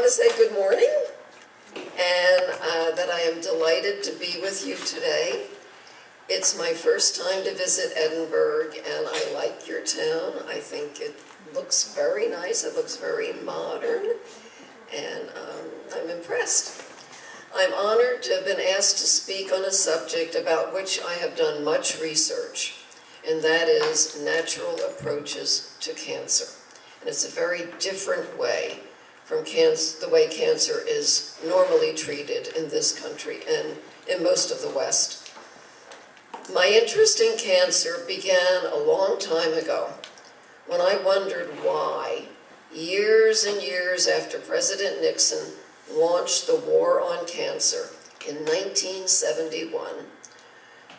want to say good morning, and that I am delighted to be with you today. It's my first time to visit Edinburgh, and I like your town. I think it looks very nice. It looks very modern, and I'm impressed. I'm honored to have been asked to speak on a subject about which I have done much research, and that is natural approaches to cancer. And it's a very different way from the way cancer is normally treated in this country and in most of the West. My interest in cancer began a long time ago when I wondered why, years and years after President Nixon launched the war on cancer in 1971,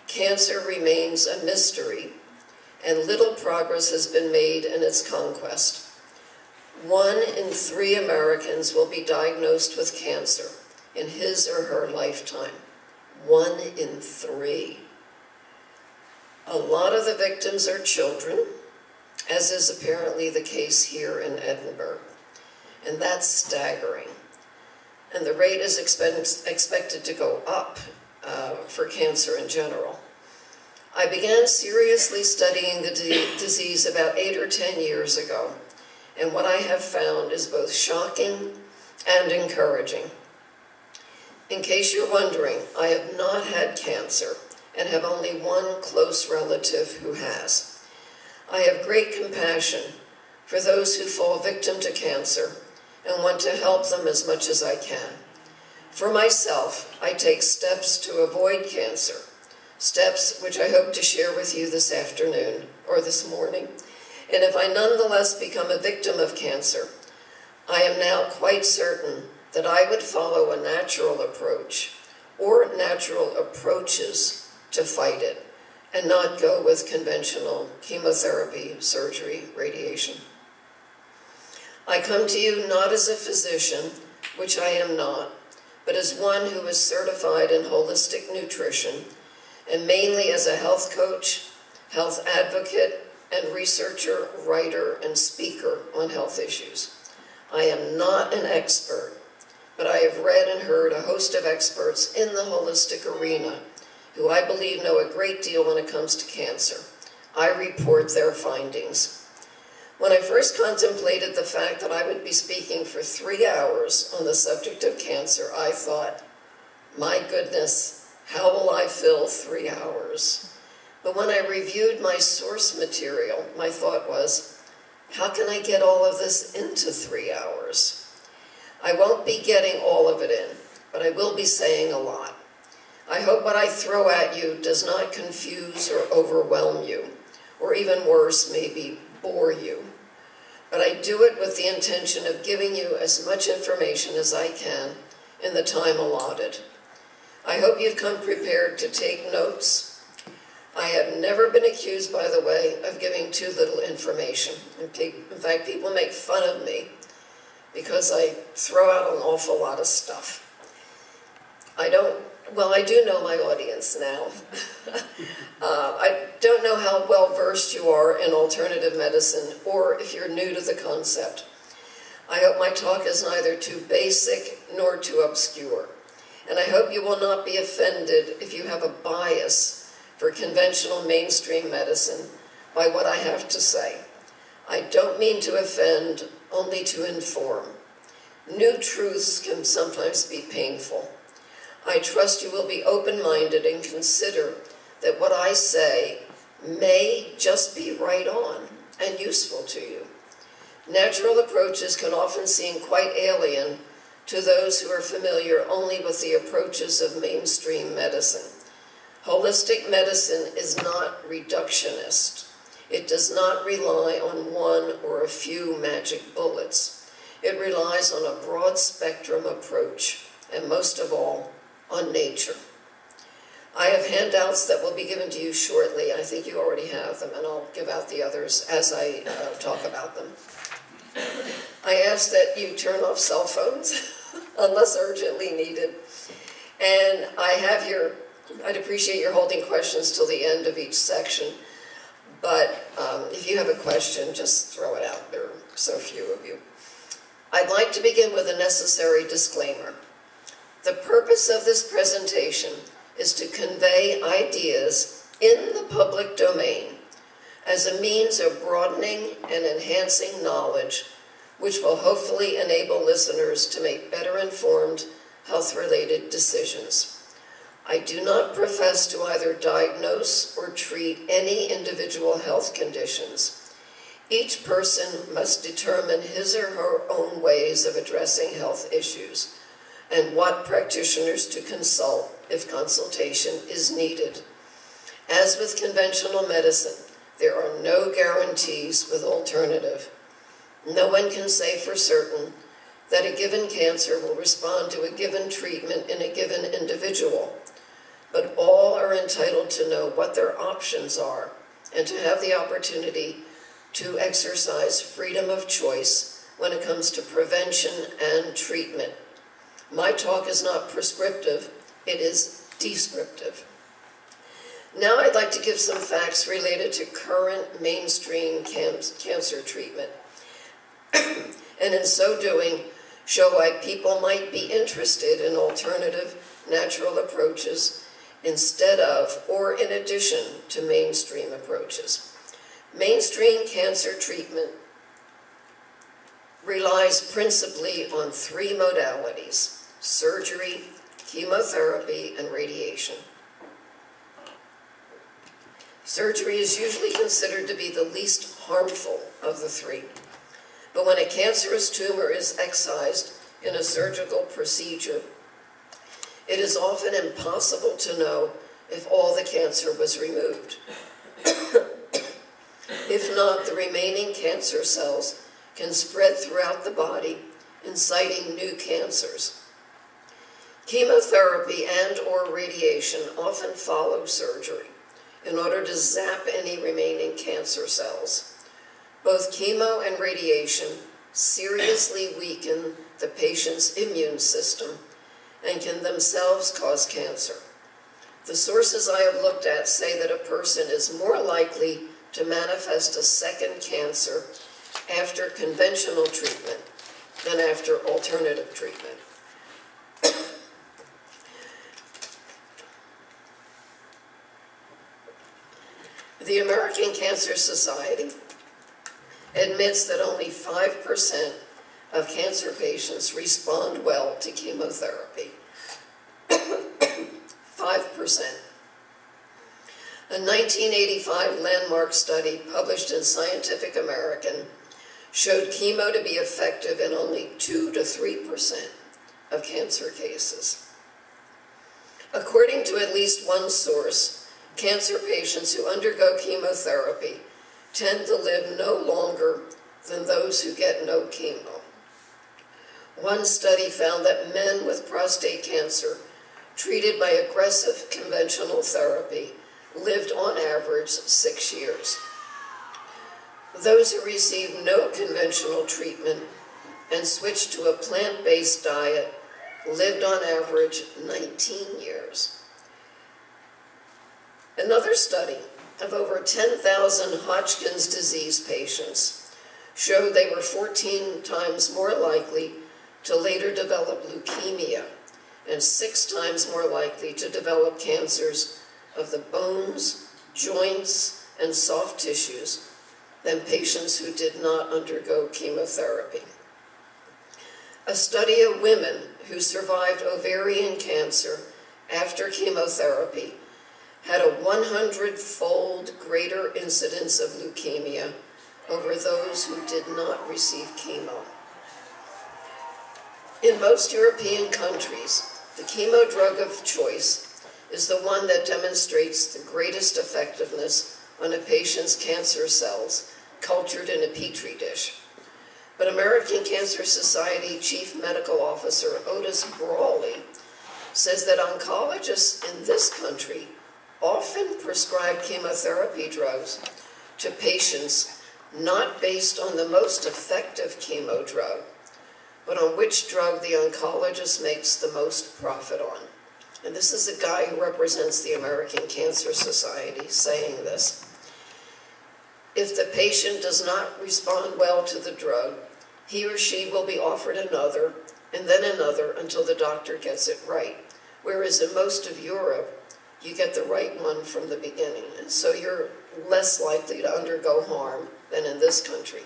cancer remains a mystery and little progress has been made in its conquest. 1 in 3 Americans will be diagnosed with cancer in his or her lifetime. 1 in 3. A lot of the victims are children, as is apparently the case here in Edinburgh, and that's staggering. And the rate is expected to go up for cancer in general. I began seriously studying the disease about 8 or 10 years ago, and what I have found is both shocking and encouraging. In case you're wondering, I have not had cancer and have only one close relative who has. I have great compassion for those who fall victim to cancer and want to help them as much as I can. For myself, I take steps to avoid cancer, steps which I hope to share with you this afternoon or this morning. And if I nonetheless become a victim of cancer, I am now quite certain that I would follow a natural approach or natural approaches to fight it and not go with conventional chemotherapy, surgery, radiation. I come to you not as a physician, which I am not, but as one who is certified in holistic nutrition and mainly as a health coach, health advocate, and researcher, writer, and speaker on health issues. I am not an expert, but I have read and heard a host of experts in the holistic arena who I believe know a great deal when it comes to cancer. I report their findings. When I first contemplated the fact that I would be speaking for 3 hours on the subject of cancer, I thought, my goodness, how will I fill 3 hours? But when I reviewed my source material, my thought was, how can I get all of this into 3 hours? I won't be getting all of it in, but I will be saying a lot. I hope what I throw at you does not confuse or overwhelm you, or even worse, maybe bore you. But I do it with the intention of giving you as much information as I can in the time allotted. I hope you've come prepared to take notes. I have never been accused, by the way, of giving too little information. In fact, people make fun of me because I throw out an awful lot of stuff. I do know my audience now. I don't know how well versed you are in alternative medicine or if you're new to the concept. I hope my talk is neither too basic nor too obscure. And I hope you will not be offended if you have a bias for conventional mainstream medicine by what I have to say. I don't mean to offend, only to inform. New truths can sometimes be painful. I trust you will be open-minded and consider that what I say may just be right on and useful to you. Natural approaches can often seem quite alien to those who are familiar only with the approaches of mainstream medicine. Holistic medicine is not reductionist. It does not rely on one or a few magic bullets. It relies on a broad spectrum approach, and most of all, on nature. I have handouts that will be given to you shortly. I think you already have them, and I'll give out the others as I talk about them. I ask that you turn off cell phones, unless urgently needed. And I'd appreciate your holding questions till the end of each section. But if you have a question, just throw it out. There are so few of you. I'd like to begin with a necessary disclaimer. The purpose of this presentation is to convey ideas in the public domain as a means of broadening and enhancing knowledge, which will hopefully enable listeners to make better informed health-related decisions. I do not profess to either diagnose or treat any individual health conditions. Each person must determine his or her own ways of addressing health issues and what practitioners to consult if consultation is needed. As with conventional medicine, there are no guarantees with alternative. No one can say for certain that a given cancer will respond to a given treatment in a given individual, but all are entitled to know what their options are and to have the opportunity to exercise freedom of choice when it comes to prevention and treatment. My talk is not prescriptive, it is descriptive. Now I'd like to give some facts related to current mainstream cancer treatment, and in so doing, show why people might be interested in alternative natural approaches instead of or in addition to mainstream approaches. Mainstream cancer treatment relies principally on three modalities: surgery, chemotherapy, and radiation. Surgery is usually considered to be the least harmful of the three, but when a cancerous tumor is excised in a surgical procedure, it is often impossible to know if all the cancer was removed. If not, the remaining cancer cells can spread throughout the body, inciting new cancers. Chemotherapy and/or radiation often follow surgery in order to zap any remaining cancer cells. Both chemo and radiation seriously weaken the patient's immune system and can themselves cause cancer. The sources I have looked at say that a person is more likely to manifest a second cancer after conventional treatment than after alternative treatment. The American Cancer Society admits that only 5% of cancer patients respond well to chemotherapy. 5%. A 1985 landmark study published in Scientific American showed chemo to be effective in only 2 to 3% of cancer cases. According to at least one source, cancer patients who undergo chemotherapy tend to live no longer than those who get no chemo. One study found that men with prostate cancer treated by aggressive conventional therapy lived on average 6 years. Those who received no conventional treatment and switched to a plant-based diet lived on average 19 years. Another study of over 10,000 Hodgkin's disease patients showed they were 14 times more likely to later develop leukemia and 6 times more likely to develop cancers of the bones, joints, and soft tissues than patients who did not undergo chemotherapy. A study of women who survived ovarian cancer after chemotherapy had a 100-fold greater incidence of leukemia over those who did not receive chemo. In most European countries, the chemo drug of choice is the one that demonstrates the greatest effectiveness on a patient's cancer cells cultured in a petri dish. But American Cancer Society Chief Medical Officer Otis Brawley says that oncologists in this country often prescribe chemotherapy drugs to patients not based on the most effective chemo drug, but on which drug the oncologist makes the most profit on. And this is a guy who represents the American Cancer Society saying this. If the patient does not respond well to the drug, he or she will be offered another, and then another until the doctor gets it right. Whereas in most of Europe, you get the right one from the beginning. And so you're less likely to undergo harm than in this country.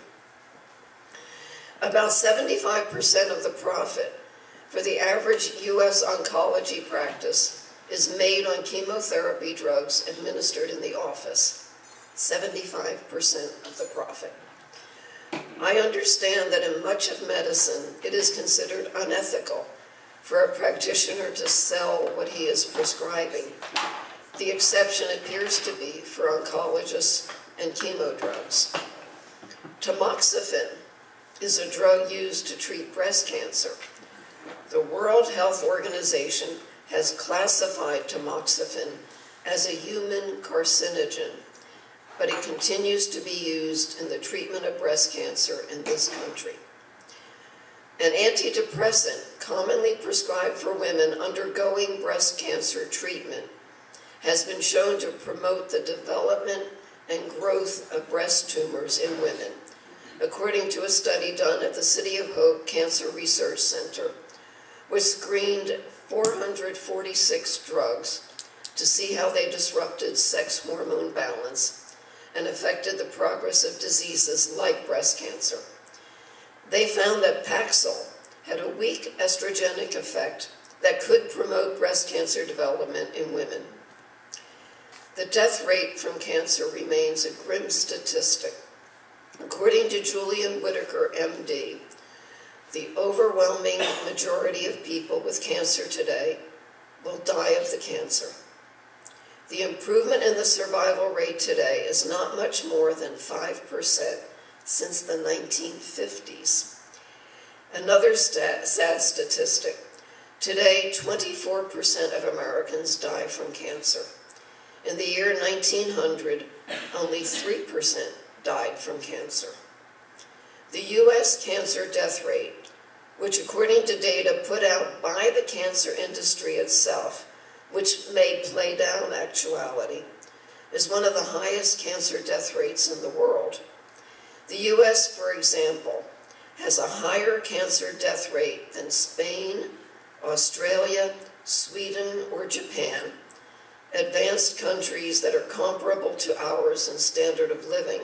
About 75% of the profit for the average US oncology practice is made on chemotherapy drugs administered in the office. 75% of the profit. I understand that in much of medicine, it is considered unethical for a practitioner to sell what he is prescribing. The exception appears to be for oncologists and chemo drugs. Tamoxifen is a drug used to treat breast cancer. The World Health Organization has classified tamoxifen as a human carcinogen, but it continues to be used in the treatment of breast cancer in this country. An antidepressant commonly prescribed for women undergoing breast cancer treatment has been shown to promote the development and growth of breast tumors in women, according to a study done at the City of Hope Cancer Research Center, which screened 446 drugs to see how they disrupted sex hormone balance and affected the progress of diseases like breast cancer. They found that Paxil had a weak estrogenic effect that could promote breast cancer development in women. The death rate from cancer remains a grim statistic. According to Julian Whitaker, MD, the overwhelming majority of people with cancer today will die of the cancer. The improvement in the survival rate today is not much more than 5% since the 1950s. Another sad statistic, today 24% of Americans die from cancer. In the year 1900, only 3% died from cancer. The U.S. cancer death rate, which according to data put out by the cancer industry itself, which may play down actuality, is one of the highest cancer death rates in the world. The U.S., for example, has a higher cancer death rate than Spain, Australia, Sweden, or Japan, advanced countries that are comparable to ours in standard of living.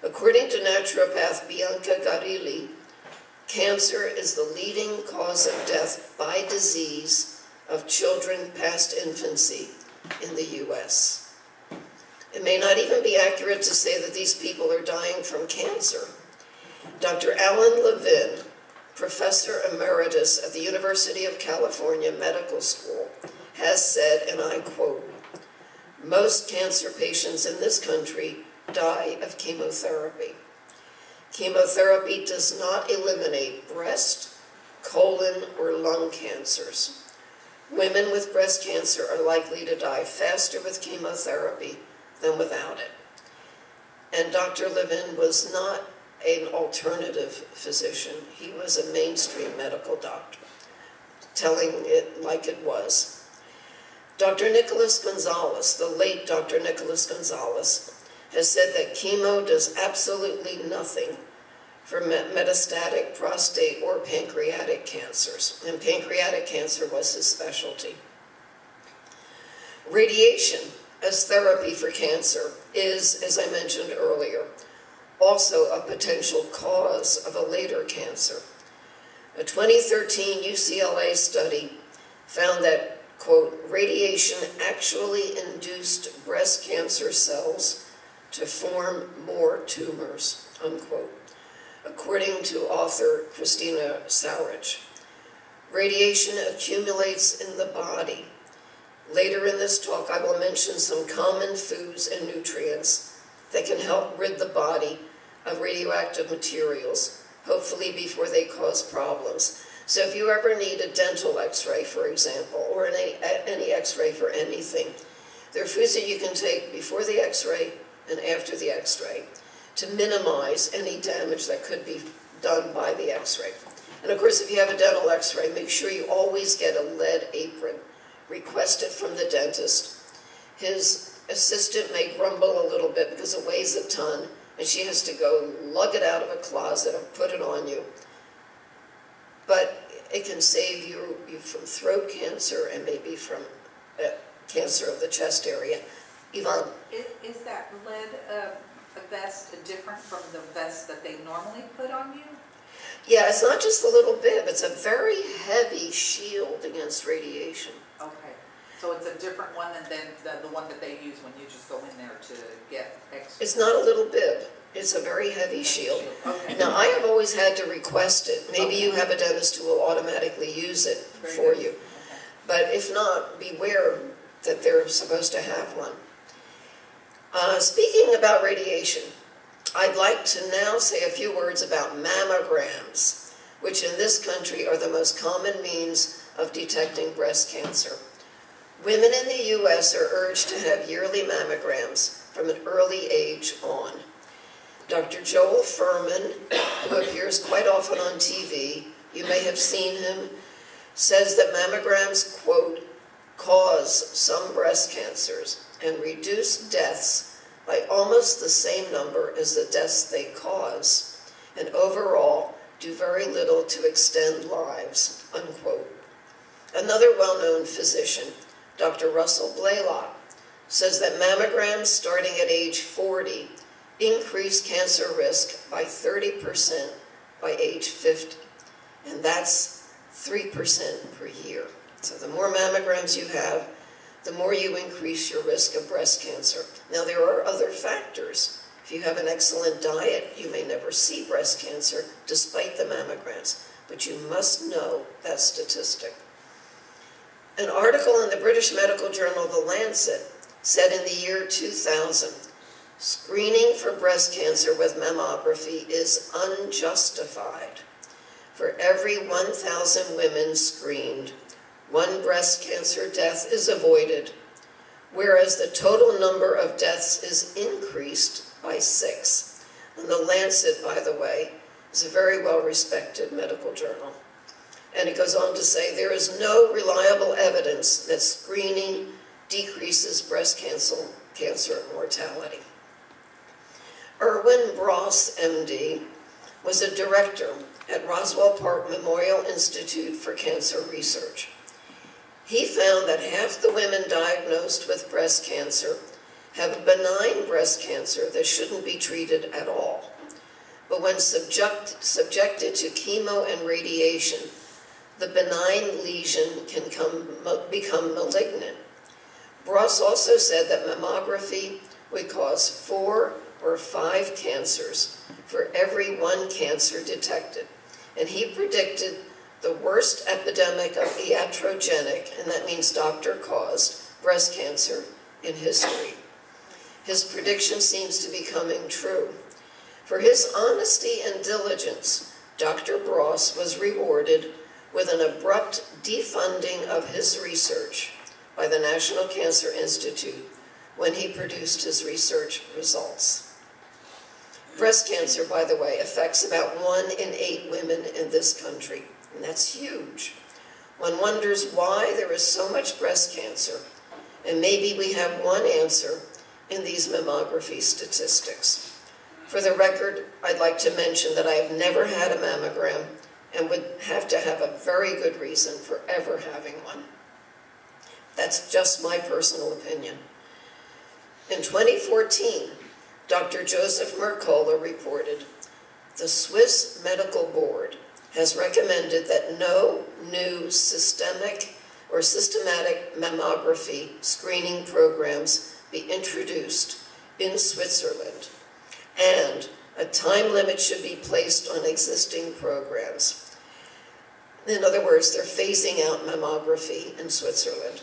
According to naturopath Bianca Garilli, cancer is the leading cause of death by disease of children past infancy in the U.S. It may not even be accurate to say that these people are dying from cancer. Dr. Alan Levin, professor emeritus at the University of California Medical School, has said, and I quote, "Most cancer patients in this country die of chemotherapy. Chemotherapy does not eliminate breast, colon, or lung cancers. Women with breast cancer are likely to die faster with chemotherapy than without it." And Dr. Levin was not an alternative physician. He was a mainstream medical doctor, telling it like it was. Dr. Nicholas Gonzalez, the late Dr. Nicholas Gonzalez, has said that chemo does absolutely nothing for metastatic prostate or pancreatic cancers, and pancreatic cancer was his specialty. Radiation as therapy for cancer is, as I mentioned earlier, also a potential cause of a later cancer. A 2013 UCLA study found that, quote, "radiation actually induced breast cancer cells to form more tumors," unquote, according to author Christina Saurich. Radiation accumulates in the body. Later in this talk, I will mention some common foods and nutrients that can help rid the body of radioactive materials, hopefully before they cause problems. So if you ever need a dental x-ray, for example, or any x-ray for anything, there are foods that you can take before the x-ray and after the x-ray to minimize any damage that could be done by the x-ray. And of course, if you have a dental x-ray, make sure you always get a lead apron. Request it from the dentist. His assistant may grumble a little bit because it weighs a ton, and she has to go lug it out of a closet and put it on you. But it can save you from throat cancer and maybe from cancer of the chest area. Yvonne? Is that lead vest different from the vest that they normally put on you? Yeah, it's not just a little bib. It's a very heavy shield against radiation. Okay. So it's a different one than the one that they use when you just go in there to get extra? It's not a little bib. It's a very heavy shield. Okay. Now, I have always had to request it. Maybe you have a dentist who will automatically use it for you. Okay. But if not, beware that they're supposed to have one. Speaking about radiation, I'd like to now say a few words about mammograms, which in this country are the most common means of detecting breast cancer. Women in the U.S. are urged to have yearly mammograms from an early age on. Dr. Joel Furman, who appears quite often on TV, you may have seen him, says that mammograms, quote, cause some breast cancers and reduce deaths by almost the same number as the deaths they cause, and overall do very little to extend lives, unquote. Another well-known physician, Dr. Russell Blaylock, says that mammograms starting at age 40 increase cancer risk by 30% by age 50, and that's 3% per year. So the more mammograms you have, the more you increase your risk of breast cancer. Now, there are other factors. If you have an excellent diet, you may never see breast cancer despite the mammograms, but you must know that statistic. An article in the British medical journal The Lancet said in the year 2000, screening for breast cancer with mammography is unjustified. For every 1,000 women screened, one breast cancer death is avoided, whereas the total number of deaths is increased by 6. And The Lancet, by the way, is a very well-respected medical journal. And it goes on to say, there is no reliable evidence that screening decreases breast cancer mortality. Erwin Bross, MD, was a director at Roswell Park Memorial Institute for Cancer Research. He found that half the women diagnosed with breast cancer have a benign breast cancer that shouldn't be treated at all. But when subjected to chemo and radiation, the benign lesion can become malignant. Bross also said that mammography would cause 4 or 5 cancers for every 1 cancer detected. And he predicted the worst epidemic of iatrogenic, and that means doctor-caused, breast cancer in history. His prediction seems to be coming true. For his honesty and diligence, Dr. Bross was rewarded with an abrupt defunding of his research by the National Cancer Institute when he produced his research results. Breast cancer, by the way, affects about 1 in 8 women in this country, and that's huge. One wonders why there is so much breast cancer, and maybe we have one answer in these mammography statistics. For the record, I'd like to mention that I have never had a mammogram and would have to have a very good reason for ever having one. That's just my personal opinion. In 2014, Dr. Joseph Mercola reported, the Swiss Medical Board has recommended that no new systematic mammography screening programs be introduced in Switzerland, and a time limit should be placed on existing programs. In other words, they're phasing out mammography in Switzerland.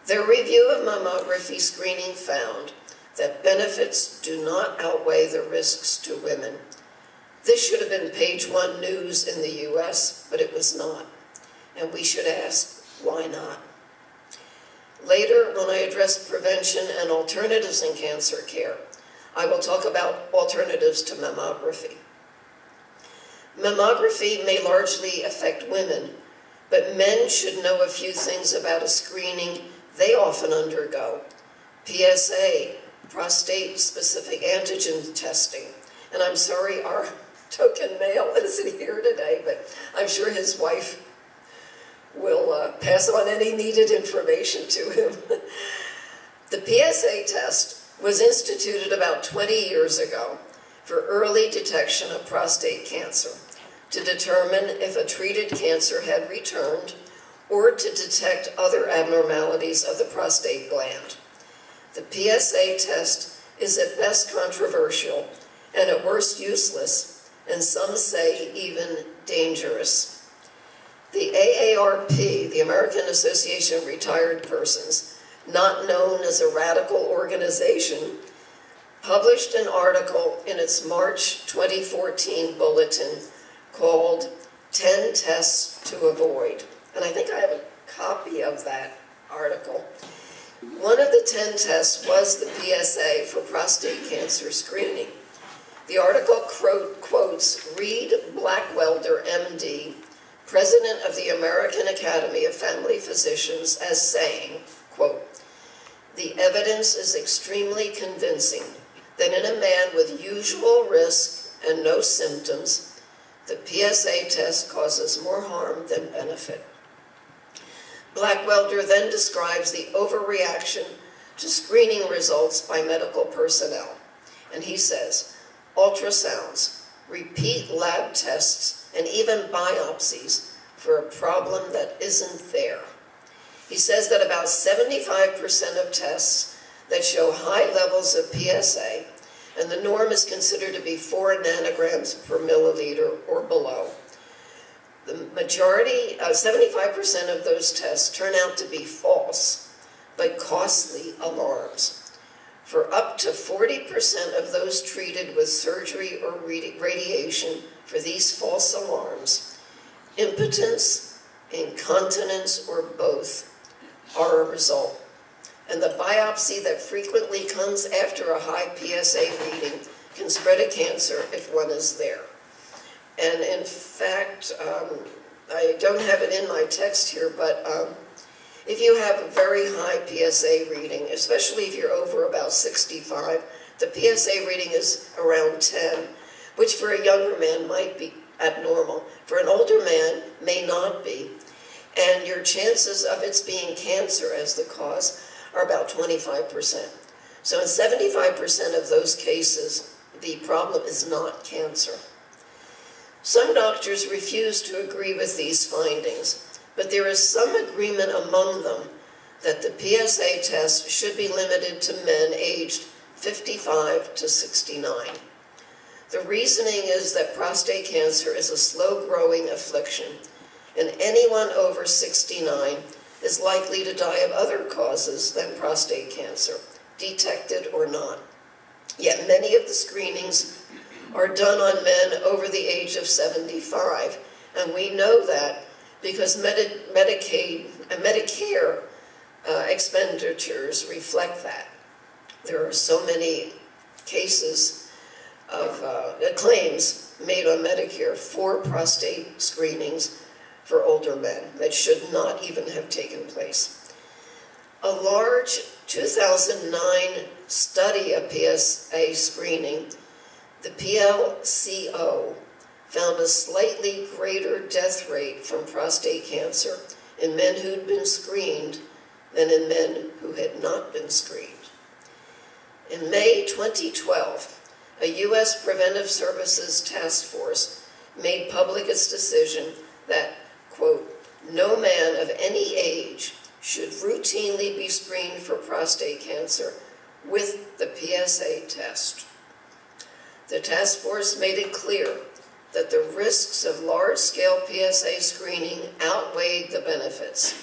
Their review of mammography screening found that benefits do not outweigh the risks to women. This should have been page 1 news in the US, but it was not. And we should ask, why not? Later, when I address prevention and alternatives in cancer care, I will talk about alternatives to mammography. Mammography may largely affect women, but men should know a few things about a screening they often undergo. PSA, prostate-specific antigen testing. And I'm sorry our token male isn't here today, but I'm sure his wife will pass on any needed information to him. The PSA test was instituted about 20 years ago for early detection of prostate cancer, to determine if a treated cancer had returned or to detect other abnormalities of the prostate gland. The PSA test is at best controversial and at worst useless, and some say even dangerous. The AARP, the American Association of Retired Persons, not known as a radical organization, published an article in its March 2014 bulletin called 10 Tests to Avoid. And I think I have a copy of that article. One of the 10 tests was the PSA for prostate cancer screening. The article quotes Reed Blackwelder, MD, president of the American Academy of Family Physicians, as saying, quote, "The evidence is extremely convincing that in a man with usual risk and no symptoms, the PSA test causes more harm than benefit." Blackwelder then describes the overreaction to screening results by medical personnel. And he says, ultrasounds, repeat lab tests, and even biopsies for a problem that isn't there. He says that about 75% of tests that show high levels of PSA, and the norm is considered to be 4 nanograms per milliliter or below. The majority, 75% of those tests turn out to be false, but costly alarms. For up to 40% of those treated with surgery or radiation for these false alarms, impotence, incontinence, or both are a result. And the biopsy that frequently comes after a high PSA reading can spread a cancer if one is there. And in fact, I don't have it in my text here, but if you have a very high PSA reading, especially if you're over about 65, the PSA reading is around 10, which for a younger man might be abnormal. For an older man, may not be. And your chances of its being cancer as the cause are about 25%. So in 75% of those cases, the problem is not cancer. Some doctors refuse to agree with these findings, but there is some agreement among them that the PSA test should be limited to men aged 55 to 69. The reasoning is that prostate cancer is a slow-growing affliction, and anyone over 69 is likely to die of other causes than prostate cancer, detected or not. Yet many of the screenings are done on men over the age of 75, and we know that because Medicaid and Medicare expenditures reflect that. There are so many cases of claims made on Medicare for prostate screenings for older men that should not even have taken place. A large 2009 study of PSA screening, the PLCO, found a slightly greater death rate from prostate cancer in men who'd been screened than in men who had not been screened. In May 2012, a U.S. Preventive Services Task Force made public its decision that, quote, "No man of any age should routinely be screened for prostate cancer with the PSA test." The task force made it clear that the risks of large-scale PSA screening outweighed the benefits.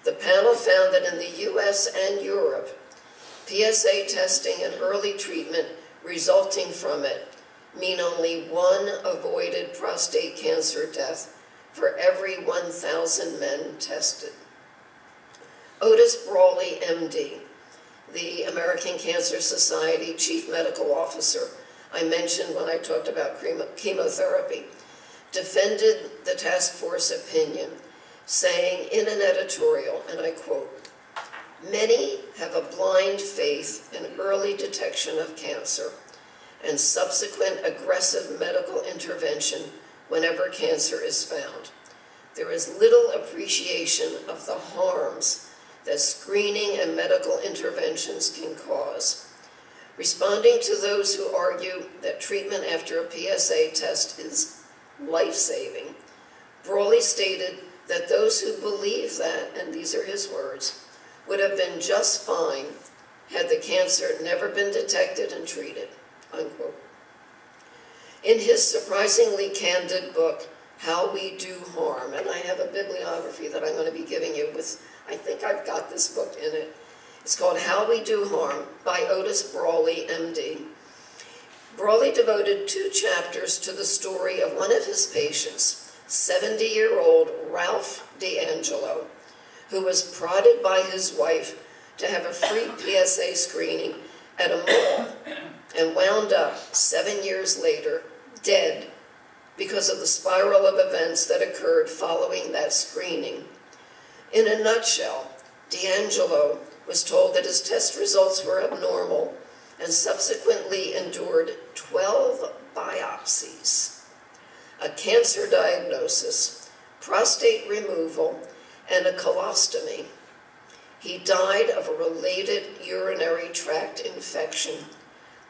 The panel found that in the U.S. and Europe, PSA testing and early treatment resulting from it mean only 1 avoided prostate cancer death for every 1,000 men tested. Otis Brawley, MD, the American Cancer Society Chief Medical Officer I mentioned when I talked about chemotherapy, defended the task force opinion, saying in an editorial, and I quote, Many have a blind faith in early detection of cancer and subsequent aggressive medical intervention whenever cancer is found. There is little appreciation of the harms that screening and medical interventions can cause. Responding to those who argue that treatment after a PSA test is life-saving, Brawley stated that those who believe that, and these are his words, would have been just fine had the cancer never been detected and treated, unquote. In his surprisingly candid book, How We Do Harm, and I have a bibliography that I'm going to be giving you with, I think I've got this book in it. It's called How We Do Harm by Otis Brawley, MD. Brawley devoted 2 chapters to the story of one of his patients, 70-year-old Ralph D'Angelo, who was prodded by his wife to have a free PSA screening at a mall and wound up 7 years later dead because of the spiral of events that occurred following that screening. In a nutshell, D'Angelo was told that his test results were abnormal and subsequently endured 12 biopsies, a cancer diagnosis, prostate removal, and a colostomy. He died of a related urinary tract infection,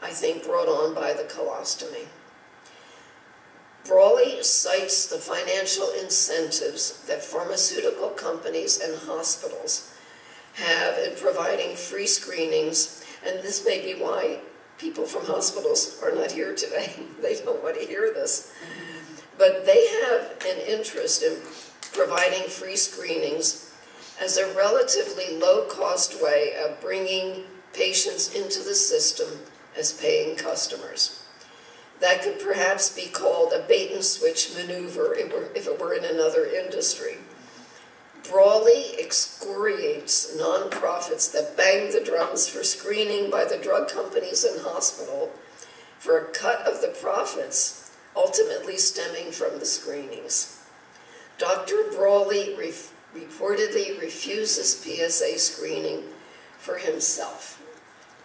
I think brought on by the colostomy. Brawley cites the financial incentives that pharmaceutical companies and hospitals have in providing free screenings, and this may be why people from hospitals are not here today. They don't want to hear this. But they have an interest in providing free screenings as a relatively low-cost way of bringing patients into the system as paying customers. That could perhaps be called a bait-and-switch maneuver if it were in another industry. Brawley excoriates nonprofits that bang the drums for screening by the drug companies and hospital for a cut of the profits, ultimately stemming from the screenings. Dr. Brawley reportedly refuses PSA screening for himself.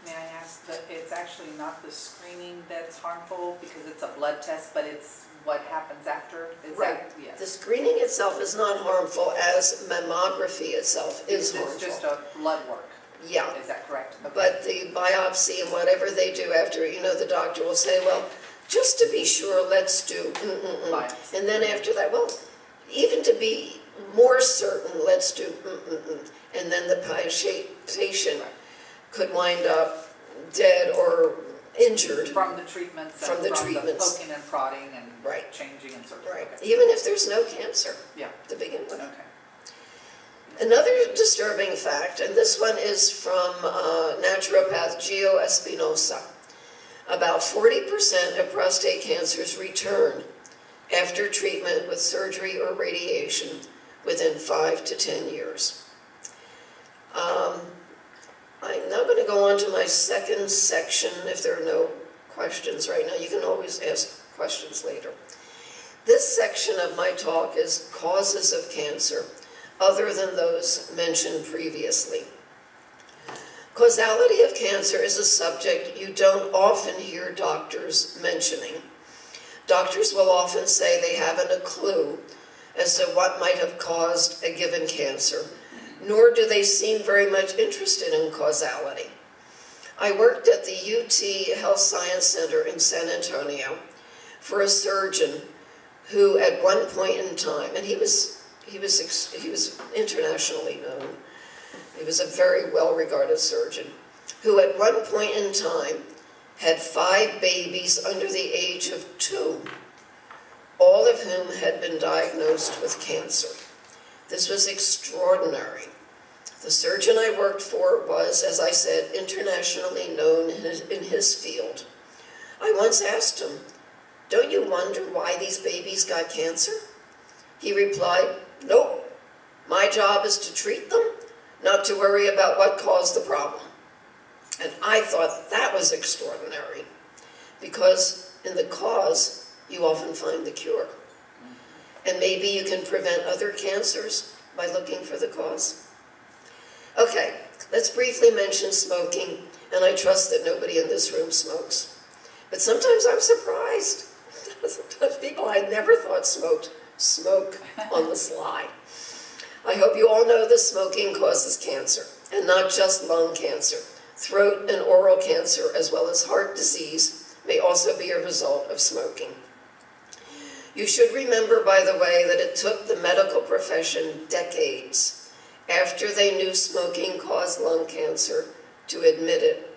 May I ask that it's actually not the screening that's harmful because it's a blood test, but it's what happens after? Is Right. That, yes. The screening itself is not harmful as mammography itself is harmful. It's just a blood work. Yeah. Is that correct? Okay. But the biopsy and whatever they do after, the doctor will say, well, just to be sure, let's do Biopsy. And then after that, well, even to be more certain, let's do And then the patient could wind up dead or injured. From the treatments. From the treatments. Poking and prodding and Right. changing and sort of. Right. Okay. Even if there's no cancer Yeah. to begin with. Okay. Another disturbing fact, and this one is from naturopath Gio Espinosa. About 40% of prostate cancers return after treatment with surgery or radiation within 5 to 10 years. I'm now going to go on to my second section. If there are no questions right now, you can always ask questions later. This section of my talk is causes of cancer, other than those mentioned previously. Causality of cancer is a subject you don't often hear doctors mentioning. Doctors will often say they haven't a clue as to what might have caused a given cancer, nor do they seem very much interested in causality. I worked at the UT Health Science Center in San Antonio for a surgeon who at one point in time, and he was internationally known, he was a very well-regarded surgeon, who at one point in time had 5 babies under the age of 2, all of whom had been diagnosed with cancer. This was extraordinary. The surgeon I worked for was, as I said, internationally known in his field. I once asked him, "Don't you wonder why these babies got cancer?" He replied, "Nope. My job is to treat them, not to worry about what caused the problem." And I thought that was extraordinary, because in the cause, you often find the cure. And maybe you can prevent other cancers by looking for the cause. Okay, Let's briefly mention smoking, and I trust that nobody in this room smokes. But sometimes I'm surprised. Sometimes people I never thought smoked smoke on the sly. I hope you all know that smoking causes cancer, and not just lung cancer. Throat and oral cancer, as well as heart disease, may also be a result of smoking. You should remember, by the way, that it took the medical profession decades after they knew smoking caused lung cancer to admit it,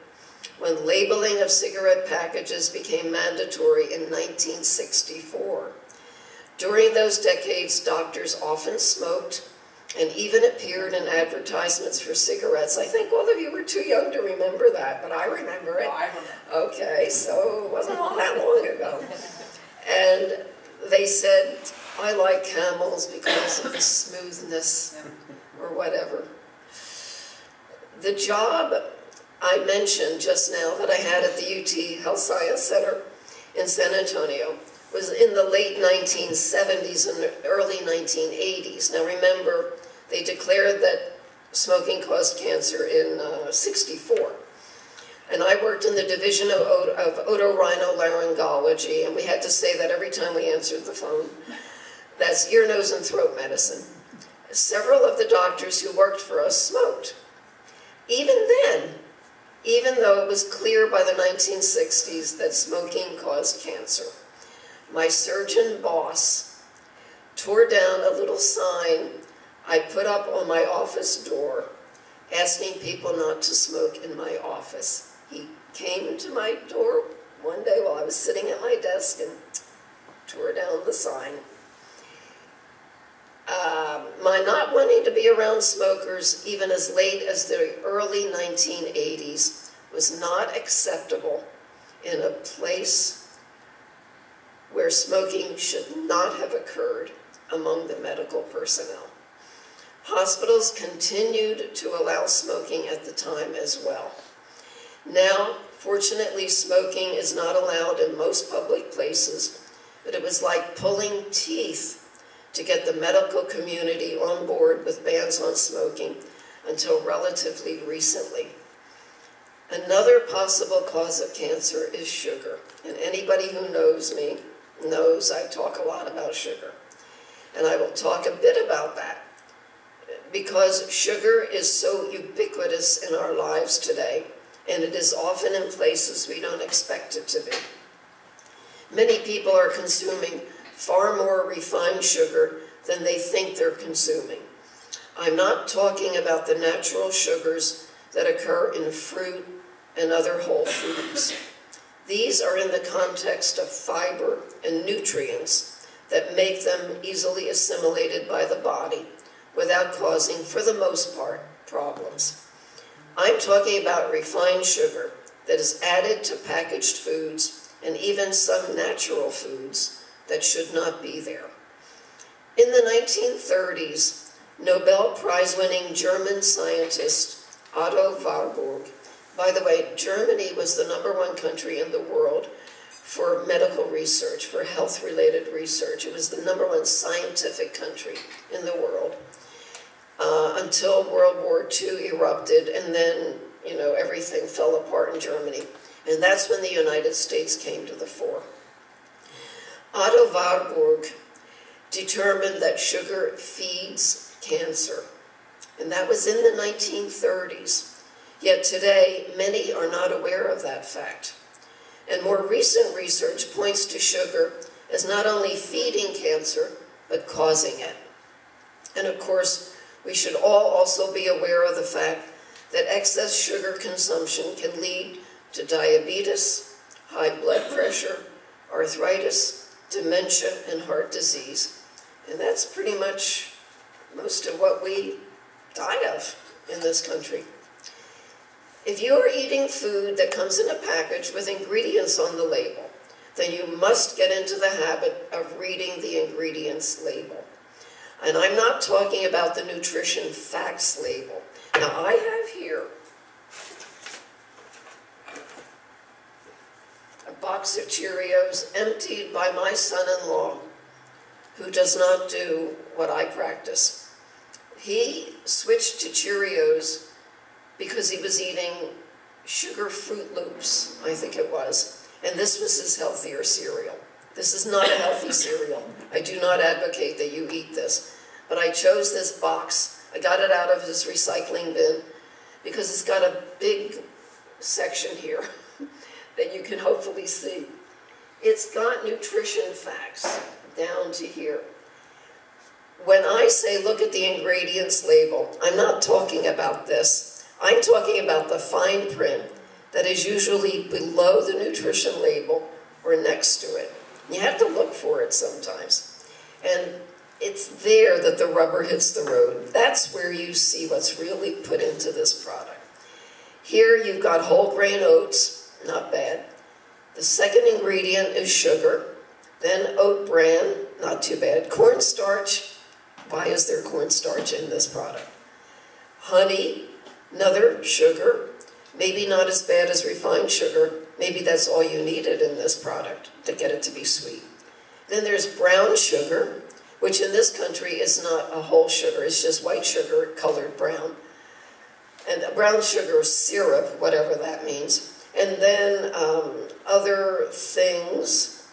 when labeling of cigarette packages became mandatory in 1964. During those decades, doctors often smoked and even appeared in advertisements for cigarettes. I think all of you were too young to remember that, but I remember it. Oh, I remember. Okay, so it wasn't all that long ago. And they said, I like Camels because of the smoothness or whatever. The job I mentioned just now that I had at the UT Health Science Center in San Antonio was in the late 1970s and early 1980s. Now remember, they declared that smoking caused cancer in '64. And I worked in the division of otorhinolaryngology, and we had to say that every time we answered the phone. That's ear, nose, and throat medicine. Several of the doctors who worked for us smoked. Even then, even though it was clear by the 1960s that smoking caused cancer, my surgeon boss tore down a little sign I put up on my office door asking people not to smoke in my office. He came to my door one day while I was sitting at my desk and tore down the sign. My not wanting to be around smokers even as late as the early 1980s was not acceptable in a place where smoking should not have occurred among the medical personnel. Hospitals continued to allow smoking at the time as well. Now, fortunately, smoking is not allowed in most public places, but it was like pulling teeth to get the medical community on board with bans on smoking until relatively recently. Another possible cause of cancer is sugar, and anybody who knows me knows I talk a lot about sugar. And I will talk a bit about that because sugar is so ubiquitous in our lives today, and it is often in places we don't expect it to be. Many people are consuming far more refined sugar than they think they're consuming. I'm not talking about the natural sugars that occur in fruit and other whole foods. These are in the context of fiber and nutrients that make them easily assimilated by the body without causing, for the most part, problems. I'm talking about refined sugar that is added to packaged foods and even some natural foods that should not be there. In the 1930s, Nobel Prize-winning German scientist Otto Warburg, by the way, Germany was the #1 country in the world for medical research, for health-related research. It was the #1 scientific country in the world until World War II erupted, and then, you know, everything fell apart in Germany. And that's when the United States came to the fore. Otto Warburg determined that sugar feeds cancer, and that was in the 1930s. Yet today, many are not aware of that fact. And more recent research points to sugar as not only feeding cancer, but causing it. And of course, we should all also be aware of the fact that excess sugar consumption can lead to diabetes, high blood pressure, arthritis, dementia, and heart disease. And that's pretty much most of what we die of in this country. If you are eating food that comes in a package with ingredients on the label, then you must get into the habit of reading the ingredients label. And I'm not talking about the nutrition facts label. Now, I have here a box of Cheerios emptied by my son-in-law, who does not do what I practice. He switched to Cheerios because because he was eating sugar Fruit Loops, I think it was, and this was his healthier cereal. This is not a healthy cereal. I do not advocate that you eat this, but I chose this box. I got it out of his recycling bin because it's got a big section here that you can hopefully see. It's got nutrition facts down to here. When I say look at the ingredients label, I'm not talking about this. I'm talking about the fine print that is usually below the nutrition label or next to it. You have to look for it sometimes. And it's there that the rubber hits the road. That's where you see what's really put into this product. Here you've got whole grain oats, not bad. The second ingredient is sugar, then oat bran, not too bad. Cornstarch, why is there cornstarch in this product? Honey, another sugar, maybe not as bad as refined sugar. Maybe that's all you needed in this product to get it to be sweet. Then there's brown sugar, which in this country is not a whole sugar, it's just white sugar colored brown. And brown sugar syrup, whatever that means. And then other things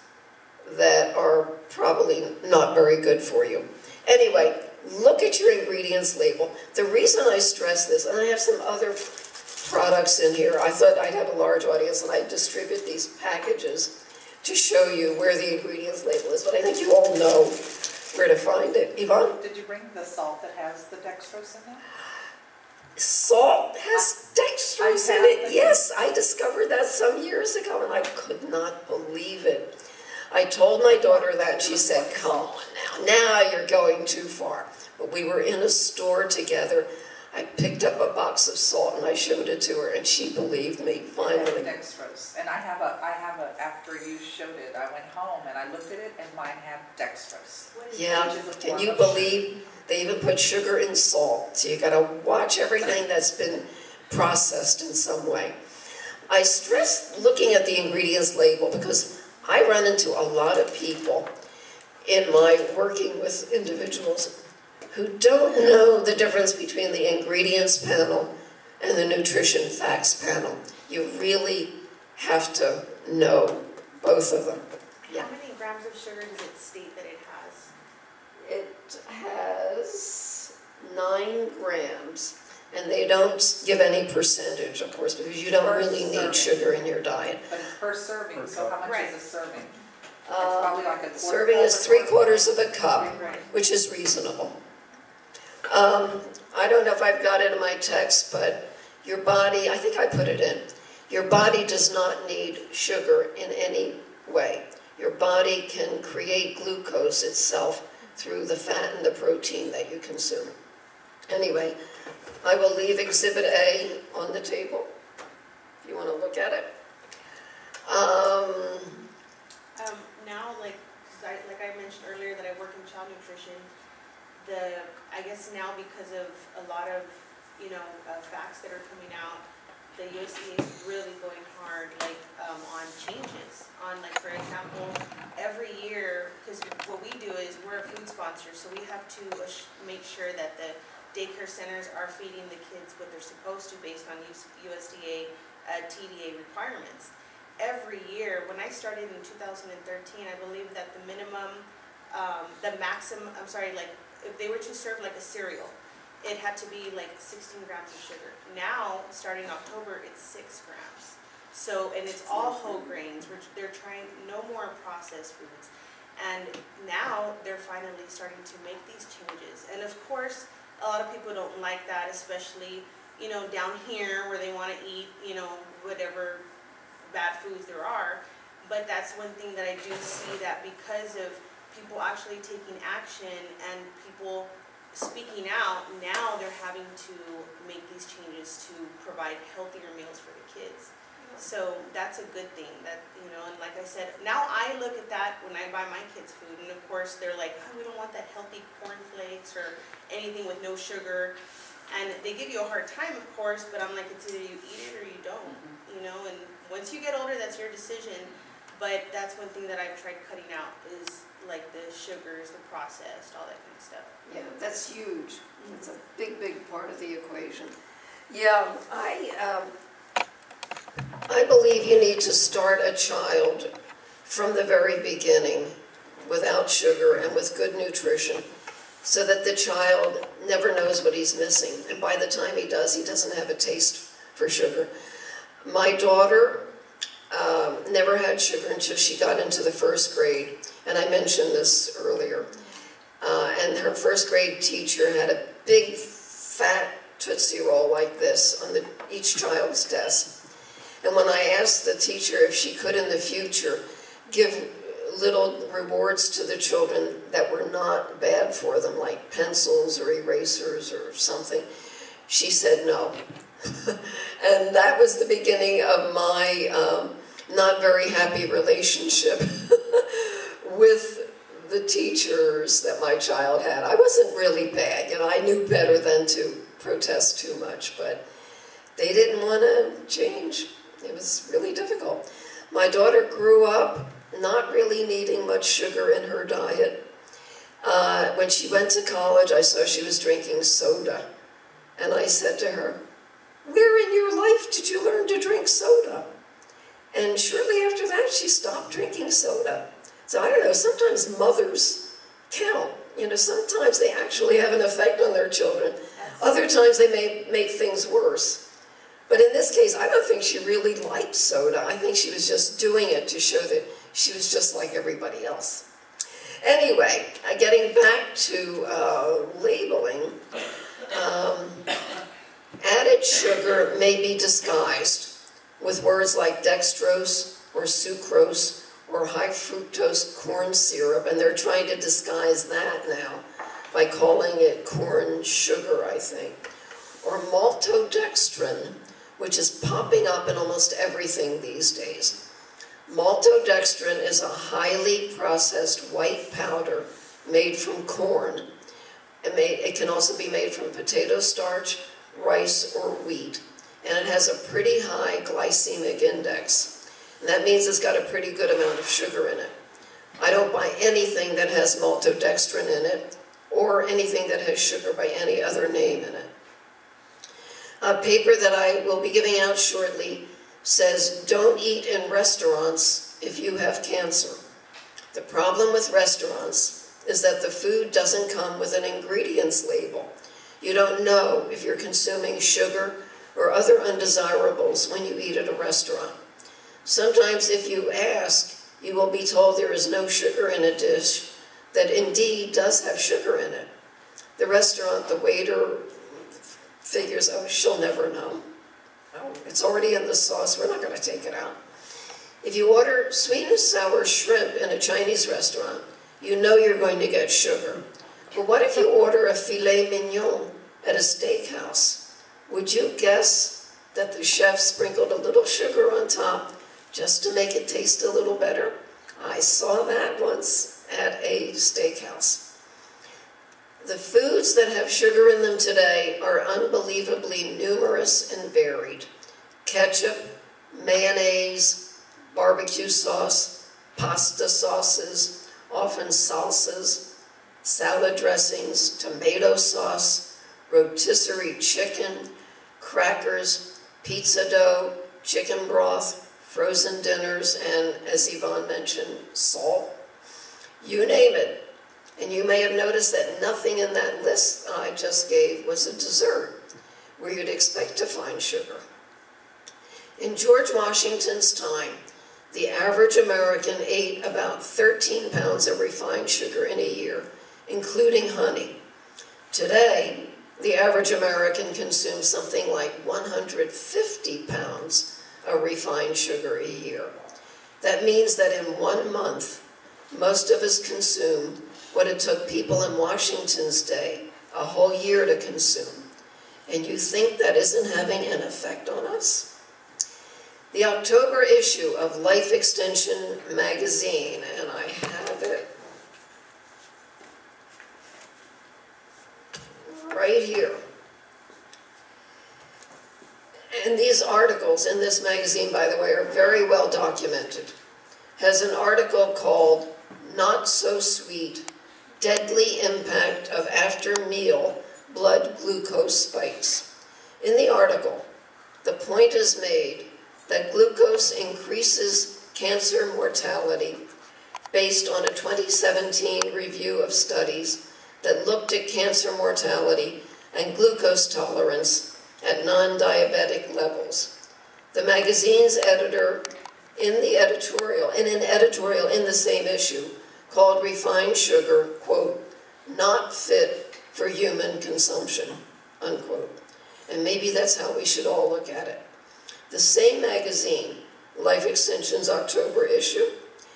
that are probably not very good for you. Anyway, look at your ingredients label. The reason I stress this, and I have some other products in here, I thought I'd have a large audience and I'd distribute these packages to show you where the ingredients label is, but I think you all know where to find it. Yvonne? Did you bring the salt that has the dextrose in it? Salt has dextrose in it. Yes, I discovered that some years ago and I could not believe it. I told my daughter that and she said, come on now you're going too far. But we were in a store together. I picked up a box of salt and I showed it to her and she believed me, finally. Dextrose. And I have a, after you showed it, I went home and I looked at it and mine had dextrose. Yeah, can you believe they even put sugar in salt? So you gotta watch everything that's been processed in some way. I stress looking at the ingredients label because I run into a lot of people in my working with individuals who don't know the difference between the ingredients panel and the nutrition facts panel. You really have to know both of them. Yeah. How many grams of sugar does it state that it has? It has 9 grams, and they don't give any percentage, of course, because you don't really need sugar in your diet. But it's per serving, so how much is a serving? It's Uh, probably like a Serving is 3/4 of a cup, which is reasonable. I don't know if I've got it in my text, but your body, I think I put it in, your body does not need sugar in any way. Your body can create glucose itself through the fat and the protein that you consume. Anyway, I will leave Exhibit A on the table, if you want to look at it. Now, like I mentioned earlier that I work in child nutrition, I guess now because of a lot of, facts that are coming out, the USDA is really going hard, on changes. On, for example, every year, because what we do is we're a food sponsor, so we have to make sure that the daycare centers are feeding the kids what they're supposed to based on USDA TDA requirements. Every year, when I started in 2013, I believe that the minimum, if they were to serve like a cereal, it had to be like 16 grams of sugar. Now, starting October, it's 6 grams. So, and it's all whole grains. They're trying no more processed foods. And now they're finally starting to make these changes. And of course, a lot of people don't like that, especially, down here where they want to eat, whatever bad foods there are. But that's one thing that I do see, that because of people actually taking action and people speaking out, now they're having to make these changes to provide healthier meals for the kids. So that's a good thing, that, and like I said, now I look at that when I buy my kids food, and of course they're like, oh, we don't want that healthy cornflakes or anything with no sugar. And they give you a hard time, of course, but I'm like, it's either you eat it or you don't, and once you get older, that's your decision. But that's one thing that I've tried cutting out, is like the sugars, the processed, all that kind of stuff. Yeah, that's huge. It's a big, big part of the equation. Yeah, I believe you need to start a child from the very beginning without sugar and with good nutrition, so that the child never knows what he's missing. And by the time he does, he doesn't have a taste for sugar. My daughter never had sugar until she got into the first grade. And I mentioned this earlier. And her first grade teacher had a big, fat Tootsie Roll like this on each child's desk. And when I asked the teacher if she could in the future give little rewards to the children that were not bad for them, like pencils or erasers or something, she said no. And that was the beginning of my not very happy relationship with the teachers that my child had. I wasn't really bad, you know, I knew better than to protest too much, but they didn't want to change. It was really difficult. My daughter grew up not really needing much sugar in her diet. When she went to college, I saw she was drinking soda. And I said to her, "Where in your life did you learn to drink soda?" And shortly after that, she stopped drinking soda. So I don't know, sometimes mothers count. You know, sometimes they actually have an effect on their children. Other times they may make things worse. But in this case, I don't think she really liked soda. I think she was just doing it to show that she was just like everybody else. Anyway, getting back to labeling, added sugar may be disguised with words like dextrose or sucrose or high fructose corn syrup, and they're trying to disguise that now by calling it corn sugar, I think. Or maltodextrin, which is popping up in almost everything these days. Maltodextrin is a highly processed white powder made from corn. It can also be made from potato starch, rice, or wheat. And it has a pretty high glycemic index. And that means it's got a pretty good amount of sugar in it. I don't buy anything that has maltodextrin in it or anything that has sugar by any other name in it. A paper that I will be giving out shortly says, don't eat in restaurants if you have cancer. The problem with restaurants is that the food doesn't come with an ingredients label. You don't know if you're consuming sugar or other undesirables when you eat at a restaurant. Sometimes if you ask, you will be told there is no sugar in a dish that indeed does have sugar in it. The restaurant, the waiter figures, oh, she'll never know. Oh, it's already in the sauce, we're not going to take it out. If you order sweet and sour shrimp in a Chinese restaurant, you know you're going to get sugar. But what if you order a filet mignon at a steakhouse? Would you guess that the chef sprinkled a little sugar on top just to make it taste a little better? I saw that once at a steakhouse. The foods that have sugar in them today are unbelievably numerous and varied. Ketchup, mayonnaise, barbecue sauce, pasta sauces, often salsas, salad dressings, tomato sauce, rotisserie chicken, crackers, pizza dough, chicken broth, frozen dinners, and, as Yvonne mentioned, salt. You name it. And you may have noticed that nothing in that list I just gave was a dessert, where you'd expect to find sugar. In George Washington's time, the average American ate about 13 pounds of refined sugar in a year, including honey. Today, the average American consumes something like 150 pounds of refined sugar a year. That means that in 1 month, most of us consume what it took people in Washington's day a whole year to consume. And you think that isn't having an effect on us? The October issue of Life Extension magazine, and I have it right here. And these articles in this magazine, by the way, are very well documented. Has an article called "Not So Sweet, Deadly Impact of After Meal Blood Glucose Spikes." In the article, the point is made that glucose increases cancer mortality based on a 2017 review of studies that looked at cancer mortality and glucose tolerance at non-diabetic levels. The magazine's editor, in an editorial in the same issue, called refined sugar, quote, not fit for human consumption, unquote. And maybe that's how we should all look at it. The same magazine, Life Extension's October issue,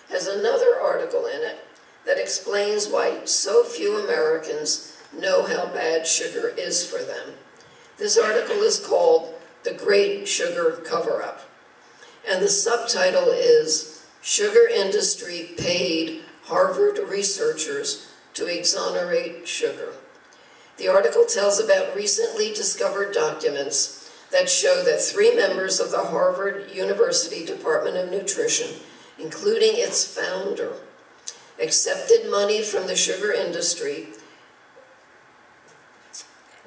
has another article in it that explains why so few Americans know how bad sugar is for them. This article is called The Great Sugar Cover-Up, and the subtitle is Sugar Industry Paid Harvard Researchers to Exonerate Sugar. The article tells about recently discovered documents that show that 3 members of the Harvard University Department of Nutrition, including its founder, accepted money from the sugar industry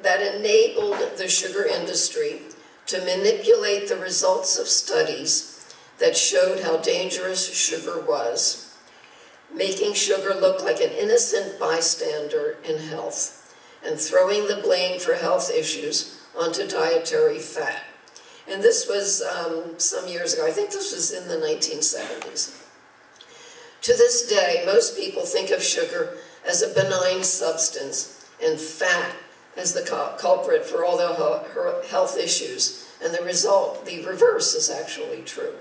that enabled the sugar industry to manipulate the results of studies that showed how dangerous sugar was, making sugar look like an innocent bystander in health, and throwing the blame for health issues onto dietary fat. And this was some years ago. I think this was in the 1970s. To this day, most people think of sugar as a benign substance and fat as the culprit for all their health issues. And the reverse is actually true.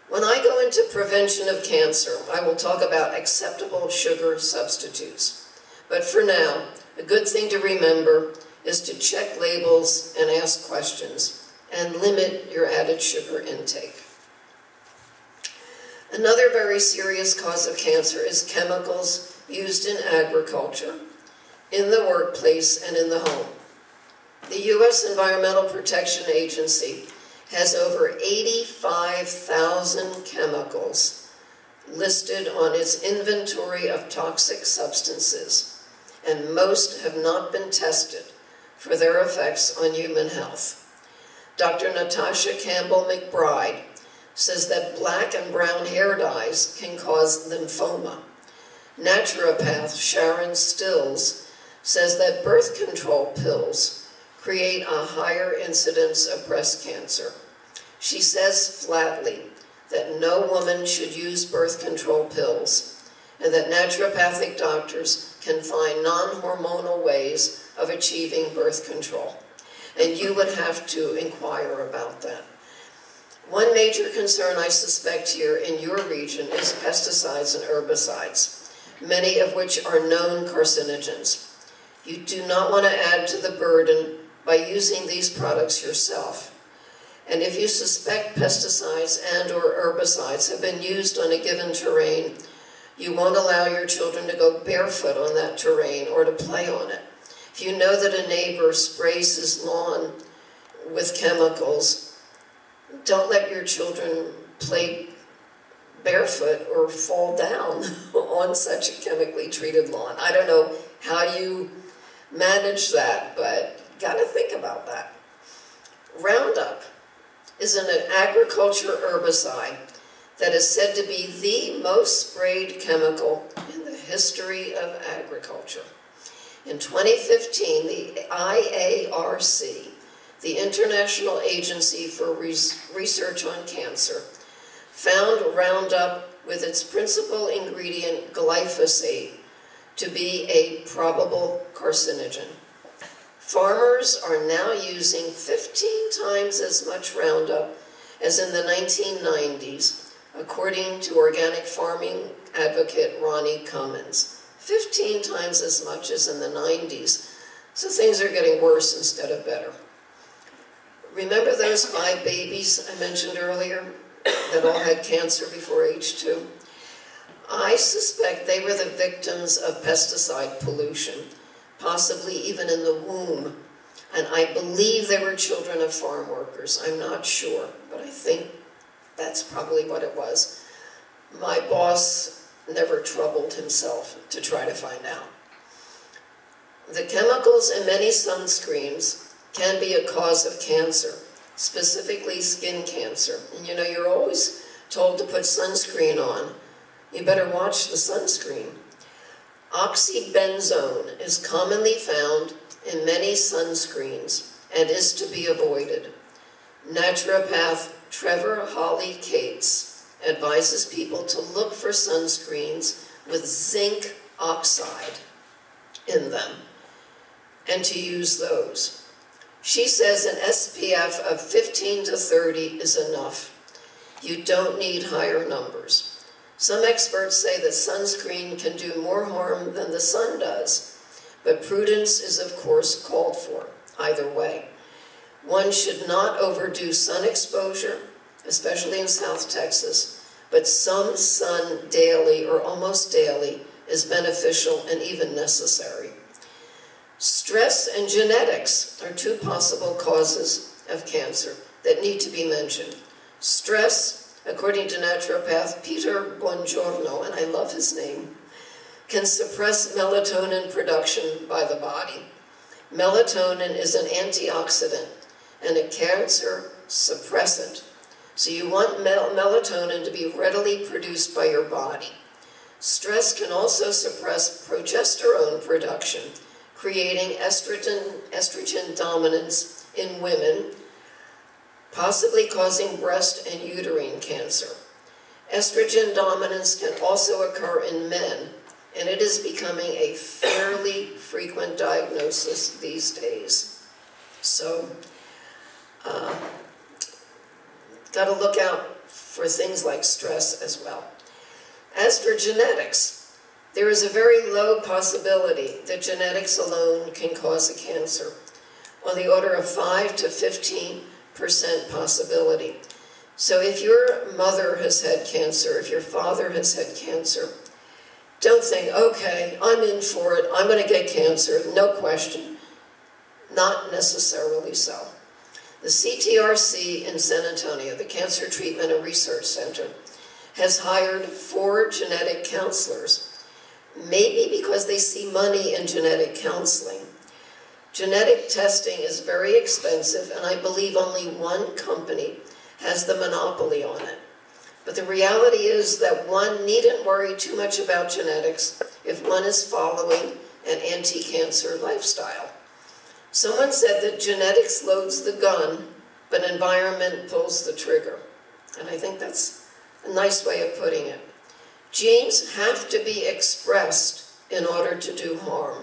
When I go into prevention of cancer, I will talk about acceptable sugar substitutes. But for now, a good thing to remember is to check labels and ask questions, and limit your added sugar intake. Another very serious cause of cancer is chemicals used in agriculture, in the workplace, and in the home. The U.S. Environmental Protection Agency has over 85,000 chemicals listed on its inventory of toxic substances, and most have not been tested for their effects on human health. Dr. Natasha Campbell McBride says that black and brown hair dyes can cause lymphoma. Naturopath Sharon Stills says that birth control pills create a higher incidence of breast cancer. She says flatly that no woman should use birth control pills, and that naturopathic doctors can find non-hormonal ways of achieving birth control. And you would have to inquire about that. One major concern I suspect here in your region is pesticides and herbicides, many of which are known carcinogens. You do not want to add to the burden by using these products yourself. And if you suspect pesticides and or herbicides have been used on a given terrain, you won't allow your children to go barefoot on that terrain or to play on it. If you know that a neighbor sprays his lawn with chemicals, don't let your children play barefoot or fall down on such a chemically treated lawn. I don't know how you manage that, but gotta think about that. Roundup is an agriculture herbicide that is said to be the most sprayed chemical in the history of agriculture. In 2015, the IARC, the International Agency for Research on Cancer, found Roundup with its principal ingredient, glyphosate, to be a probable carcinogen. Farmers are now using 15 times as much Roundup as in the 1990s, according to organic farming advocate Ronnie Cummins. 15 times as much as in the 90s. So things are getting worse instead of better. Remember those 5 babies I mentioned earlier that all had cancer before age 2? I suspect they were the victims of pesticide pollution, possibly even in the womb. And I believe they were children of farm workers. I'm not sure, but I think that's probably what it was. My boss never troubled himself to try to find out. The chemicals in many sunscreens can be a cause of cancer, specifically skin cancer. And you know, you're always told to put sunscreen on. You better watch the sunscreen. Oxybenzone is commonly found in many sunscreens and is to be avoided. Naturopath Trevor Holly Cates advises people to look for sunscreens with zinc oxide in them and to use those. She says an SPF of 15 to 30 is enough. You don't need higher numbers. Some experts say that sunscreen can do more harm than the sun does, but prudence is of course called for either way. One should not overdo sun exposure, especially in South Texas, but some sun daily or almost daily is beneficial and even necessary. Stress and genetics are two possible causes of cancer that need to be mentioned. Stress, according to naturopath Peter Bongiorno, and I love his name, can suppress melatonin production by the body. Melatonin is an antioxidant and a cancer suppressant. So you want melatonin to be readily produced by your body. Stress can also suppress progesterone production, creating estrogen dominance in women, possibly causing breast and uterine cancer. Estrogen dominance can also occur in men, and it is becoming a fairly frequent diagnosis these days. So, got to look out for things like stress as well. As for genetics, there is a very low possibility that genetics alone can cause a cancer, on the order of 5 to 15% possibility. So if your mother has had cancer, if your father has had cancer, don't think, okay, I'm in for it, I'm going to get cancer, no question. Not necessarily so. The CTRC in San Antonio, the Cancer Treatment and Research Center, has hired 4 genetic counselors, maybe because they see money in genetic counseling. Genetic testing is very expensive, and I believe only one company has the monopoly on it. But the reality is that one needn't worry too much about genetics if one is following an anti-cancer lifestyle. Someone said that genetics loads the gun, but environment pulls the trigger. And I think that's a nice way of putting it. Genes have to be expressed in order to do harm.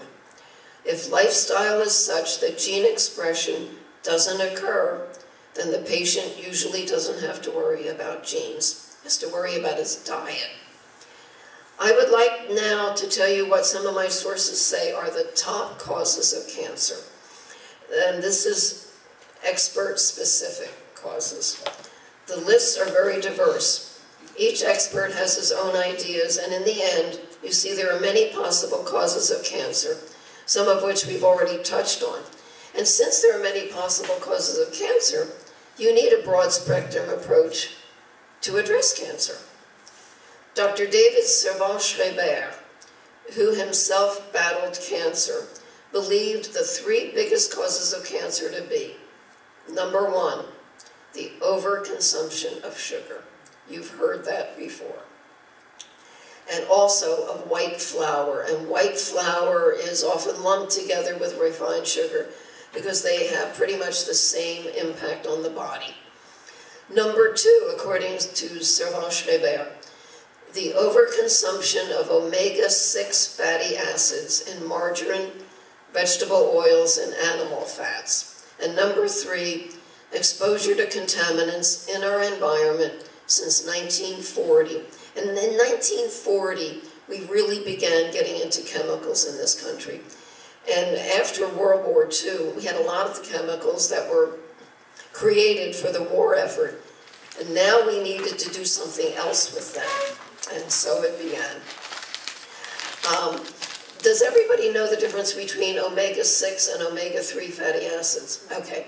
If lifestyle is such that gene expression doesn't occur, then the patient usually doesn't have to worry about genes. He has to worry about his diet. I would like now to tell you what some of my sources say are the top causes of cancer. And this is expert-specific causes. The lists are very diverse. Each expert has his own ideas, and in the end, you see there are many possible causes of cancer, some of which we've already touched on. And since there are many possible causes of cancer, you need a broad-spectrum approach to address cancer. Dr. David Servan-Schreiber, who himself battled cancer, believed the 3 biggest causes of cancer to be, number 1, the overconsumption of sugar. You've heard that before. And also of white flour. And white flour is often lumped together with refined sugar because they have pretty much the same impact on the body. Number 2, according to Servan-Schreiber, the overconsumption of omega-6 fatty acids in margarine, vegetable oils, and animal fats. And number 3, exposure to contaminants in our environment since 1940. And in 1940, we really began getting into chemicals in this country. And after World War II, we had a lot of the chemicals that were created for the war effort. And now we needed to do something else with them. And so it began. Does everybody know the difference between omega-6 and omega-3 fatty acids? Okay.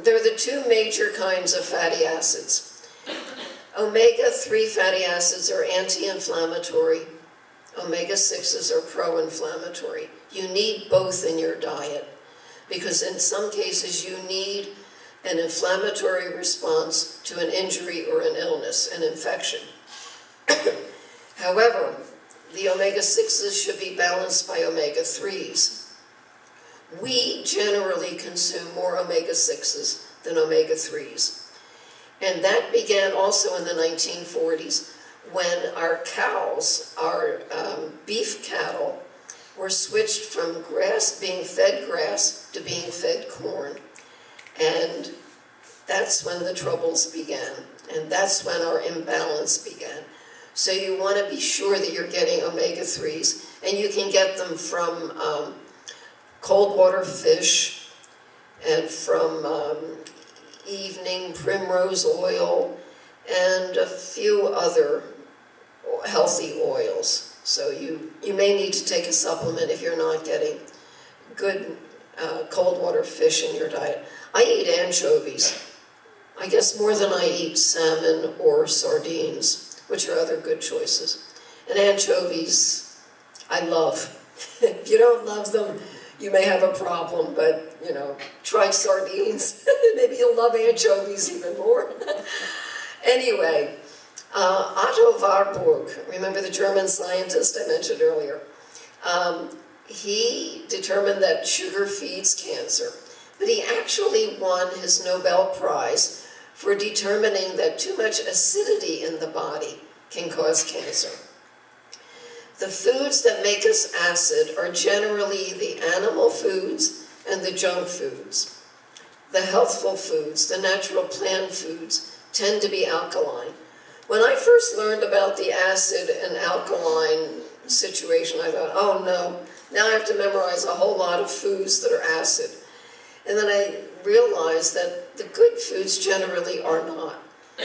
They're the 2 major kinds of fatty acids. Omega-3 fatty acids are anti-inflammatory. Omega-6s are pro-inflammatory. You need both in your diet. because in some cases you need an inflammatory response to an injury or an illness, an infection. However, the omega-6s should be balanced by omega-3s. We generally consume more omega-6s than omega-3s. And that began also in the 1940s when our cows, our beef cattle, were switched from being fed grass to being fed corn. And that's when the troubles began. And that's when our imbalance began. So you want to be sure that you're getting omega-3s, and you can get them from cold water fish and from evening primrose oil and a few other healthy oils. So you may need to take a supplement if you're not getting good cold water fish in your diet. I eat anchovies, I guess more than I eat salmon or sardines, which are other good choices. And anchovies, I love. If you don't love them, you may have a problem, but, you know, try sardines. Maybe you'll love anchovies even more. Anyway, Otto Warburg, remember the German scientist I mentioned earlier? He determined that sugar feeds cancer, but he actually won his Nobel Prize for determining that too much acidity in the body can cause cancer. The foods that make us acid are generally the animal foods and the junk foods. The healthful foods, the natural plant foods, tend to be alkaline. When I first learned about the acid and alkaline situation, I thought, oh no, now I have to memorize a whole lot of foods that are acid. And then I realized that the good foods generally are not.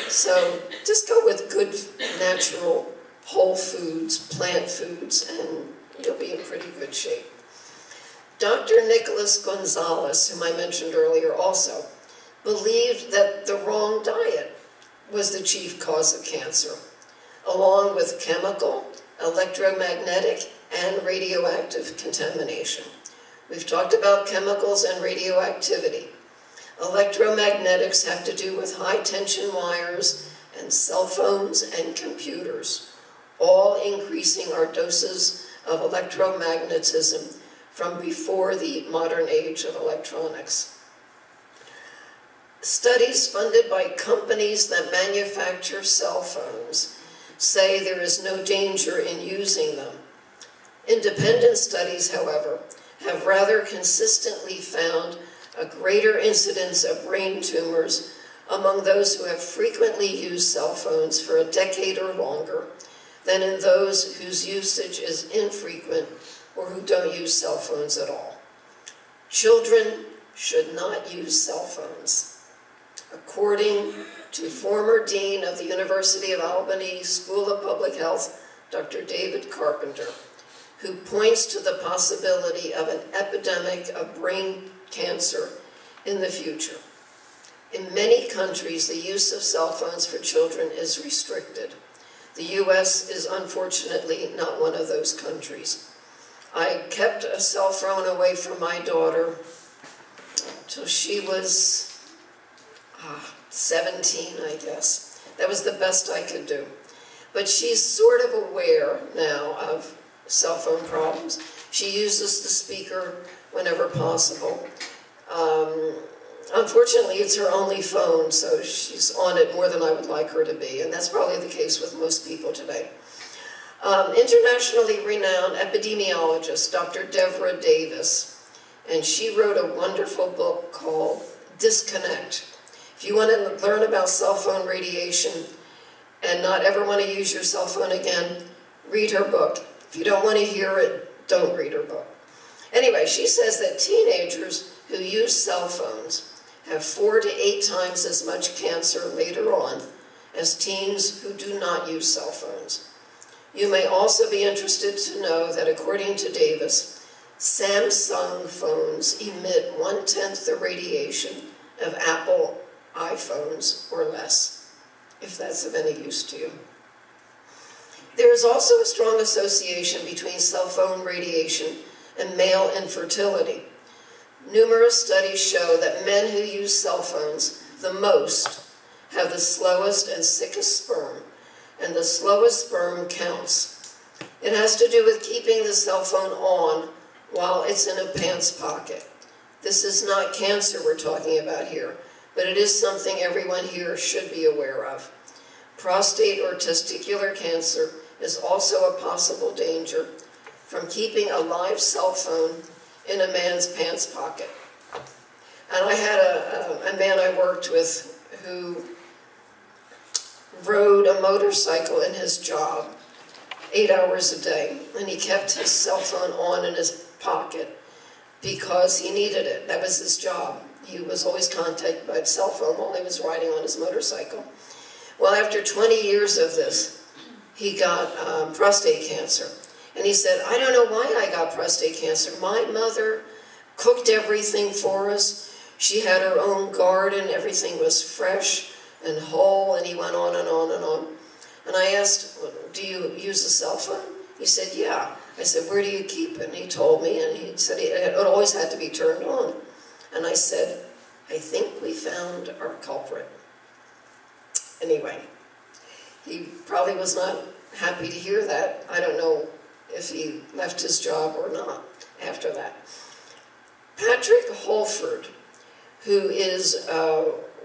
So just go with good, natural, whole foods, plant foods, and you'll be in pretty good shape. Dr. Nicholas Gonzalez, whom I mentioned earlier also, believed that the wrong diet was the chief cause of cancer, along with chemical, electromagnetic, and radioactive contamination. We've talked about chemicals and radioactivity. Electromagnetics have to do with high-tension wires and cell phones and computers, all increasing our doses of electromagnetism from before the modern age of electronics. Studies funded by companies that manufacture cell phones say there is no danger in using them. Independent studies, however, have rather consistently found a greater incidence of brain tumors among those who have frequently used cell phones for a decade or longer than in those whose usage is infrequent or who don't use cell phones at all. Children should not use cell phones. According to former Dean of the University of Albany School of Public Health, Dr. David Carpenter, who points to the possibility of an epidemic of brain cancer in the future. In many countries, the use of cell phones for children is restricted. The US is unfortunately not one of those countries. I kept a cell phone away from my daughter till she was 17, I guess. That was the best I could do. But she's sort of aware now of cell phone problems. She uses the speaker whenever possible. Unfortunately, it's her only phone, so she's on it more than I would like her to be, and that's probably the case with most people today. Internationally renowned epidemiologist, Dr. Devra Davis, and she wrote a wonderful book called Disconnect. If you want to learn about cell phone radiation and not ever want to use your cell phone again, read her book. If you don't want to hear it, don't read her book. Anyway, she says that teenagers who use cell phones have 4 to 8 times as much cancer later on as teens who do not use cell phones. You may also be interested to know that according to Davis, Samsung phones emit 1/10 the radiation of Apple iPhones or less, if that's of any use to you. There is also a strong association between cell phone radiation and male infertility. Numerous studies show that men who use cell phones the most have the slowest and sickest sperm, and the slowest sperm counts. It has to do with keeping the cell phone on while it's in a pants pocket. This is not cancer we're talking about here, but it is something everyone here should be aware of. Prostate or testicular cancer is also a possible danger from keeping a live cell phone in a man's pants pocket. And I had a man I worked with who rode a motorcycle in his job 8 hours a day, and he kept his cell phone on in his pocket because he needed it. That was his job. He was always contacted by cell phone while he was riding on his motorcycle. Well, after 20 years of this, he got prostate cancer. And he said, I don't know why I got prostate cancer. My mother cooked everything for us. She had her own garden. Everything was fresh and whole. And he went on and on and on. And I asked, do you use a cell phone? He said, yeah. I said, where do you keep it? And he told me, and he said it always had to be turned on. And I said, I think we found our culprit. Anyway, he probably was not happy to hear that. I don't know if he left his job or not after that. Patrick Holford, who is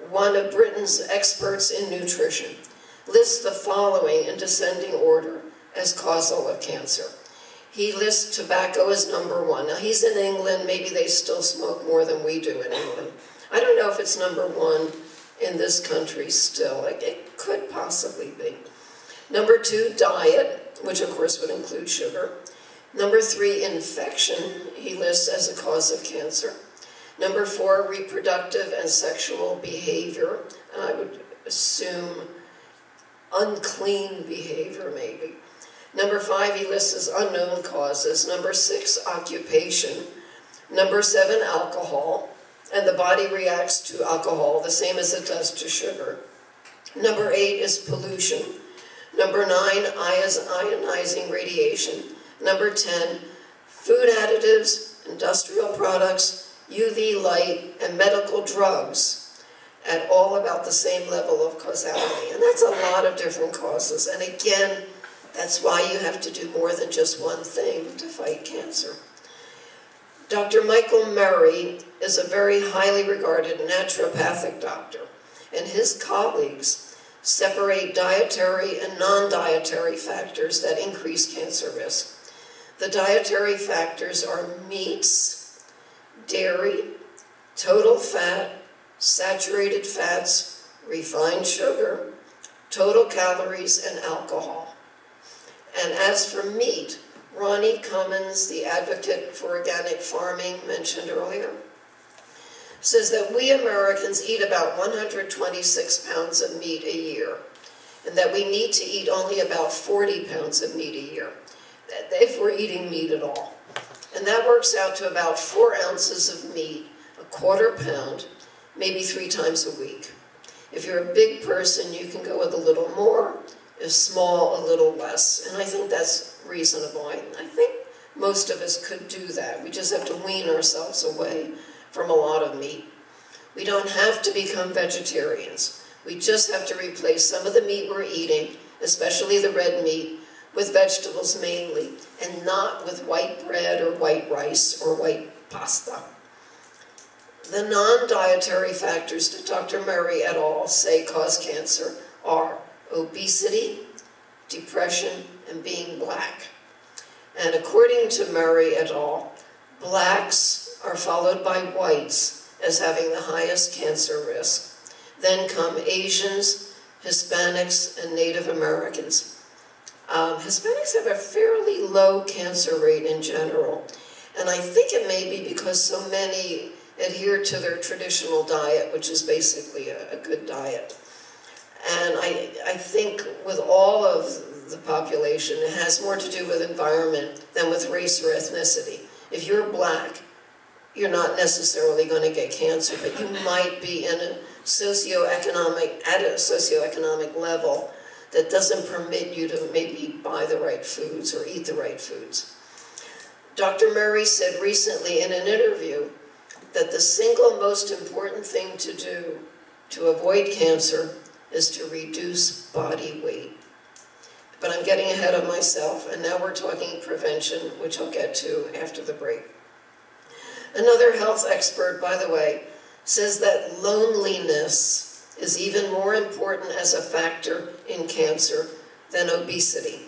one of Britain's experts in nutrition, lists the following in descending order as causal of cancer. He lists tobacco as number 1. Now, he's in England. Maybe they still smoke more than we do in England. I don't know if it's number 1 in this country still. It could possibly be. Number 2, diet, which of course would include sugar. Number 3, infection, he lists as a cause of cancer. Number 4, reproductive and sexual behavior, and I would assume unclean behavior maybe. Number 5, he lists as unknown causes. Number 6, occupation. Number 7, alcohol, and the body reacts to alcohol the same as it does to sugar. Number 8 is pollution. Number 9, ionizing radiation. Number 10, food additives, industrial products, UV light, and medical drugs at all about the same level of causality. And that's a lot of different causes. And again, that's why you have to do more than just one thing to fight cancer. Dr. Michael Murray is a very highly regarded naturopathic doctor, and his colleagues separate dietary and non-dietary factors that increase cancer risk. The dietary factors are meats, dairy, total fat, saturated fats, refined sugar, total calories, and alcohol. And as for meat, Ronnie Cummins, the advocate for organic farming mentioned earlier, says that we Americans eat about 126 pounds of meat a year, and that we need to eat only about 40 pounds of meat a year, if we're eating meat at all. And that works out to about 4 ounces of meat, a quarter pound, maybe 3 times a week. If you're a big person, you can go with a little more. If small, a little less. And I think that's reasonable. I think most of us could do that. We just have to wean ourselves away from a lot of meat. We don't have to become vegetarians. We just have to replace some of the meat we're eating, especially the red meat, with vegetables mainly, and not with white bread or white rice or white pasta. The non-dietary factors that Dr. Murray et al. Say cause cancer are obesity, depression, and being black. And according to Murray et al., blacks are followed by whites as having the highest cancer risk. Then come Asians, Hispanics, and Native Americans. Hispanics have a fairly low cancer rate in general, and I think it may be because so many adhere to their traditional diet, which is basically a good diet. And I think with all of the population, it has more to do with environment than with race or ethnicity. If you're black, you're not necessarily going to get cancer, but you might be in a socioeconomic level that doesn't permit you to maybe buy the right foods or eat the right foods. Dr. Murray said recently in an interview that the single most important thing to do to avoid cancer is to reduce body weight. But I'm getting ahead of myself, and now we're talking prevention, which I'll get to after the break. Another health expert, by the way, says that loneliness is even more important as a factor in cancer than obesity.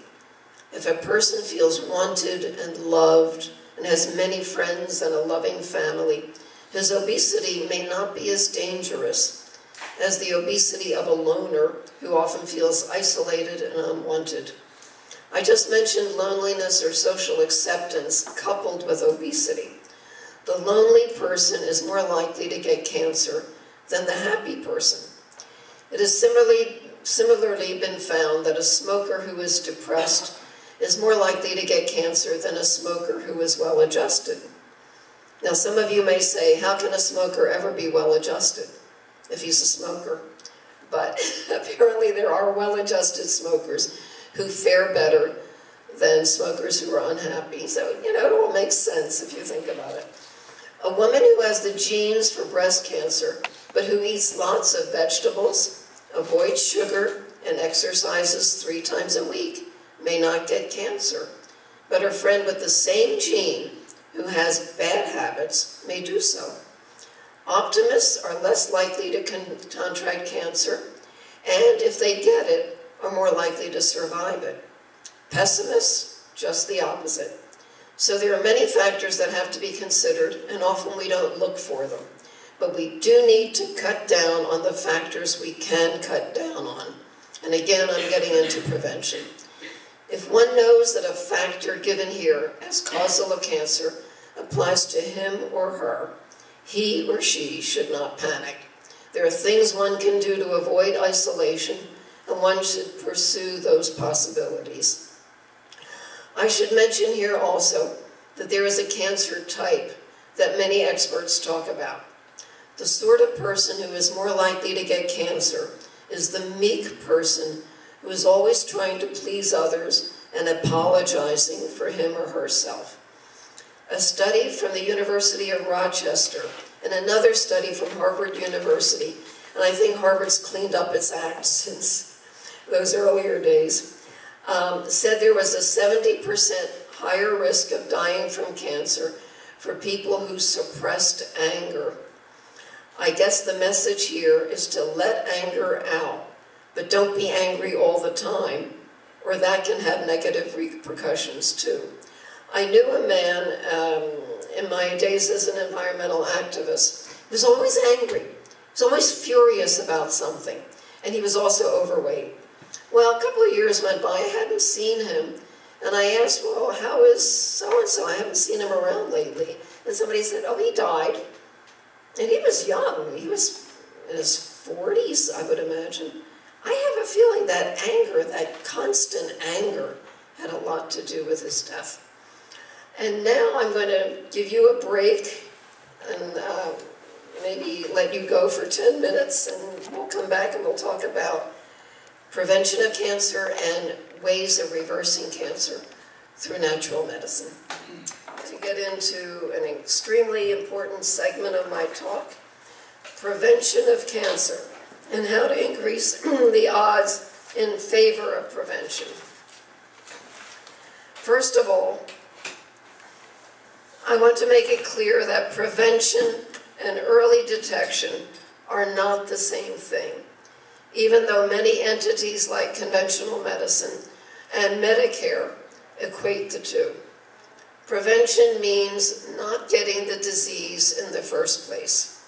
If a person feels wanted and loved and has many friends and a loving family, his obesity may not be as dangerous as the obesity of a loner who often feels isolated and unwanted. I just mentioned loneliness or social acceptance coupled with obesity. The lonely person is more likely to get cancer than the happy person. It has similarly been found that a smoker who is depressed is more likely to get cancer than a smoker who is well-adjusted. Now, some of you may say, how can a smoker ever be well-adjusted if he's a smoker? But apparently there are well-adjusted smokers who fare better than smokers who are unhappy. So, it all makes sense if you think about it. A woman who has the genes for breast cancer, but who eats lots of vegetables, avoids sugar, and exercises 3 times a week may not get cancer. But her friend with the same gene who has bad habits may do so. Optimists are less likely to contract cancer, and if they get it, are more likely to survive it. Pessimists, just the opposite. So there are many factors that have to be considered, and often we don't look for them. But we do need to cut down on the factors we can cut down on. And again, I'm getting into prevention. If one knows that a factor given here as causal of cancer applies to him or her, he or she should not panic. There are things one can do to avoid isolation, and one should pursue those possibilities. I should mention here also that there is a cancer type that many experts talk about. The sort of person who is more likely to get cancer is the meek person who is always trying to please others and apologizing for him or herself. A study from the University of Rochester and another study from Harvard University, and I think Harvard's cleaned up its act since those earlier days, said there was a 70% higher risk of dying from cancer for people who suppressed anger. I guess the message here is to let anger out, but don't be angry all the time, or that can have negative repercussions too. I knew a man in my days as an environmental activist who was always angry. He was always furious about something, and he was also overweight. Well, a couple of years went by, I hadn't seen him, and I asked, well, how is so-and-so? I haven't seen him around lately. And somebody said, oh, he died. And he was young. He was in his 40s, I would imagine. I have a feeling that anger, that constant anger, had a lot to do with his death. And now I'm going to give you a break and maybe let you go for 10 minutes, and we'll come back and we'll talk about prevention of cancer and ways of reversing cancer through natural medicine. To get into an extremely important segment of my talk, prevention of cancer and how to increase the odds in favor of prevention. First of all, I want to make it clear that prevention and early detection are not the same thing, even though many entities like conventional medicine and Medicare equate the two. Prevention means not getting the disease in the first place.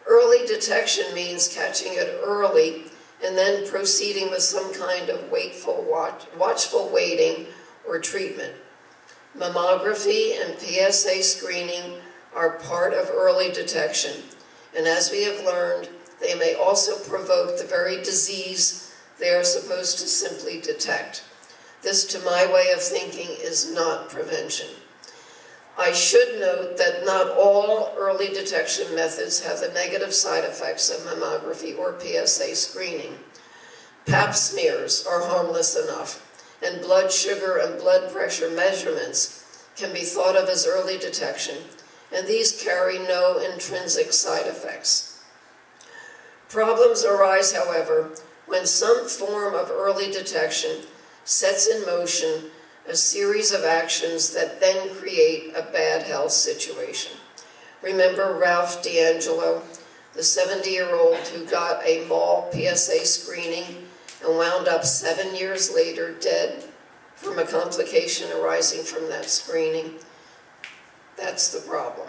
Early detection means catching it early and then proceeding with some kind of watchful waiting or treatment. Mammography and PSA screening are part of early detection, and as we have learned, they may also provoke the very disease they are supposed to simply detect. This, to my way of thinking, is not prevention. I should note that not all early detection methods have the negative side effects of mammography or PSA screening. Pap smears are harmless enough, and blood sugar and blood pressure measurements can be thought of as early detection, and these carry no intrinsic side effects. Problems arise, however, when some form of early detection sets in motion a series of actions that then create a bad health situation. Remember Ralph D'Angelo, the 70-year-old who got a mall PSA screening and wound up 7 years later dead from a complication arising from that screening? That's the problem.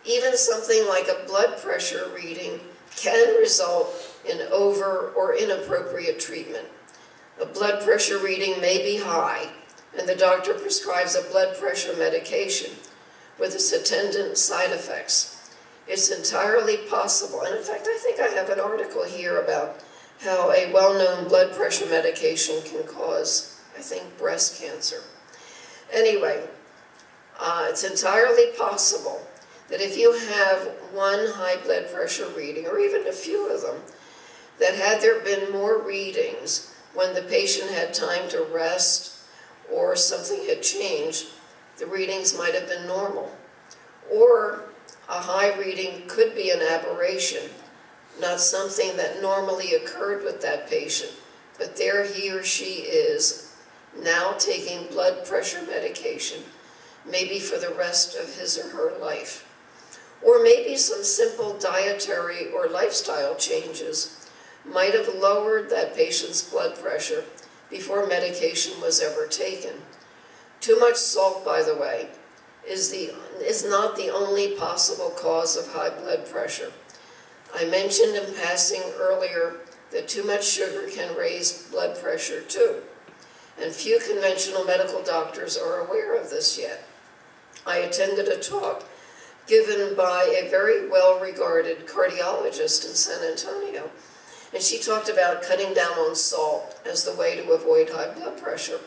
Even something like a blood pressure reading can result in over or inappropriate treatment. A blood pressure reading may be high, and the doctor prescribes a blood pressure medication with its attendant side effects. It's entirely possible, and in fact I think I have an article here about how a well-known blood pressure medication can cause, I think, breast cancer. Anyway, it's entirely possible that if you have one high blood pressure reading, or even a few of them, that had there been more readings when the patient had time to rest or something had changed, the readings might have been normal. Or a high reading could be an aberration, not something that normally occurred with that patient, but there he or she is now taking blood pressure medication, maybe for the rest of his or her life. Or maybe some simple dietary or lifestyle changes might have lowered that patient's blood pressure before medication was ever taken. Too much salt, by the way, is not the only possible cause of high blood pressure. I mentioned in passing earlier that too much sugar can raise blood pressure too, and few conventional medical doctors are aware of this yet. I attended a talk given by a very well-regarded cardiologist in San Antonio, and she talked about cutting down on salt as the way to avoid high blood pressure.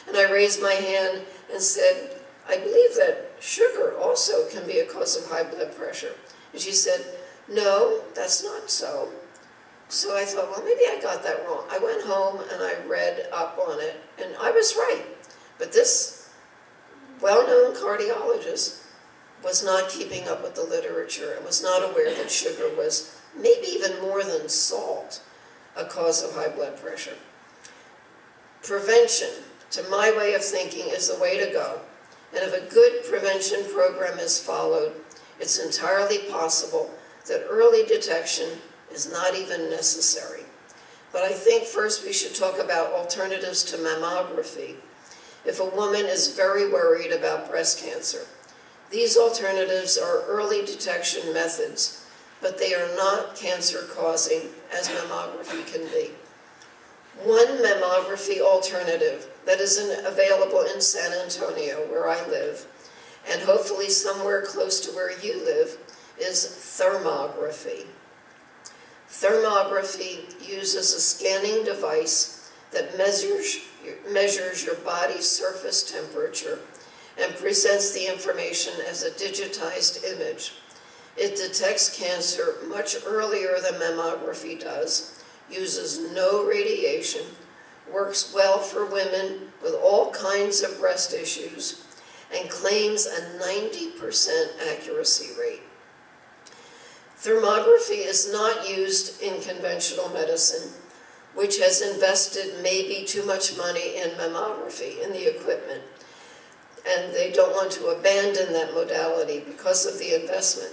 And I raised my hand and said, I believe that sugar also can be a cause of high blood pressure. And she said, no, that's not so. So I thought, well, maybe I got that wrong. I went home and I read up on it, and I was right. But this well-known cardiologist was not keeping up with the literature and was not aware that sugar was, maybe even more than salt, a cause of high blood pressure. Prevention, to my way of thinking, is the way to go. And if a good prevention program is followed, it's entirely possible that early detection is not even necessary. But I think first we should talk about alternatives to mammography if a woman is very worried about breast cancer. These alternatives are early detection methods, but they are not cancer-causing as mammography can be. One mammography alternative that is available in San Antonio, where I live, and hopefully somewhere close to where you live, is thermography. Thermography uses a scanning device that measures your body's surface temperature and presents the information as a digitized image. It detects cancer much earlier than mammography does, uses no radiation, works well for women with all kinds of breast issues, and claims a 90% accuracy rate. Thermography is not used in conventional medicine, which has invested maybe too much money in mammography, in the equipment, and they don't want to abandon that modality because of the investment.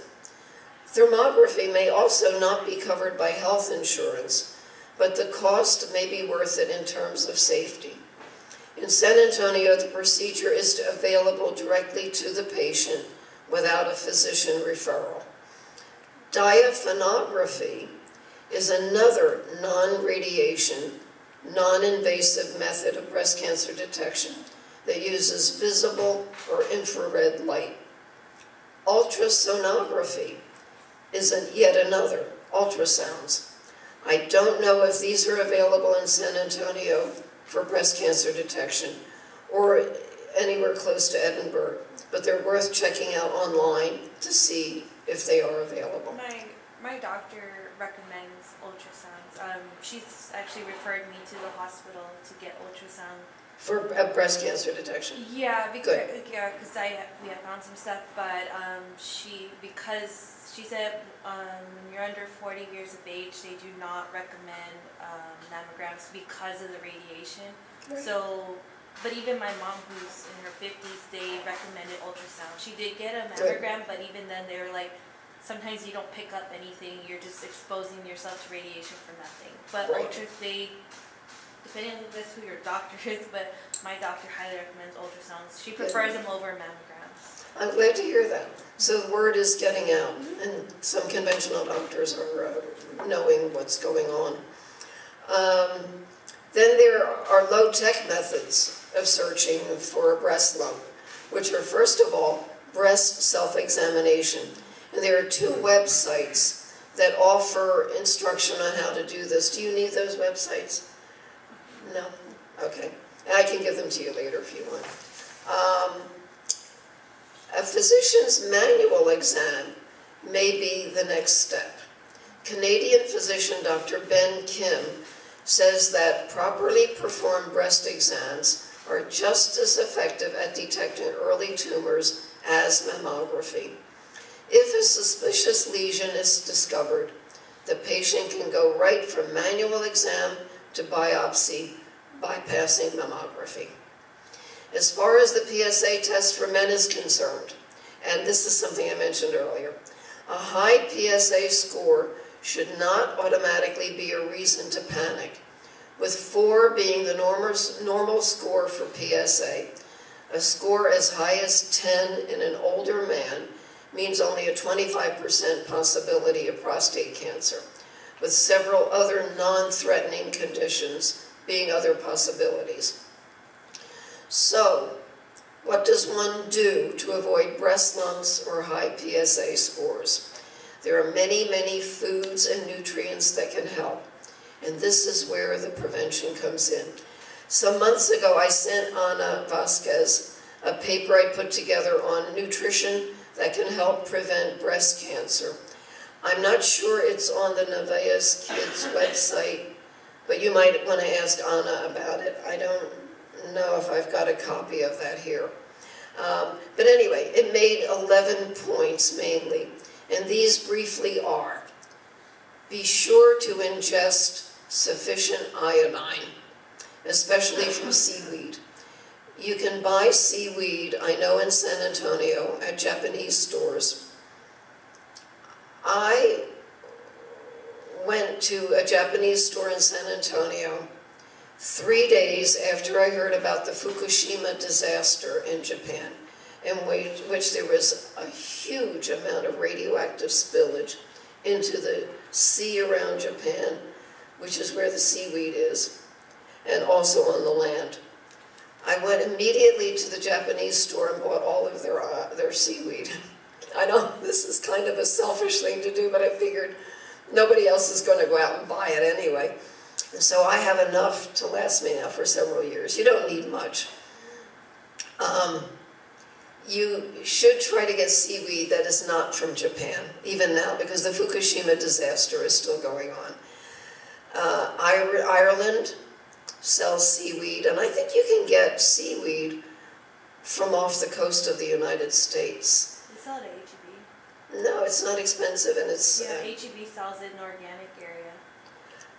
Thermography may also not be covered by health insurance, but the cost may be worth it in terms of safety. In San Antonio, the procedure is available directly to the patient without a physician referral. Diaphanography is another non-radiation, non-invasive method of breast cancer detection that uses visible or infrared light. Ultrasonography is yet another, ultrasounds. I don't know if these are available in San Antonio for breast cancer detection or anywhere close to Edinburgh, but they're worth checking out online to see if they are available. My doctor recommends ultrasounds. She's actually referred me to the hospital to get ultrasound for breast cancer detection. Yeah, Good. because we have found some stuff, but because she said when you're under 40 years of age, they do not recommend mammograms because of the radiation. Right. So, but even my mom, who's in her 50s, they recommended ultrasound. She did get a Good. mammogram, but even then they were like, sometimes you don't pick up anything. You're just exposing yourself to radiation for nothing. But Right. depending on who your doctor is, but my doctor highly recommends ultrasounds. She prefers them over mammograms. I'm glad to hear that. So the word is getting out, and some conventional doctors are knowing what's going on. Then there are low-tech methods of searching for a breast lump, which are, first of all, breast self-examination. And there are 2 websites that offer instruction on how to do this. Do you need those websites? No? Okay. I can give them to you later if you want. A physician's manual exam may be the next step. Canadian physician Dr. Ben Kim says that properly performed breast exams are just as effective at detecting early tumors as mammography. If a suspicious lesion is discovered, the patient can go right from manual exam to biopsy, bypassing mammography. As far as the PSA test for men is concerned, and this is something I mentioned earlier, a high PSA score should not automatically be a reason to panic, with 4 being the normal score for PSA. A score as high as 10 in an older man means only a 25% possibility of prostate cancer, with several other non-threatening conditions being other possibilities. So, what does one do to avoid breast lumps or high PSA scores? There are many, many foods and nutrients that can help, and this is where the prevention comes in. Some months ago, I sent Ana Vasquez a paper I put together on nutrition that can help prevent breast cancer. I'm not sure it's on the Nevaeh's Kids website, but you might want to ask Ana about it. I don't know if I've got a copy of that here. But anyway, it made 11 points mainly, and these briefly are: be sure to ingest sufficient iodine, especially from seaweed. You can buy seaweed, I know, in San Antonio at Japanese stores. I went to a Japanese store in San Antonio 3 days after I heard about the Fukushima disaster in Japan, in which there was a huge amount of radioactive spillage into the sea around Japan, which is where the seaweed is, and also on the land. I went immediately to the Japanese store and bought all of their seaweed. I know this is kind of a selfish thing to do, but I figured nobody else is going to go out and buy it anyway. And so I have enough to last me now for several years. You don't need much. You should try to get seaweed that is not from Japan, even now, because the Fukushima disaster is still going on. Ireland sells seaweed, and I think you can get seaweed from off the coast of the United States. They sell it at H-E-B. No, it's not expensive, and it's... Yeah, H-E-B sells it in the organic area.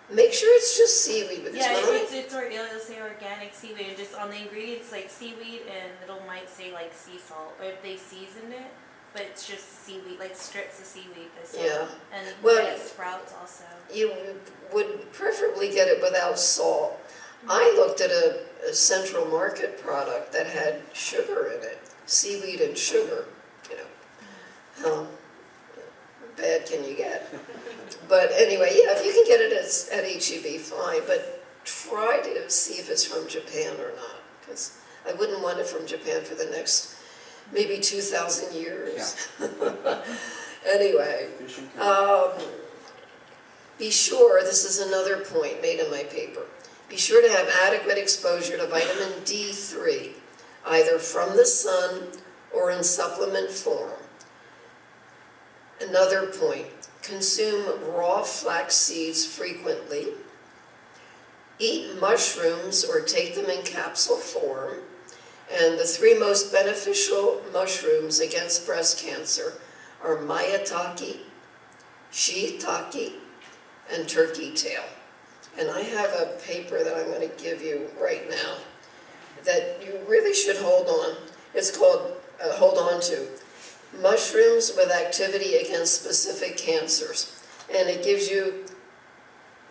Make sure it's just seaweed, because Yeah, when it'll say organic seaweed, and just on the ingredients like seaweed, and it might say like sea salt, or if they season it, but it's just seaweed, like strips of seaweed. Yeah. And you Well, get sprouts also. you would preferably get it without salt. I looked at a Central Market product that had sugar in it, seaweed and sugar. You know, how bad can you get? But anyway, yeah, if you can get it at H-E-B, fine, but try to see if it's from Japan or not, because I wouldn't want it from Japan for the next maybe 2,000 years. Yeah. Anyway, be sure, this is another point made in my paper, be sure to have adequate exposure to vitamin D3, either from the sun or in supplement form. Another point, consume raw flax seeds frequently. eat mushrooms or take them in capsule form. And the 3 most beneficial mushrooms against breast cancer are maitake, shiitake, and turkey tail. And I have a paper that I'm going to give you right now that you really should hold on. It's called Hold On To. Mushrooms with Activity Against Specific Cancers. And it gives you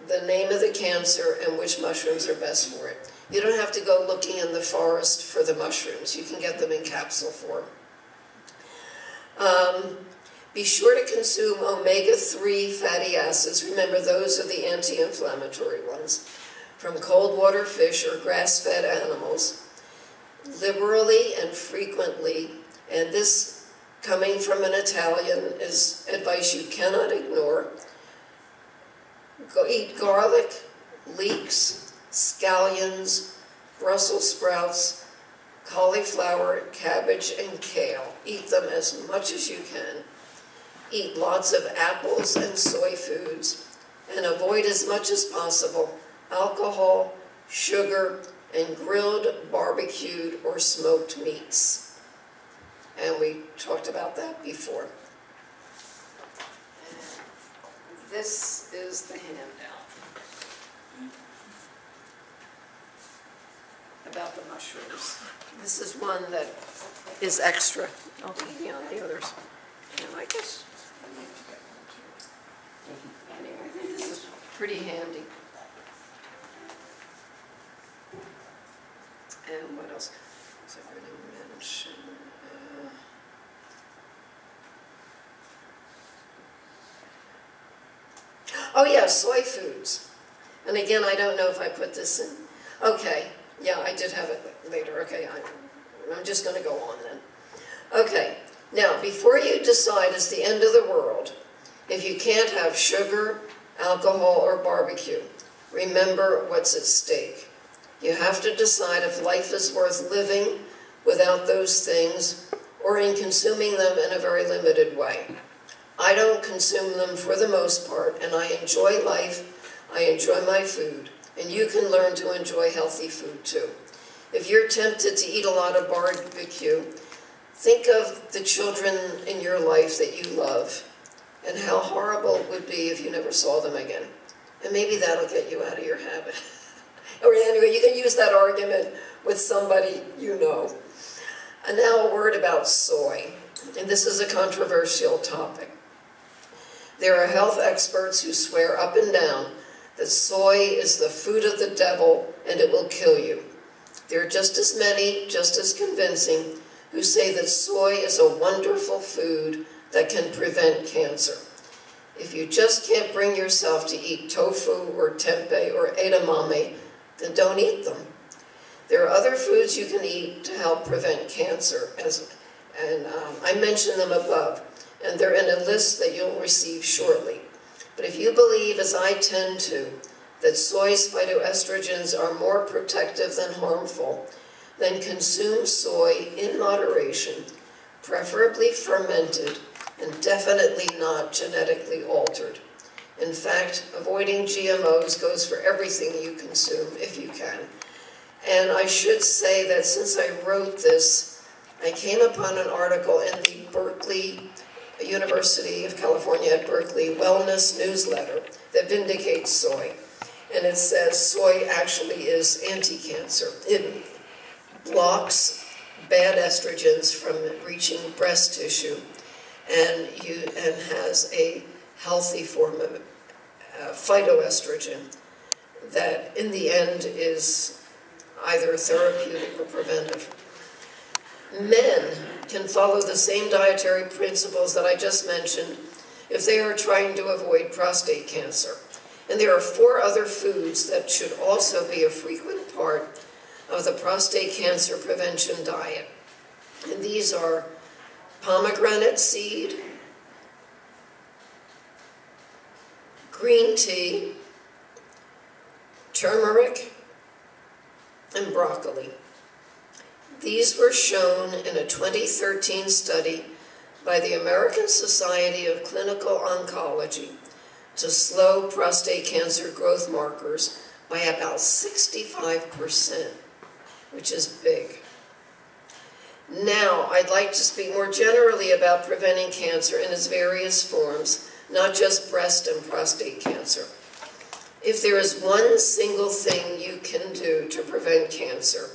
the name of the cancer and which mushrooms are best for it. You don't have to go looking in the forest for the mushrooms. You can get them in capsule form. Be sure to consume omega-3 fatty acids. Remember, those are the anti-inflammatory ones. From cold water fish or grass-fed animals. Liberally and frequently. And this, coming from an Italian, is advice you cannot ignore. Go eat garlic, leeks, scallions, Brussels sprouts, cauliflower, cabbage, and kale. Eat them as much as you can. Eat lots of apples and soy foods, and avoid as much as possible alcohol, sugar, and grilled, barbecued, or smoked meats. And we talked about that before. This is the handout about the mushrooms. This is one that is extra beyond the others. And I guess, anyway, I think this is pretty handy. And what else was I going to mention? Oh yeah, soy foods. And again, I don't know if I put this in. Okay, yeah, I did have it later. Okay, I'm just going to go on then. Okay, now before you decide it's the end of the world, if you can't have sugar, alcohol, or barbecue, remember what's at stake. You have to decide if life is worth living without those things or in consuming them in a very limited way. I don't consume them for the most part, and I enjoy life, I enjoy my food, and you can learn to enjoy healthy food too. If you're tempted to eat a lot of barbecue, think of the children in your life that you love, and how horrible it would be if you never saw them again. And maybe that'll get you out of your habit. Or anyway, you can use that argument with somebody you know. And now a word about soy, and this is a controversial topic. There are health experts who swear up and down that soy is the food of the devil and it will kill you. There are just as many, just as convincing, who say that soy is a wonderful food that can prevent cancer. If you just can't bring yourself to eat tofu or tempeh or edamame, then don't eat them. There are other foods you can eat to help prevent cancer, and I mentioned them above, and they're in a list that you'll receive shortly. But if you believe, as I tend to, that soy's phytoestrogens are more protective than harmful, then consume soy in moderation, preferably fermented, and definitely not genetically altered. In fact, avoiding GMOs goes for everything you consume, if you can. And I should say that since I wrote this, I came upon an article in the Berkeley, University of California at Berkeley Wellness newsletter that vindicates soy. And it says soy actually is anti-cancer. It blocks bad estrogens from reaching breast tissue and has a healthy form of phytoestrogen that in the end is either therapeutic or preventive. Men can follow the same dietary principles that I just mentioned if they are trying to avoid prostate cancer. And there are 4 other foods that should also be a frequent part of the prostate cancer prevention diet. And these are pomegranate seed, green tea, turmeric, and broccoli. These were shown in a 2013 study by the American Society of Clinical Oncology to slow prostate cancer growth markers by about 65%, which is big. Now, I'd like to speak more generally about preventing cancer in its various forms, not just breast and prostate cancer. If there is one single thing you can do to prevent cancer,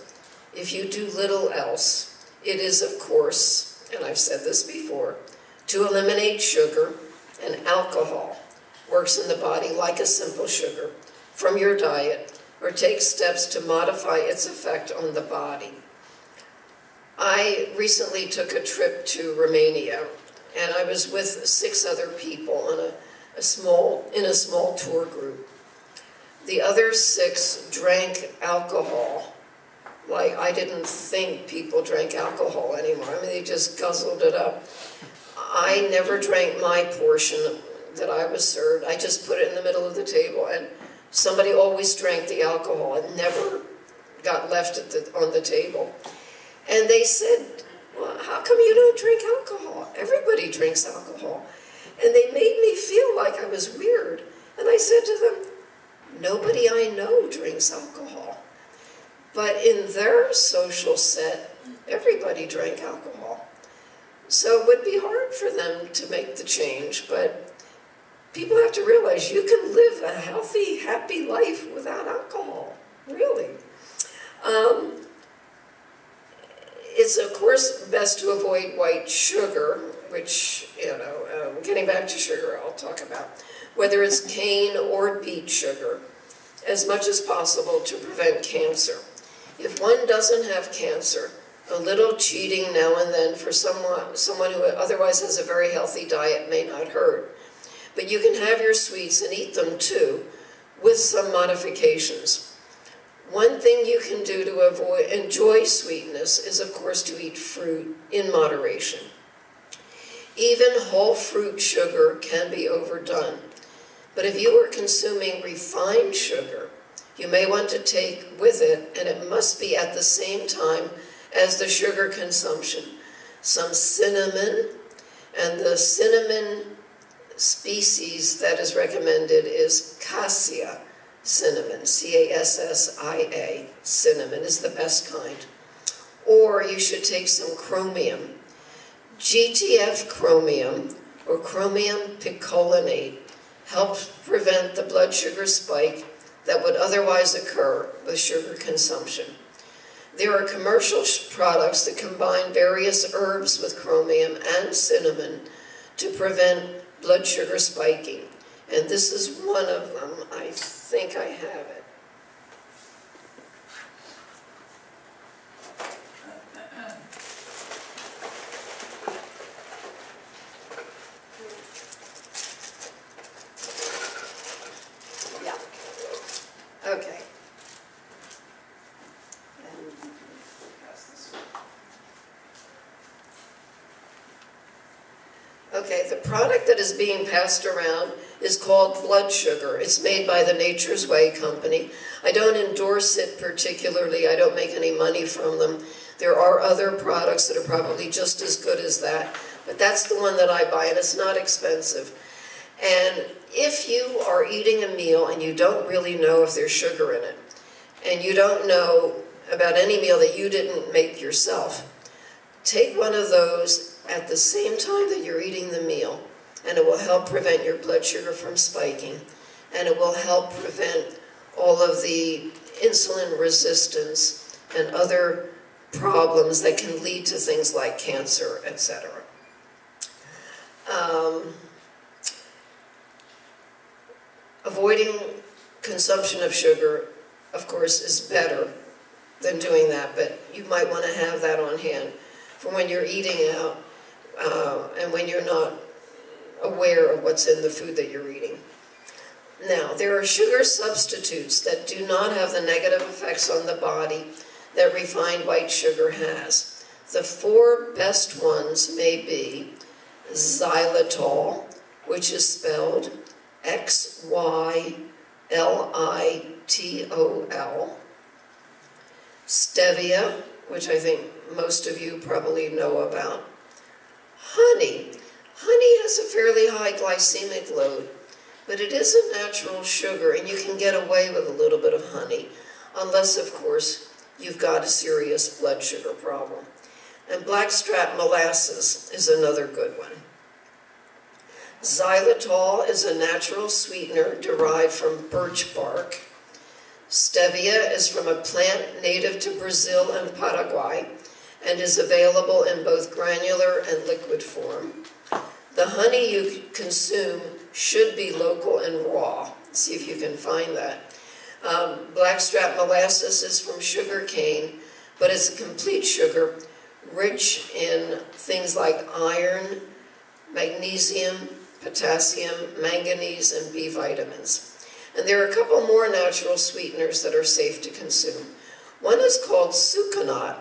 if you do little else, it is, of course, and I've said this before, to eliminate sugar and alcohol, works in the body like a simple sugar, from your diet, or take steps to modify its effect on the body. I recently took a trip to Romania, and I was with 6 other people on a small tour group. The other 6 drank alcohol. Like, I didn't think people drank alcohol anymore. I mean, they just guzzled it up. I never drank my portion that I was served. I just put it in the middle of the table, and somebody always drank the alcohol. It never got left on the table. And they said, well, how come you don't drink alcohol? Everybody drinks alcohol. And they made me feel like I was weird. And I said to them, nobody I know drinks alcohol. But in their social set, everybody drank alcohol. So it would be hard for them to make the change, but people have to realize you can live a healthy, happy life without alcohol, really. It's, of course, best to avoid white sugar, which, getting back to sugar, I'll talk about, whether it's cane or beet sugar, as much as possible to prevent cancer. If one doesn't have cancer, a little cheating now and then for someone who otherwise has a very healthy diet may not hurt. But you can have your sweets and eat them too, with some modifications. One thing you can do to enjoy sweetness is, of course, to eat fruit in moderation. Even whole fruit sugar can be overdone. But if you are consuming refined sugar, you may want to take with it, and it must be at the same time as the sugar consumption, some cinnamon, and the cinnamon species that is recommended is cassia cinnamon, C-A-S-S-I-A, cinnamon is the best kind. Or you should take some chromium. GTF chromium, or chromium picolinate, helps prevent the blood sugar spike that would otherwise occur with sugar consumption. There are commercial products that combine various herbs with chromium and cinnamon to prevent blood sugar spiking. And this is one of them. I think I have it. Yeah. Okay. Okay, the product that is being passed around is called blood sugar. It's made by the Nature's Way company. I don't endorse it particularly. I don't make any money from them. There are other products that are probably just as good as that, but that's the one that I buy, and it's not expensive. And if you are eating a meal and you don't really know if there's sugar in it, and you don't know about any meal that you didn't make yourself, take one of those at the same time that you're eating the meal, and it will help prevent your blood sugar from spiking, and it will help prevent all of the insulin resistance and other problems that can lead to things like cancer, etc. Avoiding consumption of sugar, of course, is better than doing that, but you might want to have that on hand for when you're eating out and when you're not aware of what's in the food that you're eating. Now, there are sugar substitutes that do not have the negative effects on the body that refined white sugar has. The 4 best ones may be xylitol, which is spelled X-Y-L-I-T-O-L, stevia, which I think most of you probably know about, honey. Honey has a fairly high glycemic load, but it is a natural sugar, and you can get away with a little bit of honey, unless, of course, you've got a serious blood sugar problem. And blackstrap molasses is another good one. Xylitol is a natural sweetener derived from birch bark. Stevia is from a plant native to Brazil and Paraguay and is available in both granular and liquid form. The honey you consume should be local and raw. See if you can find that. Blackstrap molasses is from sugar cane, but it's a complete sugar, rich in things like iron, magnesium, potassium, manganese, and B vitamins. And there are a couple more natural sweeteners that are safe to consume. One is called sucanat,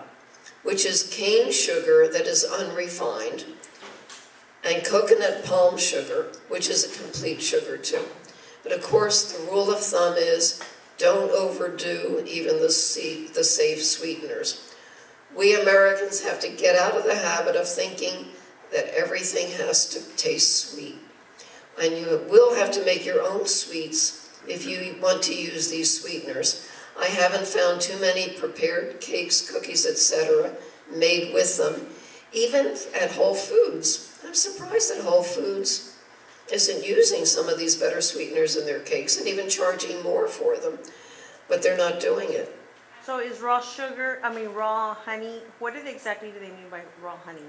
which is cane sugar that is unrefined, and coconut palm sugar, which is a complete sugar too. But of course, the rule of thumb is don't overdo even the safe sweeteners. We Americans have to get out of the habit of thinking that everything has to taste sweet. And you will have to make your own sweets if you want to use these sweeteners. I haven't found too many prepared cakes, cookies, etc. made with them, even at Whole Foods. I'm surprised that Whole Foods isn't using some of these better sweeteners in their cakes and even charging more for them, but they're not doing it. So is raw honey, what exactly do they mean by raw honey?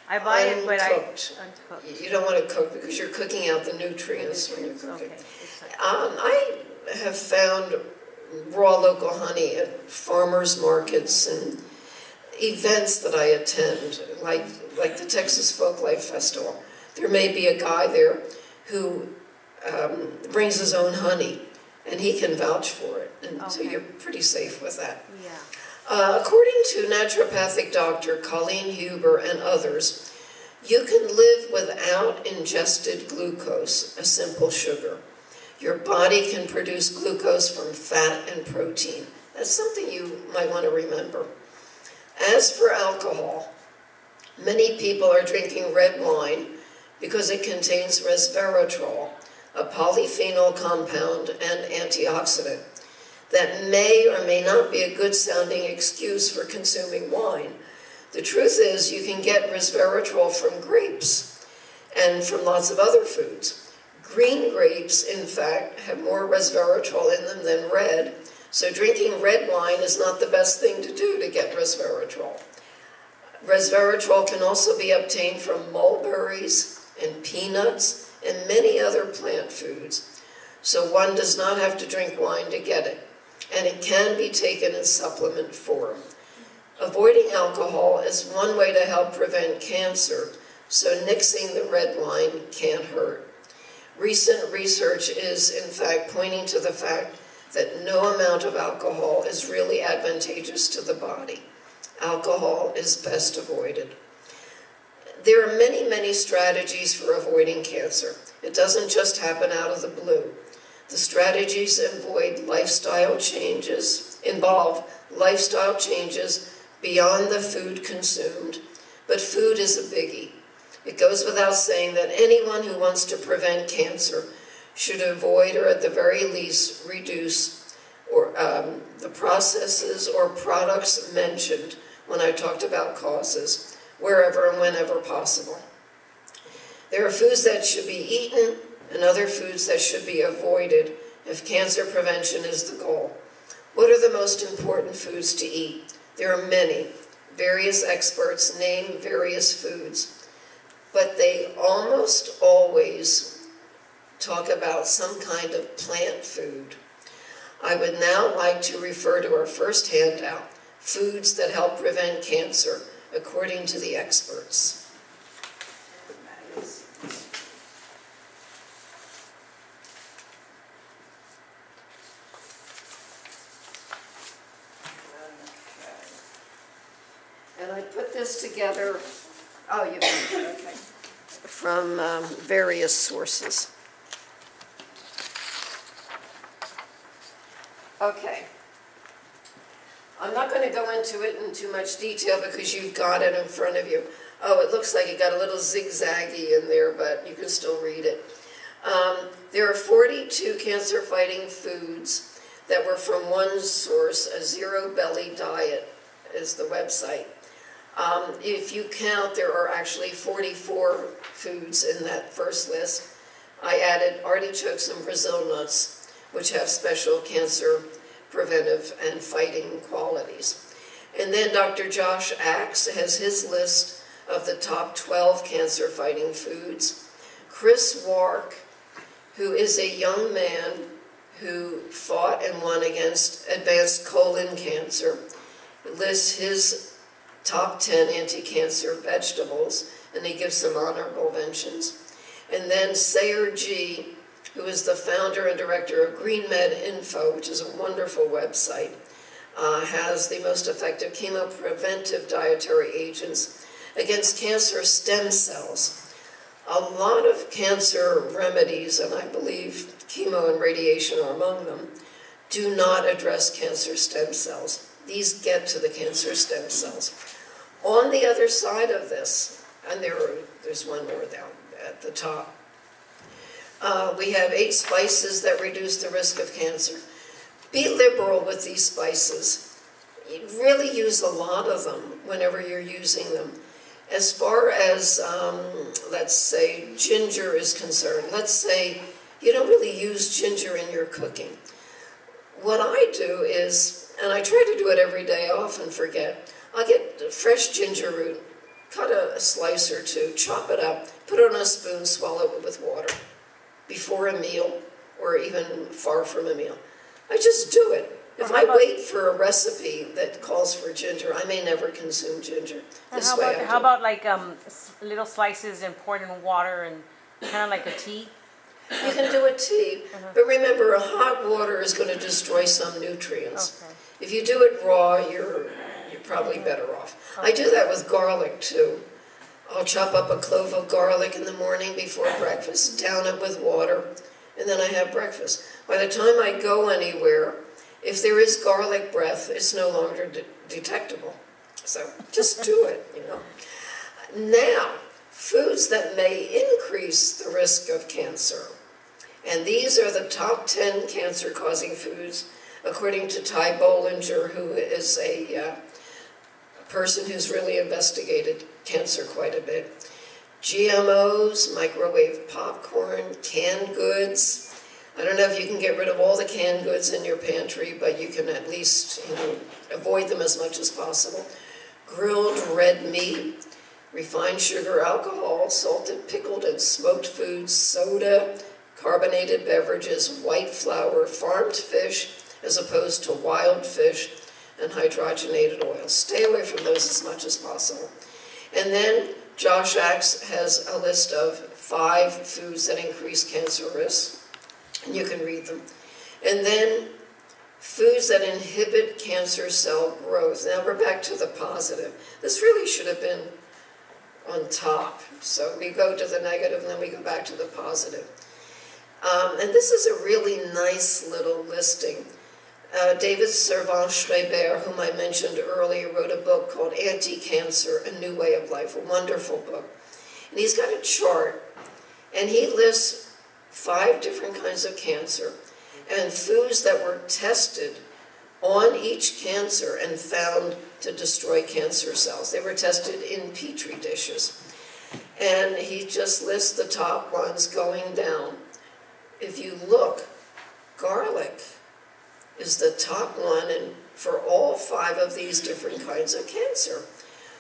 I buy it, but uncooked. You don't want to cook because you're cooking out the nutrients when you're cooking. Okay. I have found raw local honey at farmers markets and events that I attend, like the Texas Folklife Festival. There may be a guy there who brings his own honey, and he can vouch for it, and so you're pretty safe with that. Yeah. According to naturopathic doctor Colleen Huber and others, you can live without ingested glucose, a simple sugar. Your body can produce glucose from fat and protein. That's something you might want to remember. As for alcohol, many people are drinking red wine because it contains resveratrol, a polyphenol compound and antioxidant that may or may not be a good sounding excuse for consuming wine. The truth is you can get resveratrol from grapes and from lots of other foods. Green grapes, in fact, have more resveratrol in them than red, so drinking red wine is not the best thing to do to get resveratrol. Resveratrol can also be obtained from mulberries and peanuts and many other plant foods, so one does not have to drink wine to get it, and it can be taken in supplement form. Avoiding alcohol is one way to help prevent cancer, so nixing the red wine can't hurt. Recent research is, in fact, pointing to the fact that no amount of alcohol is really advantageous to the body. Alcohol is best avoided. There are many, many strategies for avoiding cancer. It doesn't just happen out of the blue. The strategies involve lifestyle changes beyond the food consumed, but food is a biggie. It goes without saying that anyone who wants to prevent cancer should avoid, or at the very least reduce, the processes or products mentioned when I talked about causes, wherever and whenever possible. There are foods that should be eaten and other foods that should be avoided if cancer prevention is the goal. What are the most important foods to eat? There are many. Various experts name various foods, but they almost always talk about some kind of plant food. I would now like to refer to our first handout, Foods That Help Prevent Cancer, according to the experts. And I put this together, from various sources. Okay. I'm not going to go into it in too much detail because you've got it in front of you. Oh, it looks like it got a little zigzaggy in there, but you can still read it. There are 42 cancer-fighting foods that were from one source. A Zero Belly Diet is the website. If you count, there are actually 44 foods in that first list. I added artichokes and Brazil nuts, which have special cancer preventive and fighting qualities. And then Dr. Josh Axe has his list of the top 12 cancer-fighting foods. Chris Wark, who is a young man who fought and won against advanced colon cancer, lists his top 10 anti-cancer vegetables, and he gives some honorable mentions. And then Sayer G, who is the founder and director of GreenMed Info, which is a wonderful website, has the most effective chemopreventive dietary agents against cancer stem cells. A lot of cancer remedies, and I believe chemo and radiation are among them, do not address cancer stem cells. These get to the cancer stem cells. On the other side of this, and there's one more down at the top, we have 8 spices that reduce the risk of cancer. Be liberal with these spices. You really use a lot of them whenever you're using them. As far as, let's say, ginger is concerned, let's say you don't really use ginger in your cooking. What I do is, and I try to do it every day, I often forget, I'll get fresh ginger root, cut a slice or two, chop it up, put it on a spoon, swallow it with water before a meal or even far from a meal. I just do it. If I wait for a recipe that calls for ginger, I may never consume ginger. This way I do. How about like little slices and poured in water and kind of like a tea? You can do a tea, but remember, hot water is going to destroy some nutrients. Okay. If you do it raw, you're probably better off. I do that with garlic too. I'll chop up a clove of garlic in the morning before breakfast, down it with water, and then I have breakfast. By the time I go anywhere, if there is garlic breath, it's no longer detectable. So just do it, you know. Now, foods that may increase the risk of cancer. And these are the top 10 cancer-causing foods, according to Ty Bollinger, who is a person who's really investigated cancer quite a bit. GMOs, microwave popcorn, canned goods. I don't know if you can get rid of all the canned goods in your pantry, but you can at least, avoid them as much as possible. Grilled red meat, refined sugar, alcohol, salted, pickled, and smoked foods, soda, carbonated beverages, white flour, farmed fish, as opposed to wild fish, and hydrogenated oils. Stay away from those as much as possible. And then Josh Axe has a list of 5 foods that increase cancer risk, and you can read them. And then foods that inhibit cancer cell growth. Now we're back to the positive. This really should have been on top. So we go to the negative and then we go back to the positive. And this is a really nice little listing. David Servan-Schreiber, whom I mentioned earlier, wrote a book called Anti-Cancer, A New Way of Life, a wonderful book. And he's got a chart, and he lists 5 different kinds of cancer and foods that were tested on each cancer and found to destroy cancer cells. They were tested in petri dishes. And he just lists the top ones going down. If you look, garlic is the top one and for all 5 of these different kinds of cancer,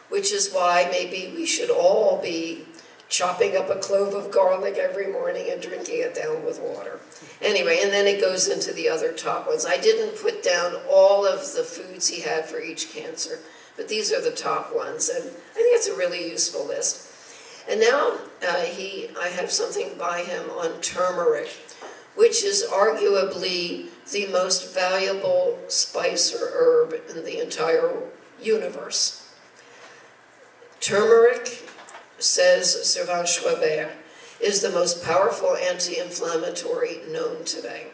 which is why maybe we should all be chopping up a clove of garlic every morning and drinking it down with water. Anyway, and then it goes into the other top ones. I didn't put down all of the foods he had for each cancer, but these are the top ones, and I think it's a really useful list. And now I have something by him on turmeric, which is arguably the most valuable spice or herb in the entire universe. Turmeric, says Servan-Schreiber, is the most powerful anti-inflammatory known today.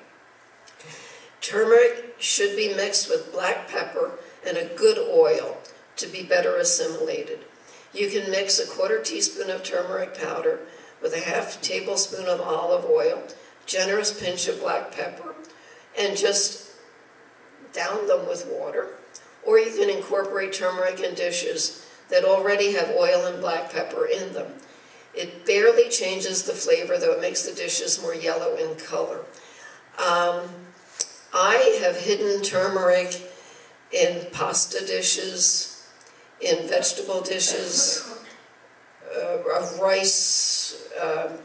Turmeric should be mixed with black pepper and a good oil to be better assimilated. You can mix a 1/4 teaspoon of turmeric powder with a half tablespoon of olive oil, generous pinch of black pepper, and just down them with water. Or you can incorporate turmeric in dishes that already have oil and black pepper in them. It barely changes the flavor, though it makes the dishes more yellow in color. I have hidden turmeric in pasta dishes, in vegetable dishes, a rice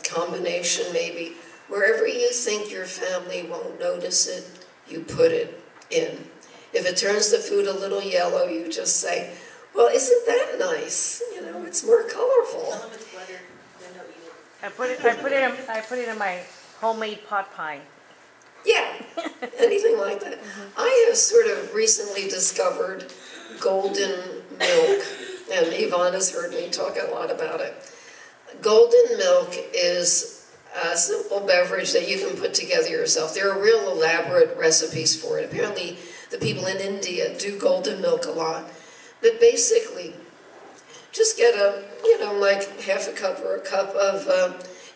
combination maybe. Wherever you think your family won't notice it, you put it in. If it turns the food a little yellow, you just say, well, isn't that nice? You know, it's more colorful. Tell them it's butter, then they'll eat it. I put it in my homemade pot pie. Yeah, anything like that. I have sort of recently discovered golden milk, and Yvonne has heard me talk a lot about it. Golden milk is a simple beverage that you can put together yourself. There are real elaborate recipes for it. Apparently, the people in India do golden milk a lot. But basically, just get like half a cup or a cup of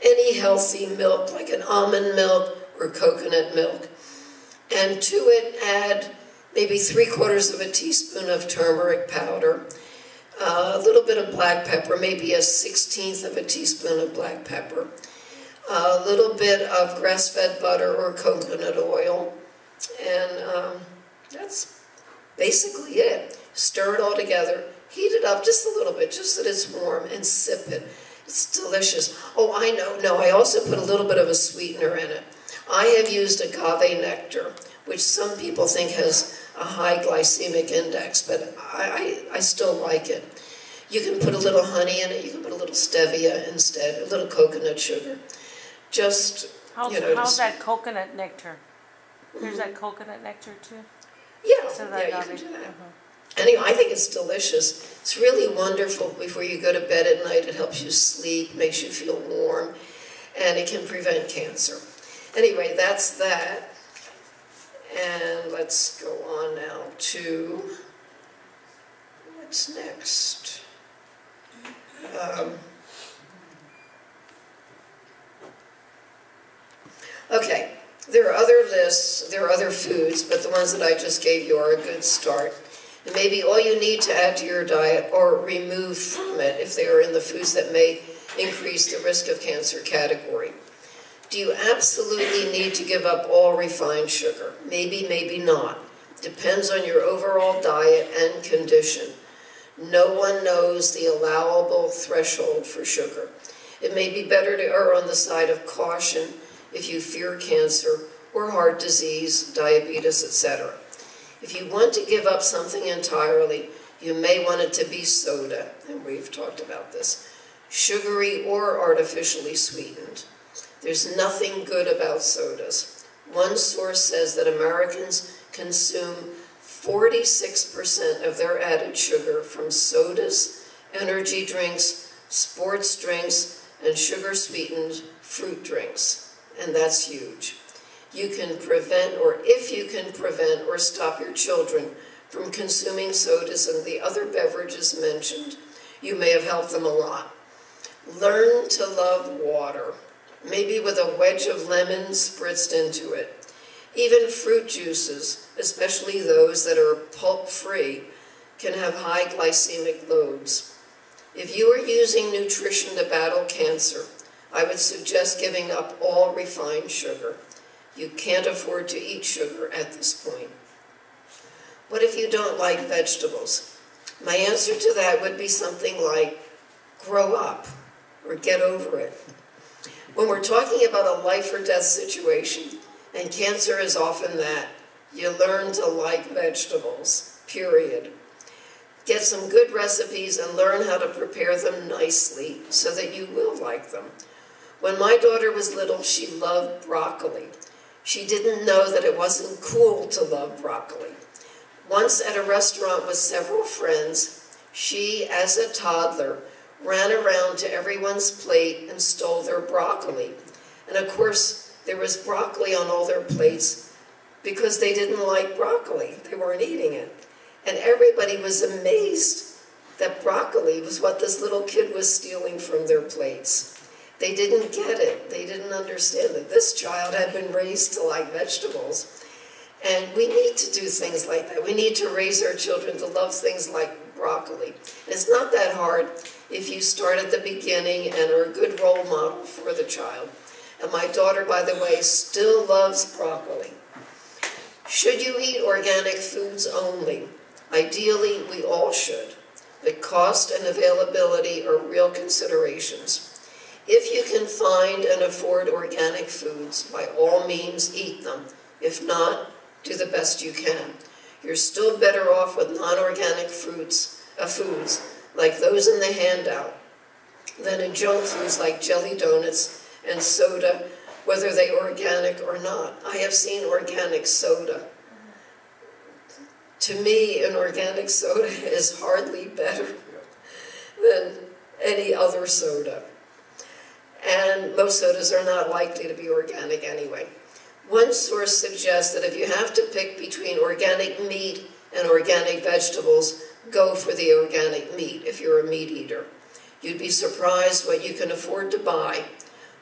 any healthy milk, like an almond milk or coconut milk. And to it, add maybe 3/4 of a teaspoon of turmeric powder, a little bit of black pepper, maybe a 1/16 of a teaspoon of black pepper, a little bit of grass-fed butter or coconut oil, and that's basically it. Stir it all together, heat it up just a little bit, just that it's warm, and sip it. It's delicious. Oh, I know. No, I also put a little bit of a sweetener in it. I have used agave nectar, which some people think has a high glycemic index, but I still like it. You can put a little honey in it. You can put a little stevia instead, a little coconut sugar. Just, How's that coconut nectar? There's that coconut nectar too? Yeah, So yeah, you that can do that. Anyway, I think it's delicious. It's really wonderful before you go to bed at night. It helps you sleep, makes you feel warm, and it can prevent cancer. Anyway, that's that. And let's go on now to, what's next? Okay, there are other lists, there are other foods, but the ones that I just gave you are a good start. And maybe all you need to add to your diet or remove from it if they are in the foods that may increase the risk of cancer category. Do you absolutely need to give up all refined sugar? Maybe, maybe not. Depends on your overall diet and condition. No one knows the allowable threshold for sugar. It may be better to err on the side of caution if you fear cancer or heart disease, diabetes, etc. If you want to give up something entirely, you may want it to be soda, and we've talked about this, sugary or artificially sweetened. There's nothing good about sodas. One source says that Americans consume 46% of their added sugar from sodas, energy drinks, sports drinks, and sugar-sweetened fruit drinks. And that's huge. You can prevent, or if you can prevent or stop your children from consuming sodas and the other beverages mentioned, you may have helped them a lot. Learn to love water, maybe with a wedge of lemon spritzed into it. Even fruit juices, especially those that are pulp-free, can have high glycemic loads. If you are using nutrition to battle cancer, I would suggest giving up all refined sugar. You can't afford to eat sugar at this point. What if you don't like vegetables? My answer to that would be something like, grow up or get over it. When we're talking about a life or death situation, and cancer is often that, you learn to like vegetables, period. Get some good recipes and learn how to prepare them nicely so that you will like them. When my daughter was little, she loved broccoli. She didn't know that it wasn't cool to love broccoli. Once at a restaurant with several friends, she, as a toddler, ran around to everyone's plate and stole their broccoli. And of course, there was broccoli on all their plates because they didn't like broccoli. They weren't eating it. And everybody was amazed that broccoli was what this little kid was stealing from their plates. They didn't get it. They didn't understand that this child had been raised to like vegetables. And we need to do things like that. We need to raise our children to love things like broccoli. It's not that hard if you start at the beginning and are a good role model for the child. And my daughter, by the way, still loves broccoli. Should you eat organic foods only? Ideally, we all should. But cost and availability are real considerations. If you can find and afford organic foods, by all means eat them. If not, do the best you can. You're still better off with non-organic foods like those in the handout than in junk foods like jelly donuts and soda, whether they are organic or not. I have seen organic soda. To me, an organic soda is hardly better than any other soda. And most sodas are not likely to be organic anyway. One source suggests that if you have to pick between organic meat and organic vegetables, go for the organic meat if you're a meat eater. You'd be surprised what you can afford to buy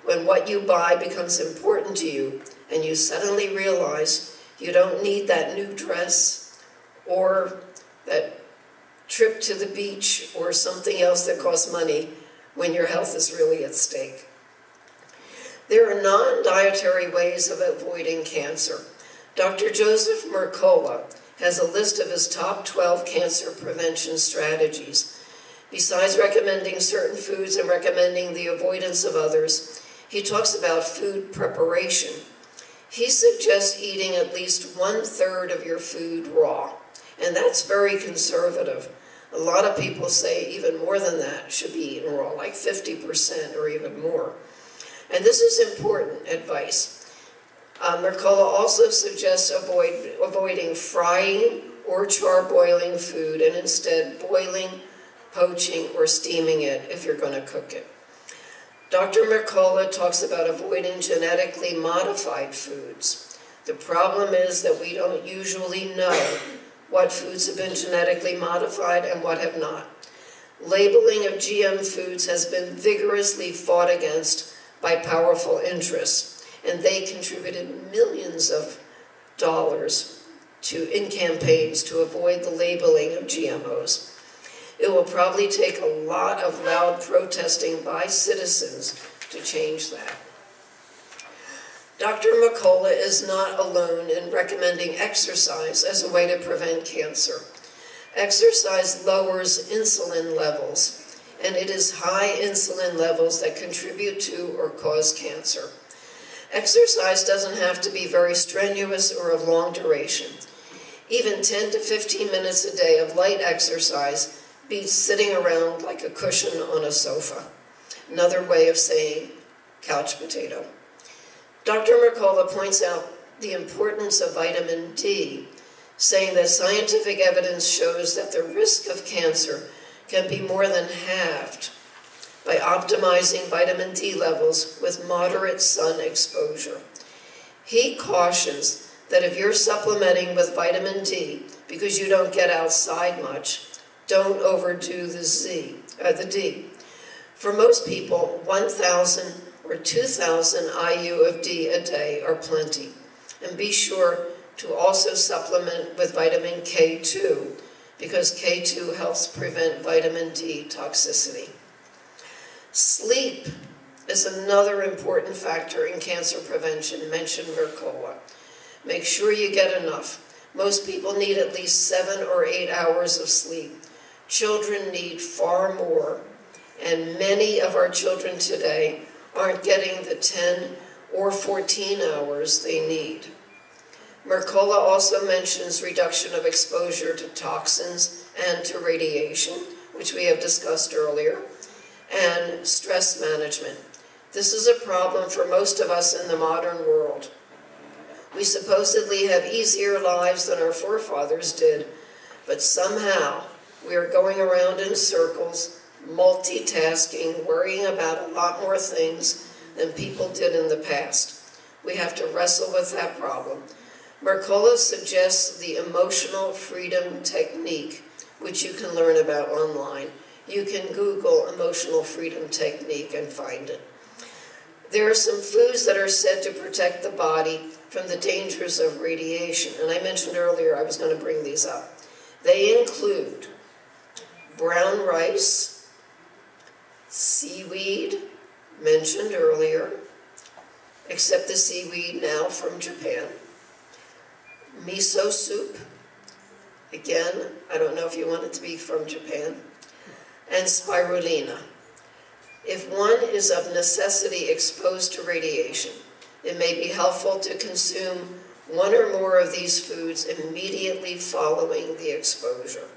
when what you buy becomes important to you and you suddenly realize you don't need that new dress or that trip to the beach or something else that costs money when your health is really at stake. There are non-dietary ways of avoiding cancer. Dr. Joseph Mercola has a list of his top 12 cancer prevention strategies. Besides recommending certain foods and recommending the avoidance of others, he talks about food preparation. He suggests eating at least 1/3 of your food raw, and that's very conservative. A lot of people say even more than that should be eaten raw, like 50% or even more. And this is important advice. Mercola also suggests avoiding frying or charbroiling food and instead boiling, poaching, or steaming it if you're going to cook it. Dr. Mercola talks about avoiding genetically modified foods. The problem is that we don't usually know what foods have been genetically modified and what have not. Labeling of GM foods has been vigorously fought against by powerful interests, and they contributed millions of dollars in campaigns to avoid the labeling of GMOs. It will probably take a lot of loud protesting by citizens to change that. Dr. Mercola is not alone in recommending exercise as a way to prevent cancer. Exercise lowers insulin levels, and it is high insulin levels that contribute to or cause cancer. Exercise doesn't have to be very strenuous or of long duration. Even 10 to 15 minutes a day of light exercise beats sitting around like a cushion on a sofa. Another way of saying couch potato. Dr. Mercola points out the importance of vitamin D, saying that scientific evidence shows that the risk of cancer can be more than halved by optimizing vitamin D levels with moderate sun exposure. He cautions that if you're supplementing with vitamin D because you don't get outside much, don't overdo the D. For most people, 1,000 or 2,000 IU of D a day are plenty. And be sure to also supplement with vitamin K2 because K2 helps prevent vitamin D toxicity. Sleep is another important factor in cancer prevention, mentioned Mercola. Make sure you get enough. Most people need at least 7 or 8 hours of sleep. Children need far more, and many of our children today aren't getting the 10 or 14 hours they need. Mercola also mentions reduction of exposure to toxins and to radiation, which we have discussed earlier, and stress management. This is a problem for most of us in the modern world. We supposedly have easier lives than our forefathers did, but somehow we are going around in circles, multitasking, worrying about a lot more things than people did in the past. We have to wrestle with that problem. Mercola suggests the emotional freedom technique, which you can learn about online. You can Google emotional freedom technique and find it. There are some foods that are said to protect the body from the dangers of radiation, and I mentioned earlier I was going to bring these up. They include brown rice, seaweed, mentioned earlier, except the seaweed now from Japan, miso soup, again, I don't know if you want it to be from Japan, and spirulina. If one is of necessity exposed to radiation, it may be helpful to consume one or more of these foods immediately following the exposure.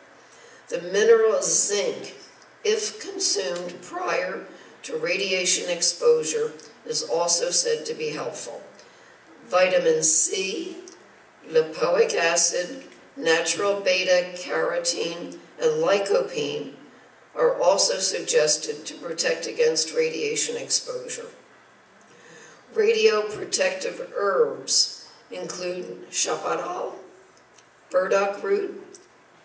The mineral zinc, if consumed prior to radiation exposure, is also said to be helpful. Vitamin C, lipoic acid, natural beta-carotene, and lycopene are also suggested to protect against radiation exposure. Radioprotective herbs include chaparral, burdock root,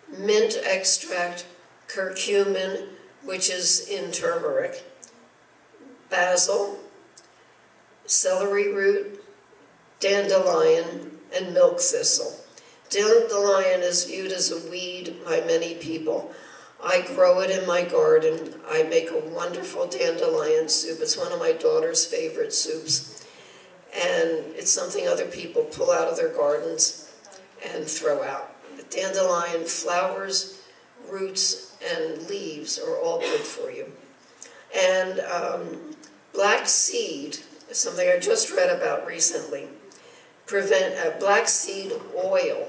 mint extract, curcumin, which is in turmeric, basil, celery root, dandelion, and milk thistle. Dandelion is viewed as a weed by many people. I grow it in my garden. I make a wonderful dandelion soup. It's one of my daughter's favorite soups. And it's something other people pull out of their gardens and throw out. The dandelion flowers, roots, and leaves are all good for you. And black seed is something I just read about recently. Black seed oil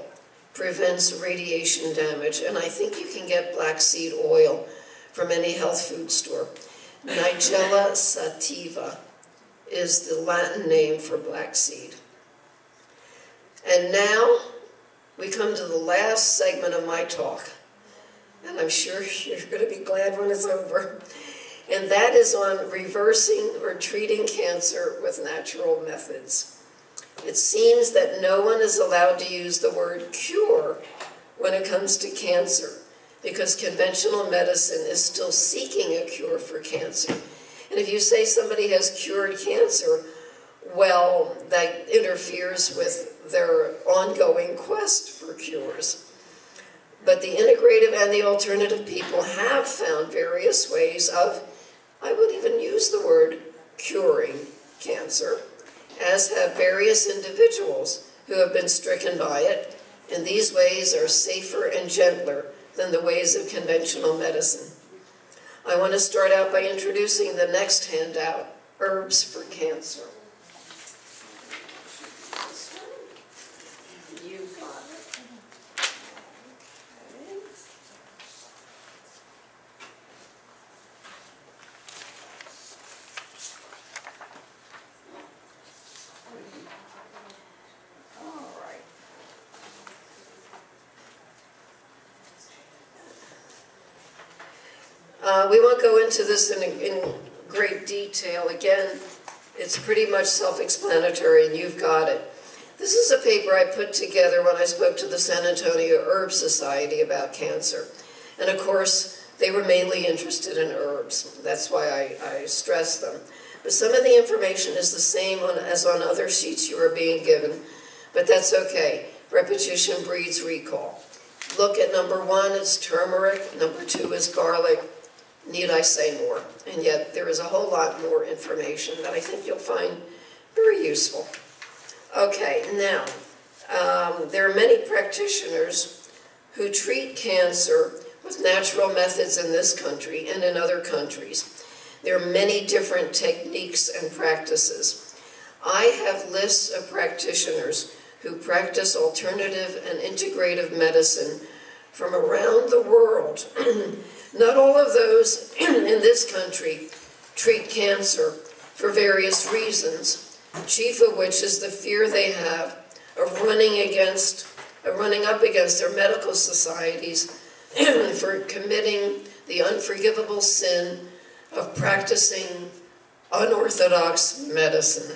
prevents radiation damage, and I think you can get black seed oil from any health food store. Nigella sativa is the Latin name for black seed. And now we come to the last segment of my talk, and I'm sure you're going to be glad when it's over. And that is on reversing or treating cancer with natural methods. It seems that no one is allowed to use the word cure when it comes to cancer, because conventional medicine is still seeking a cure for cancer. And if you say somebody has cured cancer, well, that interferes with their ongoing quest for cures. But the integrative and the alternative people have found various ways of, I would even use the word curing cancer, as have various individuals who have been stricken by it, and these ways are safer and gentler than the ways of conventional medicine. I want to start out by introducing the next handout, Herbs for Cancer. You got it. Okay. All right. We won't go into this in great detail. Again, it's pretty much self-explanatory, and you've got it. This is a paper I put together when I spoke to the San Antonio Herb Society about cancer. And of course, they were mainly interested in herbs. That's why I stress them. But some of the information is the same as on other sheets you are being given, but that's okay. Repetition breeds recall. Look at number 1, it's turmeric. Number 2 is garlic. Need I say more? And yet there is a whole lot more information that I think you'll find very useful. Okay, now, there are many practitioners who treat cancer with natural methods in this country and in other countries. There are many different techniques and practices. I have lists of practitioners who practice alternative and integrative medicine from around the world. Not all of those in this country treat cancer for various reasons, chief of which is the fear they have of running up against their medical societies for committing the unforgivable sin of practicing unorthodox medicine.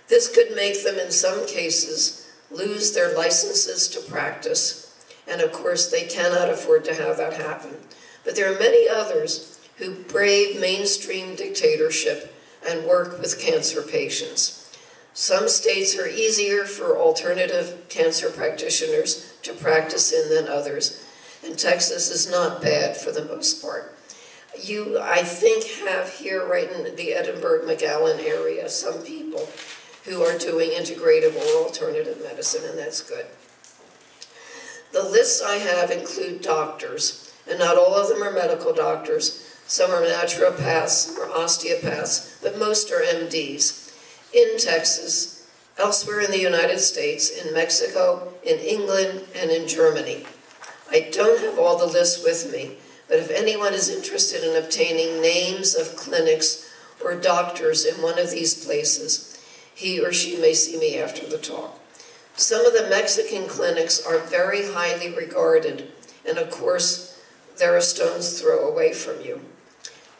This could make them, in some cases, lose their licenses to practice, and of course they cannot afford to have that happen. But there are many others who brave mainstream dictatorship and work with cancer patients. Some states are easier for alternative cancer practitioners to practice in than others, and Texas is not bad for the most part. You, I think, have here right in the Edinburgh-McAllen area some people who are doing integrative or alternative medicine, and that's good. The lists I have include doctors, and not all of them are medical doctors. Some are naturopaths, some are osteopaths, but most are MDs. In Texas, elsewhere in the United States, in Mexico, in England, and in Germany. I don't have all the lists with me, but if anyone is interested in obtaining names of clinics or doctors in one of these places, he or she may see me after the talk. Some of the Mexican clinics are very highly regarded, and of course, they're a stone's throw away from you.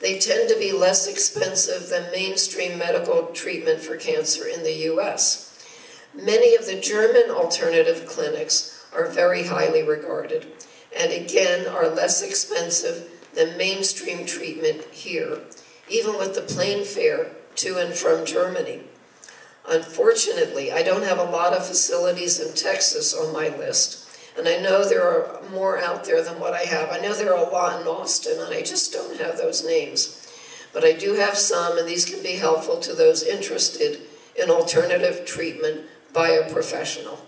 They tend to be less expensive than mainstream medical treatment for cancer in the US. Many of the German alternative clinics are very highly regarded, and again are less expensive than mainstream treatment here, even with the plane fare to and from Germany. Unfortunately, I don't have a lot of facilities in Texas on my list, and I know there are more out there than what I have. I know there are a lot in Austin, and I just don't have those names. But I do have some, and these can be helpful to those interested in alternative treatment by a professional.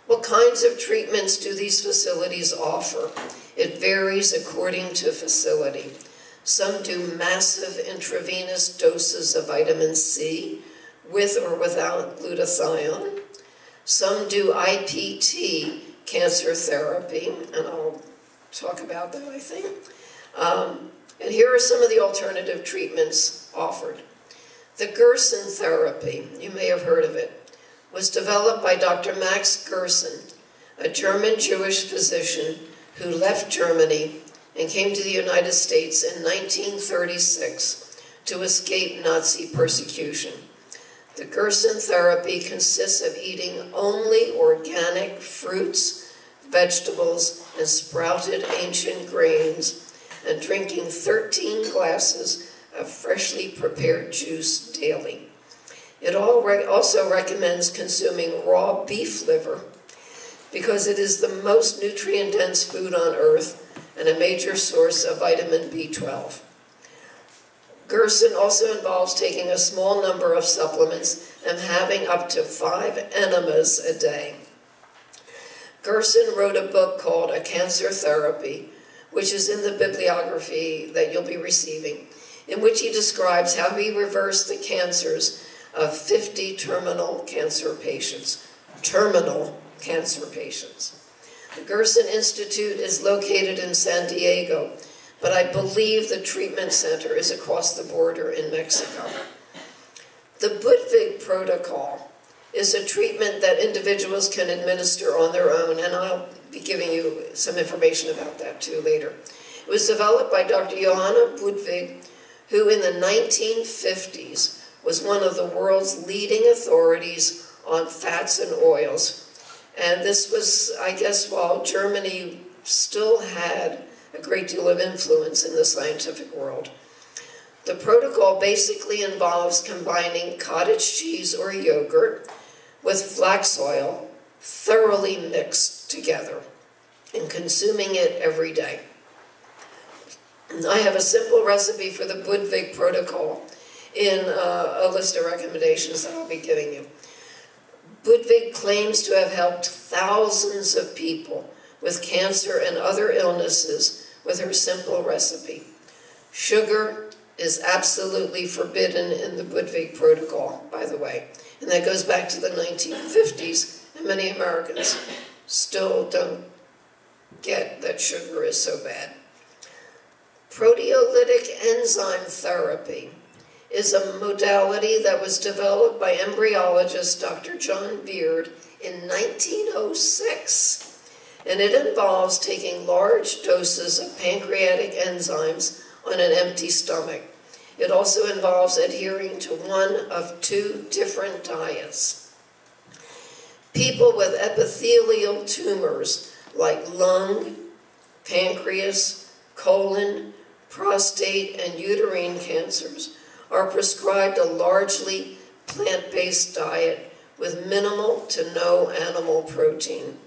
What kinds of treatments do these facilities offer? It varies according to facility. Some do massive intravenous doses of vitamin C, with or without glutathione. Some do IPT, cancer therapy, and I'll talk about that, I think. And here are some of the alternative treatments offered. The Gerson therapy, you may have heard of it, was developed by Dr. Max Gerson, a German Jewish physician who left Germany and came to the United States in 1936 to escape Nazi persecution. The Gerson therapy consists of eating only organic fruits, vegetables, and sprouted ancient grains, and drinking 13 glasses of freshly prepared juice daily. It also recommends consuming raw beef liver because it is the most nutrient-dense food on earth and a major source of vitamin B12. Gerson also involves taking a small number of supplements and having up to 5 enemas a day. Gerson wrote a book called A Cancer Therapy, which is in the bibliography that you'll be receiving, in which he describes how he reversed the cancers of 50 terminal cancer patients. Terminal cancer patients. The Gerson Institute is located in San Diego, but I believe the treatment center is across the border in Mexico. The Budwig protocol is a treatment that individuals can administer on their own, and I'll be giving you some information about that too later. It was developed by Dr. Johanna Budwig, who in the 1950s was one of the world's leading authorities on fats and oils. And this was, I guess, while Germany still had a great deal of influence in the scientific world. The protocol basically involves combining cottage cheese or yogurt with flax oil, thoroughly mixed together, and consuming it every day. I have a simple recipe for the Budwig protocol in a list of recommendations that I'll be giving you. Budwig claims to have helped thousands of people with cancer and other illnesses with her simple recipe. Sugar is absolutely forbidden in the Budwig protocol, by the way. And that goes back to the 1950s, and many Americans still don't get that sugar is so bad. Proteolytic enzyme therapy is a modality that was developed by embryologist Dr. John Beard in 1906. And it involves taking large doses of pancreatic enzymes on an empty stomach. It also involves adhering to one of 2 different diets. People with epithelial tumors like lung, pancreas, colon, prostate, and uterine cancers are prescribed a largely plant-based diet with minimal to no animal protein.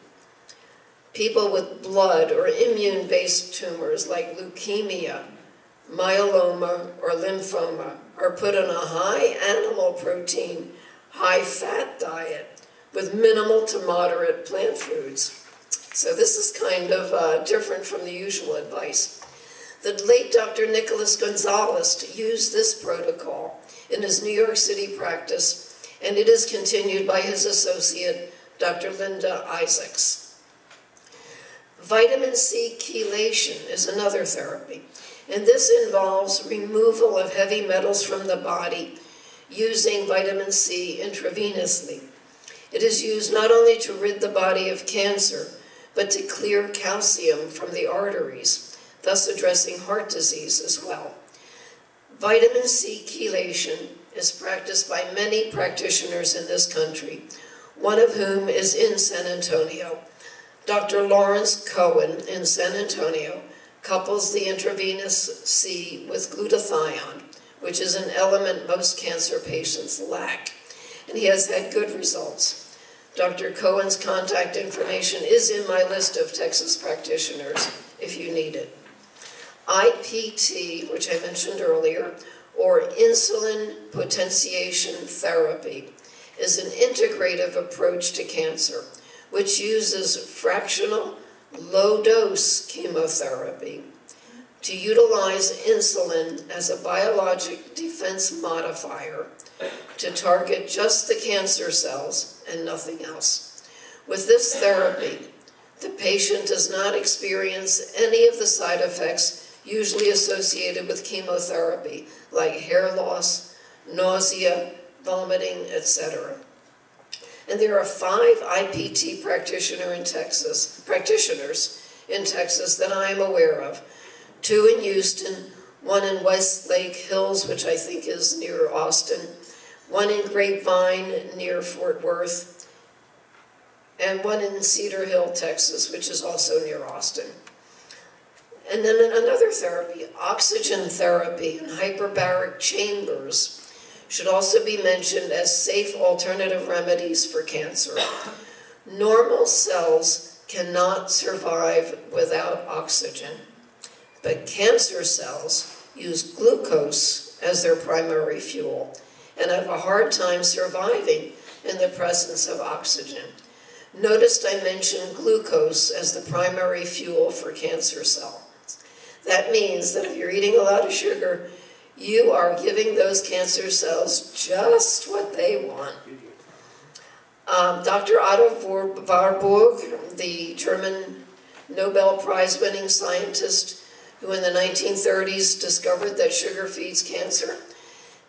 People with blood or immune-based tumors like leukemia, myeloma, or lymphoma are put on a high animal protein, high fat diet with minimal to moderate plant foods. So this is kind of different from the usual advice. The late Dr. Nicholas Gonzalez used this protocol in his New York City practice, and it is continued by his associate, Dr. Linda Isaacs. Vitamin C chelation is another therapy, and this involves removal of heavy metals from the body using vitamin C intravenously. It is used not only to rid the body of cancer, but to clear calcium from the arteries, thus addressing heart disease as well. Vitamin C chelation is practiced by many practitioners in this country, one of whom is in San Antonio. Dr. Lawrence Cohen in San Antonio couples the intravenous C with glutathione, which is an element most cancer patients lack, and he has had good results. Dr. Cohen's contact information is in my list of Texas practitioners if you need it. IPT, which I mentioned earlier, or insulin potentiation therapy, is an integrative approach to cancer, which uses fractional low-dose chemotherapy to utilize insulin as a biologic defense modifier to target just the cancer cells and nothing else. With this therapy, the patient does not experience any of the side effects usually associated with chemotherapy, like hair loss, nausea, vomiting, etc. And there are 5 IPT practitioners in Texas that I am aware of. 2 in Houston, 1 in Westlake Hills, which I think is near Austin, 1 in Grapevine near Fort Worth, and 1 in Cedar Hill, Texas, which is also near Austin. And then another therapy, oxygen therapy in hyperbaric chambers, should also be mentioned as safe alternative remedies for cancer. Normal cells cannot survive without oxygen, but cancer cells use glucose as their primary fuel and have a hard time surviving in the presence of oxygen. Notice I mentioned glucose as the primary fuel for cancer cells. That means that if you're eating a lot of sugar, you are giving those cancer cells just what they want. Dr. Otto Warburg, the German Nobel Prize-winning scientist who in the 1930s discovered that sugar feeds cancer,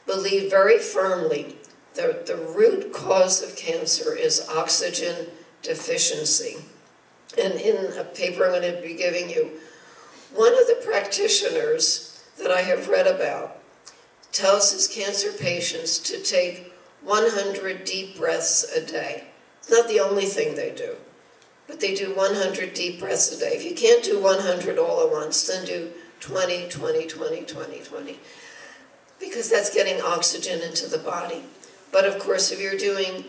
believed very firmly that the root cause of cancer is oxygen deficiency. And in a paper I'm going to be giving you, one of the practitioners that I have read about tells his cancer patients to take 100 deep breaths a day. It's not the only thing they do, but they do 100 deep breaths a day. If you can't do 100 all at once, then do 20, 20, 20, 20, 20, because that's getting oxygen into the body. But of course, if you're doing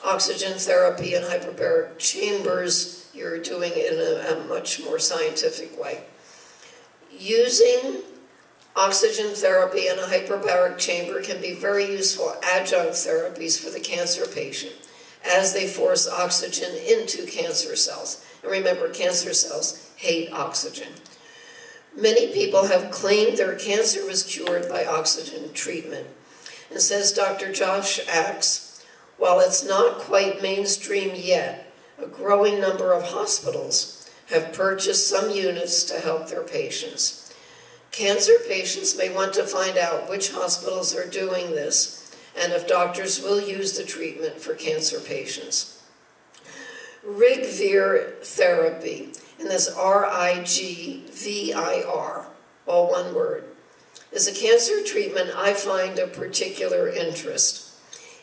oxygen therapy in hyperbaric chambers, you're doing it in a much more scientific way. Using oxygen therapy in a hyperbaric chamber can be very useful adjunct therapies for the cancer patient as they force oxygen into cancer cells. And remember, cancer cells hate oxygen. Many people have claimed their cancer was cured by oxygen treatment. And says Dr. Josh Axe, while it's not quite mainstream yet, a growing number of hospitals have purchased some units to help their patients. Cancer patients may want to find out which hospitals are doing this and if doctors will use the treatment for cancer patients. Rigvir therapy, and that's R-I-G-V-I-R, all one word, is a cancer treatment I find of particular interest.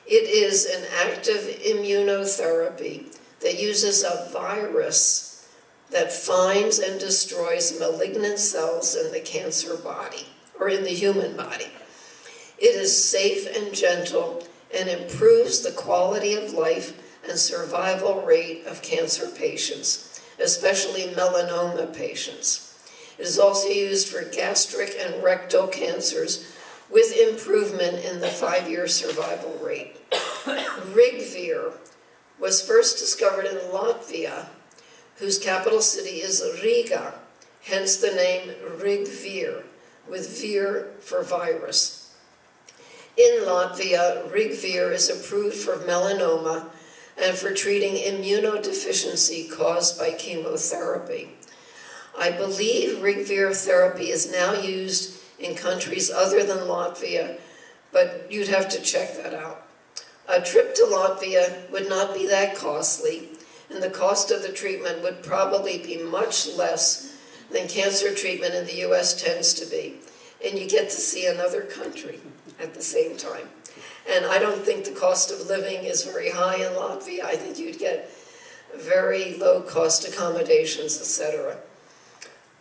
It is an active immunotherapy that uses a virus that finds and destroys malignant cells in the cancer body, or in the human body. It is safe and gentle and improves the quality of life and survival rate of cancer patients, especially melanoma patients. It is also used for gastric and rectal cancers with improvement in the 5-year survival rate. Rigvir was first discovered in Latvia, whose capital city is Riga, hence the name Rigvir, with vir for virus. In Latvia, Rigvir is approved for melanoma and for treating immunodeficiency caused by chemotherapy. I believe Rigvir therapy is now used in countries other than Latvia, but you'd have to check that out. A trip to Latvia would not be that costly, and the cost of the treatment would probably be much less than cancer treatment in the US tends to be. And you get to see another country at the same time. And I don't think the cost of living is very high in Latvia. I think you'd get very low-cost accommodations, etc.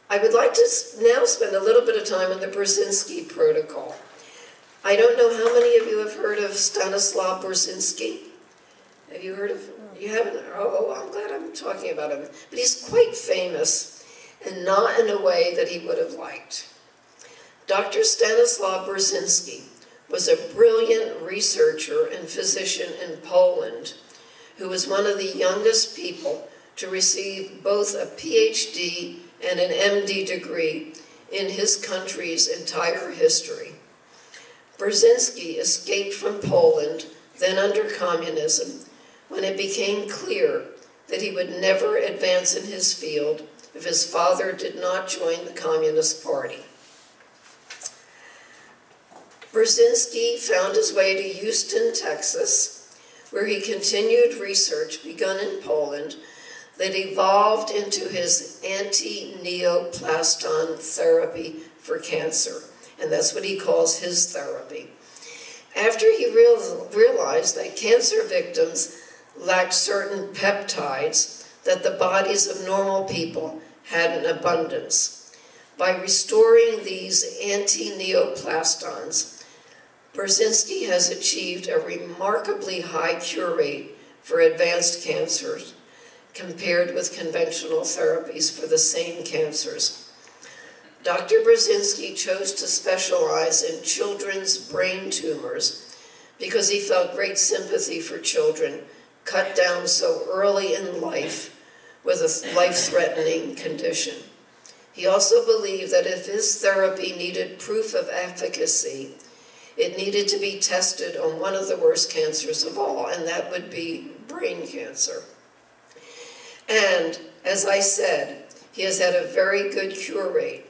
I would like to now spend a little bit of time on the Brzezinski protocol. I don't know how many of you have heard of Stanislaw Brzezinski. Have you heard of him? You haven't? Oh, I'm glad I'm talking about him. But he's quite famous, and not in a way that he would have liked. Dr. Stanislaw Brzezinski was a brilliant researcher and physician in Poland who was one of the youngest people to receive both a PhD and an MD degree in his country's entire history. Brzezinski escaped from Poland, then under communism, when it became clear that he would never advance in his field if his father did not join the Communist Party. Brzezinski found his way to Houston, Texas, where he continued research begun in Poland that evolved into his anti-neoplaston therapy for cancer, and that's what he calls his therapy. After he realized that cancer victims lacked certain peptides that the bodies of normal people had in abundance, by restoring these anti-neoplastons, Brzezinski has achieved a remarkably high cure rate for advanced cancers compared with conventional therapies for the same cancers. Dr. Brzezinski chose to specialize in children's brain tumors because he felt great sympathy for children cut down so early in life with a life-threatening condition. He also believed that if his therapy needed proof of efficacy, it needed to be tested on one of the worst cancers of all, and that would be brain cancer. And, as I said, he has had a very good cure rate.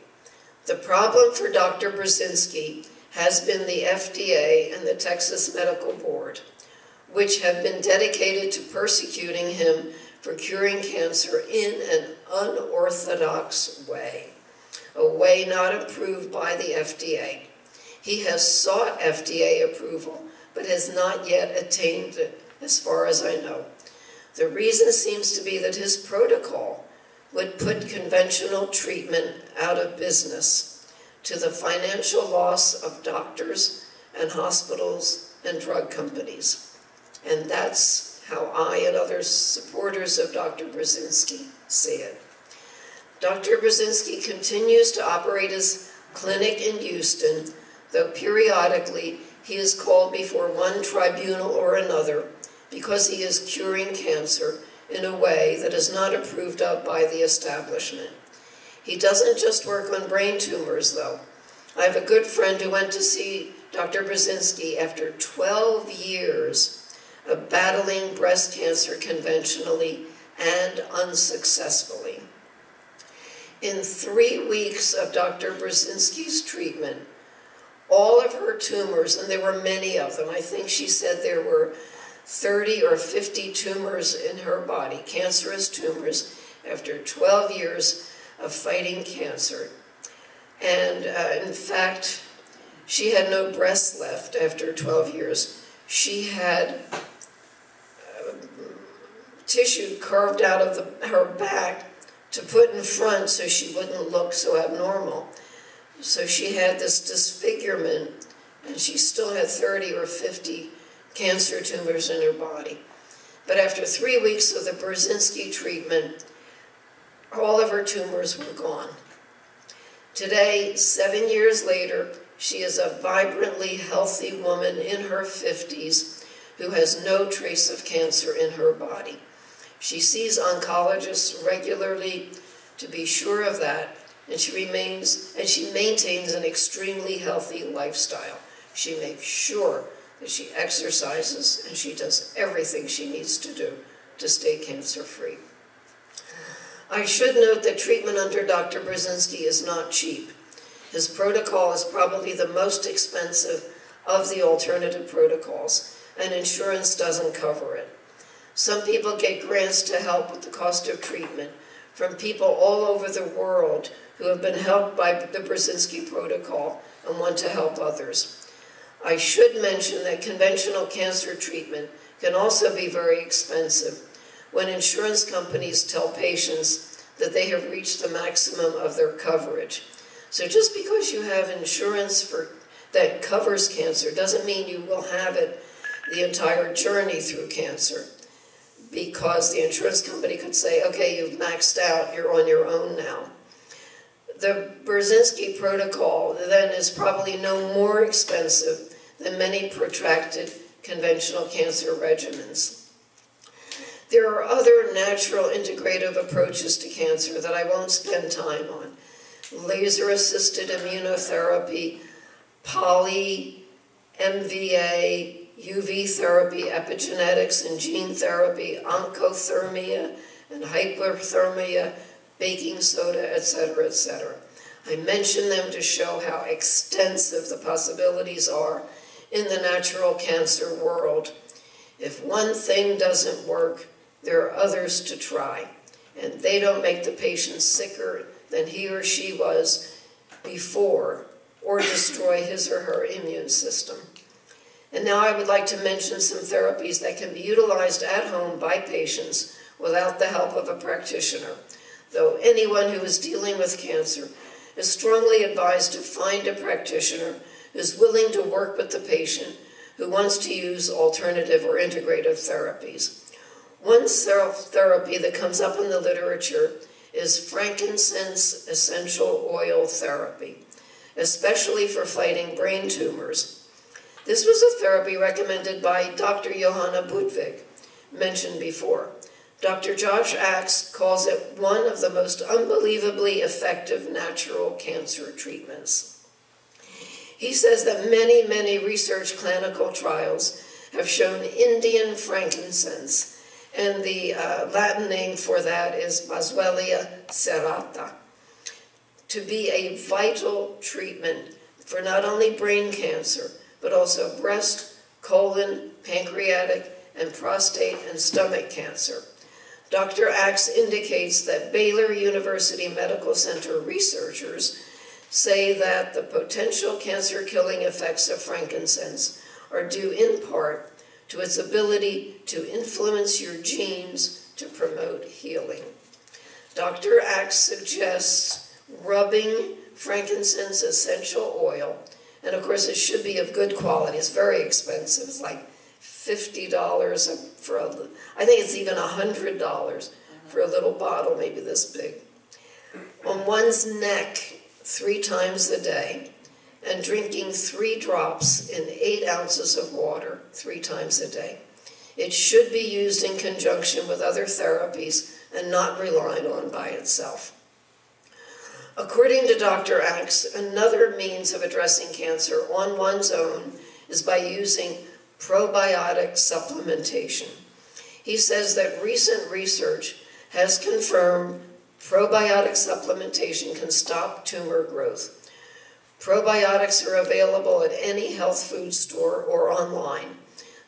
The problem for Dr. Brzezinski has been the FDA and the Texas Medical Board, which have been dedicated to persecuting him for curing cancer in an unorthodox way, a way not approved by the FDA. He has sought FDA approval, but has not yet attained it, as far as I know. The reason seems to be that his protocol would put conventional treatment out of business, to the financial loss of doctors and hospitals and drug companies. And that's how I and other supporters of Dr. Brzezinski see it. Dr. Brzezinski continues to operate his clinic in Houston, though periodically he is called before one tribunal or another because he is curing cancer in a way that is not approved of by the establishment. He doesn't just work on brain tumors, though. I have a good friend who went to see Dr. Brzezinski after 12 years of battling breast cancer conventionally and unsuccessfully. In 3 weeks of Dr. Brzezinski's treatment, all of her tumors, and there were many of them, I think she said there were 30 or 50 tumors in her body, cancerous tumors, after 12 years of fighting cancer. And in fact, she had no breasts left after 12 years. She had tissue carved out of her back to put in front so she wouldn't look so abnormal. So she had this disfigurement and she still had 30 or 50 cancer tumors in her body. But after 3 weeks of the Brzezinski treatment, all of her tumors were gone. Today, 7 years later, she is a vibrantly healthy woman in her 50s who has no trace of cancer in her body. She sees oncologists regularly to be sure of that, and she maintains an extremely healthy lifestyle. She makes sure that she exercises and she does everything she needs to do to stay cancer-free. I should note that treatment under Dr. Brzezinski is not cheap. His protocol is probably the most expensive of the alternative protocols, and insurance doesn't cover it. Some people get grants to help with the cost of treatment from people all over the world who have been helped by the Brzezinski protocol and want to help others. I should mention that conventional cancer treatment can also be very expensive when insurance companies tell patients that they have reached the maximum of their coverage. So just because you have insurance that covers cancer doesn't mean you will have it the entire journey through cancer, because the insurance company could say, okay, you've maxed out, you're on your own now. The Brzezinski protocol then is probably no more expensive than many protracted conventional cancer regimens. There are other natural integrative approaches to cancer that I won't spend time on. Laser-assisted immunotherapy, poly-MVA, UV therapy, epigenetics and gene therapy, oncothermia and hyperthermia, baking soda, etc., etc. I mention them to show how extensive the possibilities are in the natural cancer world. If one thing doesn't work, there are others to try, and they don't make the patient sicker than he or she was before or destroy his or her immune system. And now I would like to mention some therapies that can be utilized at home by patients without the help of a practitioner, though anyone who is dealing with cancer is strongly advised to find a practitioner who's willing to work with the patient who wants to use alternative or integrative therapies. One therapy that comes up in the literature is frankincense essential oil therapy, especially for fighting brain tumors. This was a therapy recommended by Dr. Johanna Budwig, mentioned before. Dr. Josh Axe calls it one of the most unbelievably effective natural cancer treatments. He says that many research clinical trials have shown Indian frankincense, and the Latin name for that is Boswellia serrata, to be a vital treatment for not only brain cancer, but also breast, colon, pancreatic, and prostate and stomach cancer. Dr. Axe indicates that Baylor University Medical Center researchers say that the potential cancer-killing effects of frankincense are due in part to its ability to influence your genes to promote healing. Dr. Axe suggests rubbing frankincense essential oil, and of course it should be of good quality. It's very expensive. It's like $50 for I think it's even $100 for a little bottle, maybe this big, on one's neck 3 times a day, and drinking 3 drops in 8 ounces of water 3 times a day. It should be used in conjunction with other therapies and not relied on by itself. According to Dr. Axe, another means of addressing cancer on one's own is by using probiotic supplementation. He says that recent research has confirmed probiotic supplementation can stop tumor growth. Probiotics are available at any health food store or online.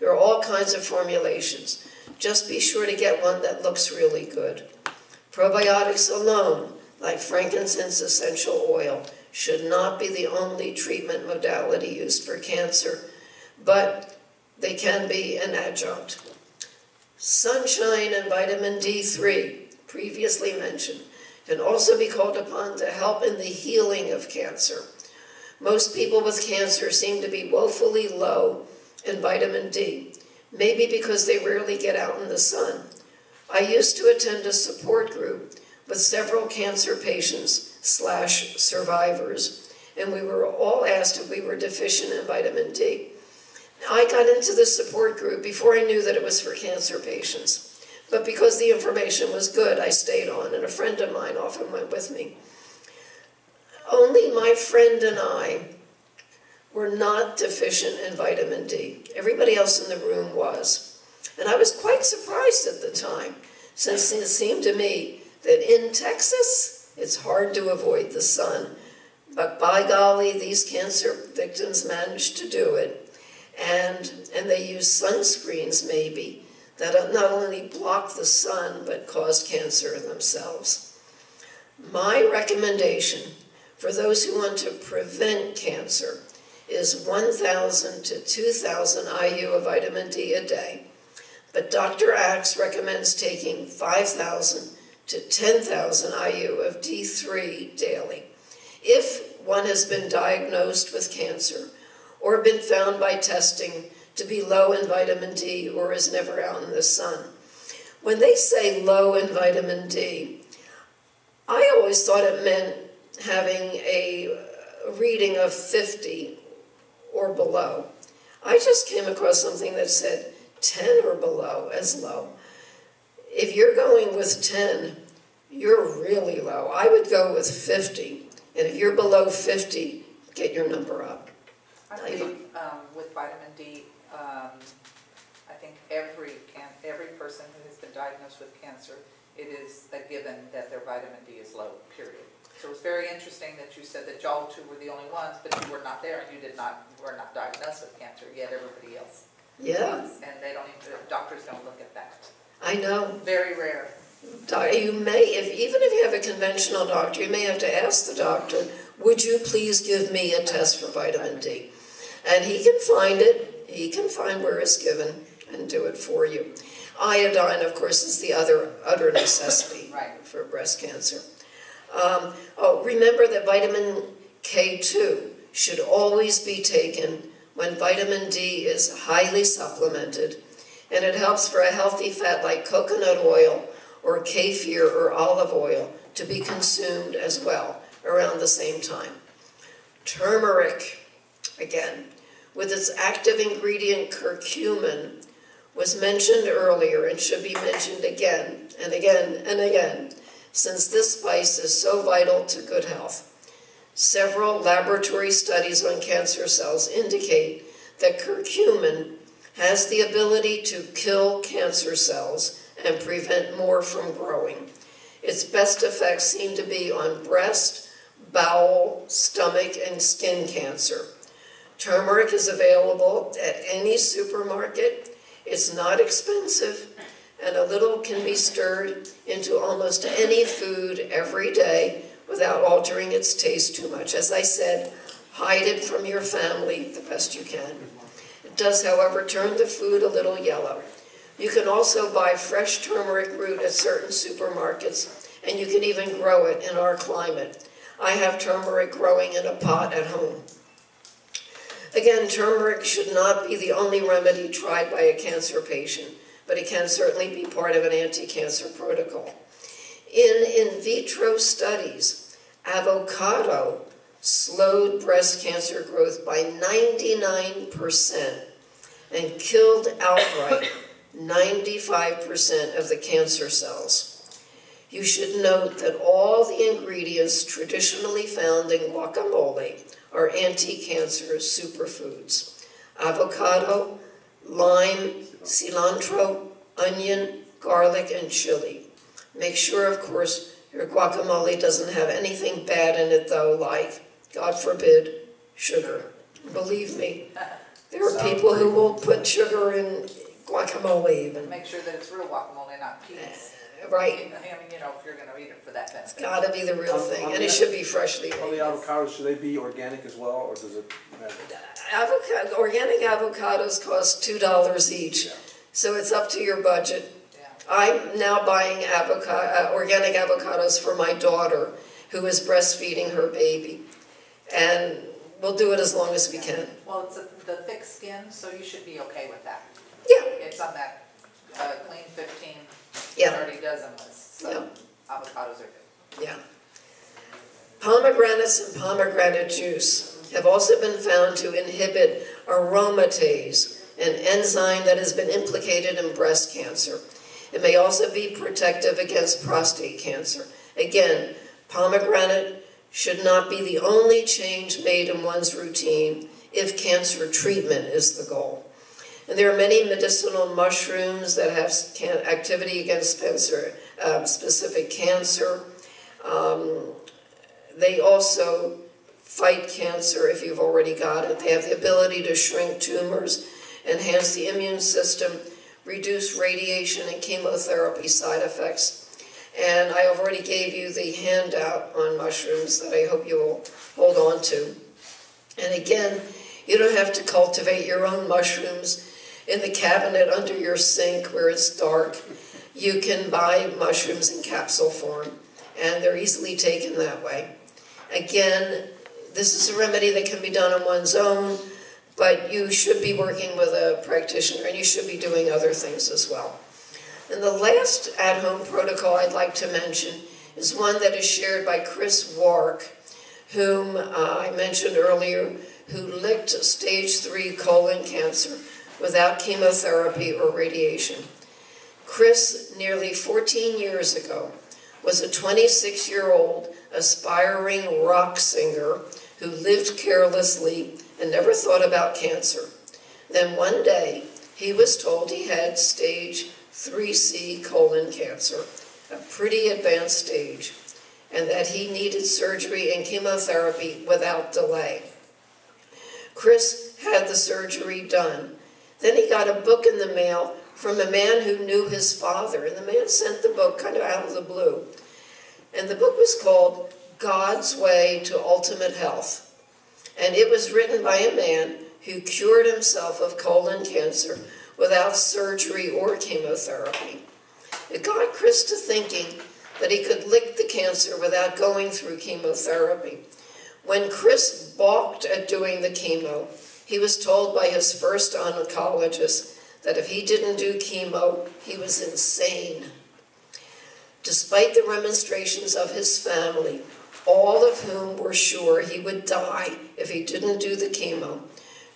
There are all kinds of formulations. Just be sure to get one that looks really good. Probiotics alone, like frankincense essential oil, should not be the only treatment modality used for cancer, but they can be an adjunct. Sunshine and vitamin D3, previously mentioned, can also be called upon to help in the healing of cancer. Most people with cancer seem to be woefully low in vitamin D, maybe because they rarely get out in the sun. I used to attend a support group with several cancer patients/survivors, and we were all asked if we were deficient in vitamin D. Now, I got into the support group before I knew that it was for cancer patients. But because the information was good, I stayed on, and a friend of mine often went with me. Only my friend and I were not deficient in vitamin D. Everybody else in the room was. And I was quite surprised at the time, since it seemed to me that in Texas, it's hard to avoid the sun. But by golly, these cancer victims managed to do it. And they used sunscreens, maybe, that not only blocked the sun, but caused cancer themselves. My recommendation for those who want to prevent cancer is 1,000 to 2,000 IU of vitamin D a day. But Dr. Axe recommends taking 5,000 to 10,000 IU of D3 daily. If one has been diagnosed with cancer or been found by testing to be low in vitamin D or is never out in the sun. When they say low in vitamin D, I always thought it meant having a reading of 50 or below. I just came across something that said 10 or below as low. If you're going with 10, you're really low. I would go with 50, and if you're below 50, get your number up. I believe with vitamin D, I think every person who has been diagnosed with cancer, it is a given that their vitamin D is low, period. So it's very interesting that you said that y'all two were the only ones, but you were not there and you were not diagnosed with cancer, yet everybody else was. And they don't even, doctors don't look at that. I know. Very rare. You may, even if you have a conventional doctor, you may have to ask the doctor, would you please give me a test for vitamin D? And he can find it. He can find where it's given and do it for you. Iodine, of course, is the utter necessity for breast cancer. Remember that vitamin K2 should always be taken when vitamin D is highly supplemented, and it helps for a healthy fat like coconut oil or kefir or olive oil to be consumed as well around the same time. Turmeric, again, with its active ingredient curcumin, was mentioned earlier and should be mentioned again and again and again, since this spice is so vital to good health. Several laboratory studies on cancer cells indicate that curcumin has the ability to kill cancer cells and prevent more from growing. Its best effects seem to be on breast, bowel, stomach, and skin cancer. Turmeric is available at any supermarket. It's not expensive, and a little can be stirred into almost any food every day without altering its taste too much. As I said, hide it from your family the best you can. It does, however, turn the food a little yellow. You can also buy fresh turmeric root at certain supermarkets, and you can even grow it in our climate. I have turmeric growing in a pot at home. Again, turmeric should not be the only remedy tried by a cancer patient, but it can certainly be part of an anti-cancer protocol. In vitro studies, avocado slowed breast cancer growth by 99% and killed outright 95% of the cancer cells. You should note that all the ingredients traditionally found in guacamole are anti-cancer superfoods. Avocado, lime, cilantro, onion, garlic, and chili. Make sure, of course, your guacamole doesn't have anything bad in it, though, like, God forbid, sugar. Believe me, there are people who will put sugar in guacamole even. Make sure that it's real guacamole, not peas. Right. I mean, you know, if you're going to eat it for that benefit. It's got to be the real thing, and it should be freshly All the made. avocados, should they be organic as well, or does it matter? Organic avocados cost $2 each, Yeah. so it's up to your budget. Yeah. I'm now buying organic avocados for my daughter, who is breastfeeding her baby. And we'll do it as long as we can. Well, it's the thick skin, so you should be okay with that. Yeah, It's on that Clean 15, Yeah. 30 dozen list, so avocados are good. yeah. Pomegranates and pomegranate juice have also been found to inhibit aromatase, an enzyme that has been implicated in breast cancer. It may also be protective against prostate cancer. Again, pomegranate should not be the only change made in one's routine if cancer treatment is the goal. And there are many medicinal mushrooms that have activity against specific cancer. They also fight cancer if you've already got it. They have the ability to shrink tumors, enhance the immune system, reduce radiation and chemotherapy side effects. And I already gave you the handout on mushrooms that I hope you will hold on to. And again, you don't have to cultivate your own mushrooms in the cabinet under your sink where it's dark. You can buy mushrooms in capsule form, and they're easily taken that way. Again, this is a remedy that can be done on one's own, but you should be working with a practitioner, and you should be doing other things as well. And the last at-home protocol I'd like to mention is one that is shared by Chris Wark, whom I mentioned earlier, who licked stage 3 colon cancer without chemotherapy or radiation. Chris, nearly 14 years ago, was a 26-year-old aspiring rock singer who lived carelessly and never thought about cancer. Then one day, he was told he had stage 3C colon cancer, a pretty advanced stage, and that he needed surgery and chemotherapy without delay. Chris had the surgery done. Then he got a book in the mail from a man who knew his father, and the man sent the book kind of out of the blue. And the book was called God's Way to Ultimate Health. And it was written by a man who cured himself of colon cancer without surgery or chemotherapy. It got Chris to thinking that he could lick the cancer without going through chemotherapy. When Chris balked at doing the chemo, he was told by his first oncologist that if he didn't do chemo, he was insane. Despite the remonstrations of his family, all of whom were sure he would die if he didn't do the chemo,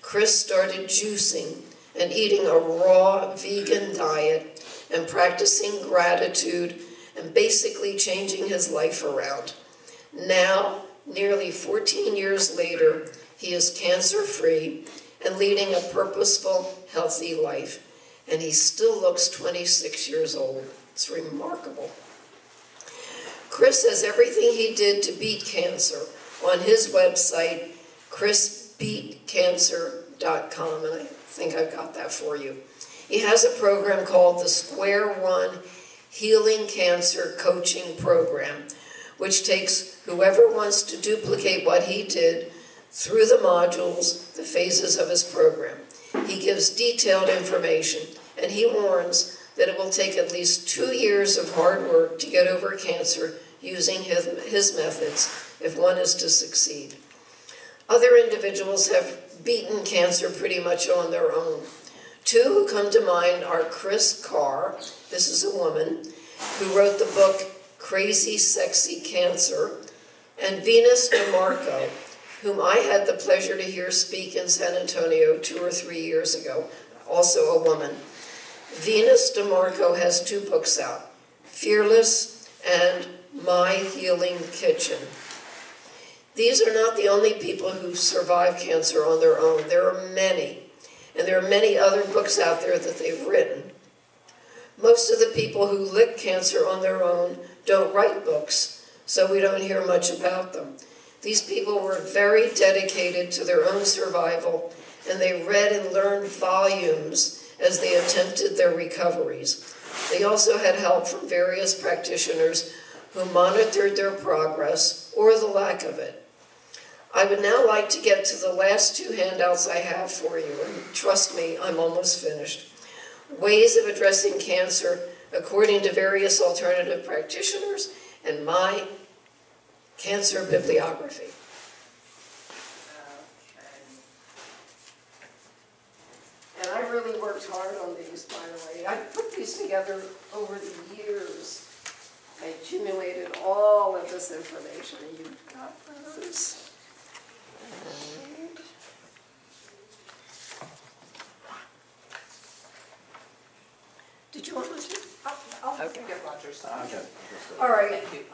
Chris started juicing and eating a raw vegan diet and practicing gratitude and basically changing his life around. Now, nearly 14 years later, he is cancer-free and leading a purposeful, healthy life. And he still looks 26 years old. It's remarkable. Chris has everything he did to beat cancer on his website, chrisbeatcancer.com, and I think I've got that for you. He has a program called the Square One Healing Cancer Coaching Program, which takes whoever wants to duplicate what he did through the modules, the phases of his program. He gives detailed information, and he warns that it will take at least 2 years of hard work to get over cancer using his methods if one is to succeed. Other individuals have beaten cancer pretty much on their own. Two who come to mind are Chris Carr, this is a woman, who wrote the book Crazy Sexy Cancer, and Venus DeMarco, whom I had the pleasure to hear speak in San Antonio 2 or 3 years ago, also a woman. Venus DeMarco has 2 books out, Fearless and My Healing Kitchen. These are not the only people who survive cancer on their own. There are many, and there are many other books out there that they've written. Most of the people who lick cancer on their own don't write books, so we don't hear much about them. These people were very dedicated to their own survival, and they read and learned volumes as they attempted their recoveries. They also had help from various practitioners who monitored their progress or the lack of it. I would now like to get to the last 2 handouts I have for you, and trust me, I'm almost finished. Ways of addressing cancer according to various alternative practitioners and my cancer bibliography. really worked hard on these, by the way. I put these together over the years. I accumulated all of this information, and you've got those. And did you want me to? I'll Okay. get Roger's. Okay. All right. Thank you.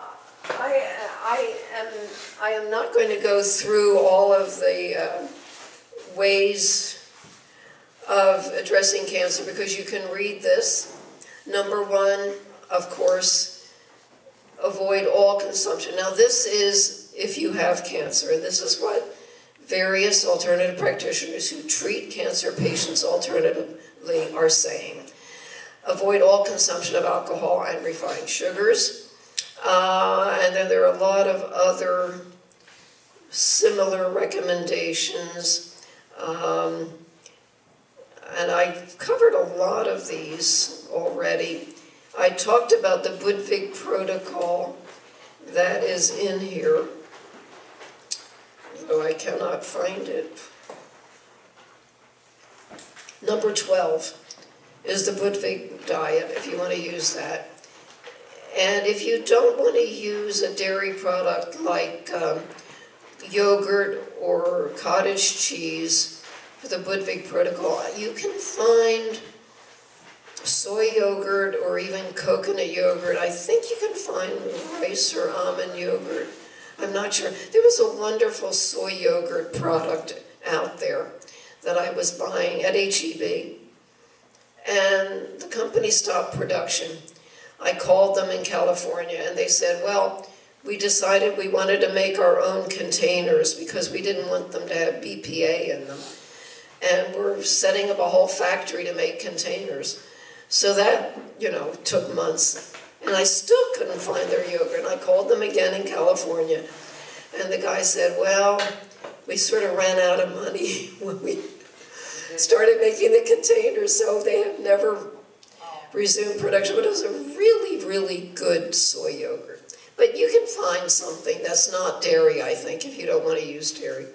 I am not going to go through all of the ways of addressing cancer because you can read this. Number one, of course, avoid all consumption. Now this is if you have cancer, and this is what various alternative practitioners who treat cancer patients alternatively are saying. Avoid all consumption of alcohol and refined sugars. And then there are a lot of other similar recommendations. And I've covered a lot of these already. I talked about the Budwig protocol that is in here, though I cannot find it. Number 12 is the Budwig diet, if you want to use that. And if you don't want to use a dairy product like yogurt or cottage cheese for the Budwig protocol, you can find soy yogurt or even coconut yogurt. I think you can find rice or almond yogurt. I'm not sure. There was a wonderful soy yogurt product out there that I was buying at H-E-B. And the company stopped production. I called them in California and they said, well, we decided we wanted to make our own containers because we didn't want them to have BPA in them. And we're setting up a whole factory to make containers. So that, took months. And I still couldn't find their yogurt. And I called them again in California. And the guy said, well, we sort of ran out of money when we started making the containers, so they have never resumed production. But it was a really, really good soy yogurt. But you can find something that's not dairy, I think, if you don't want to use dairy.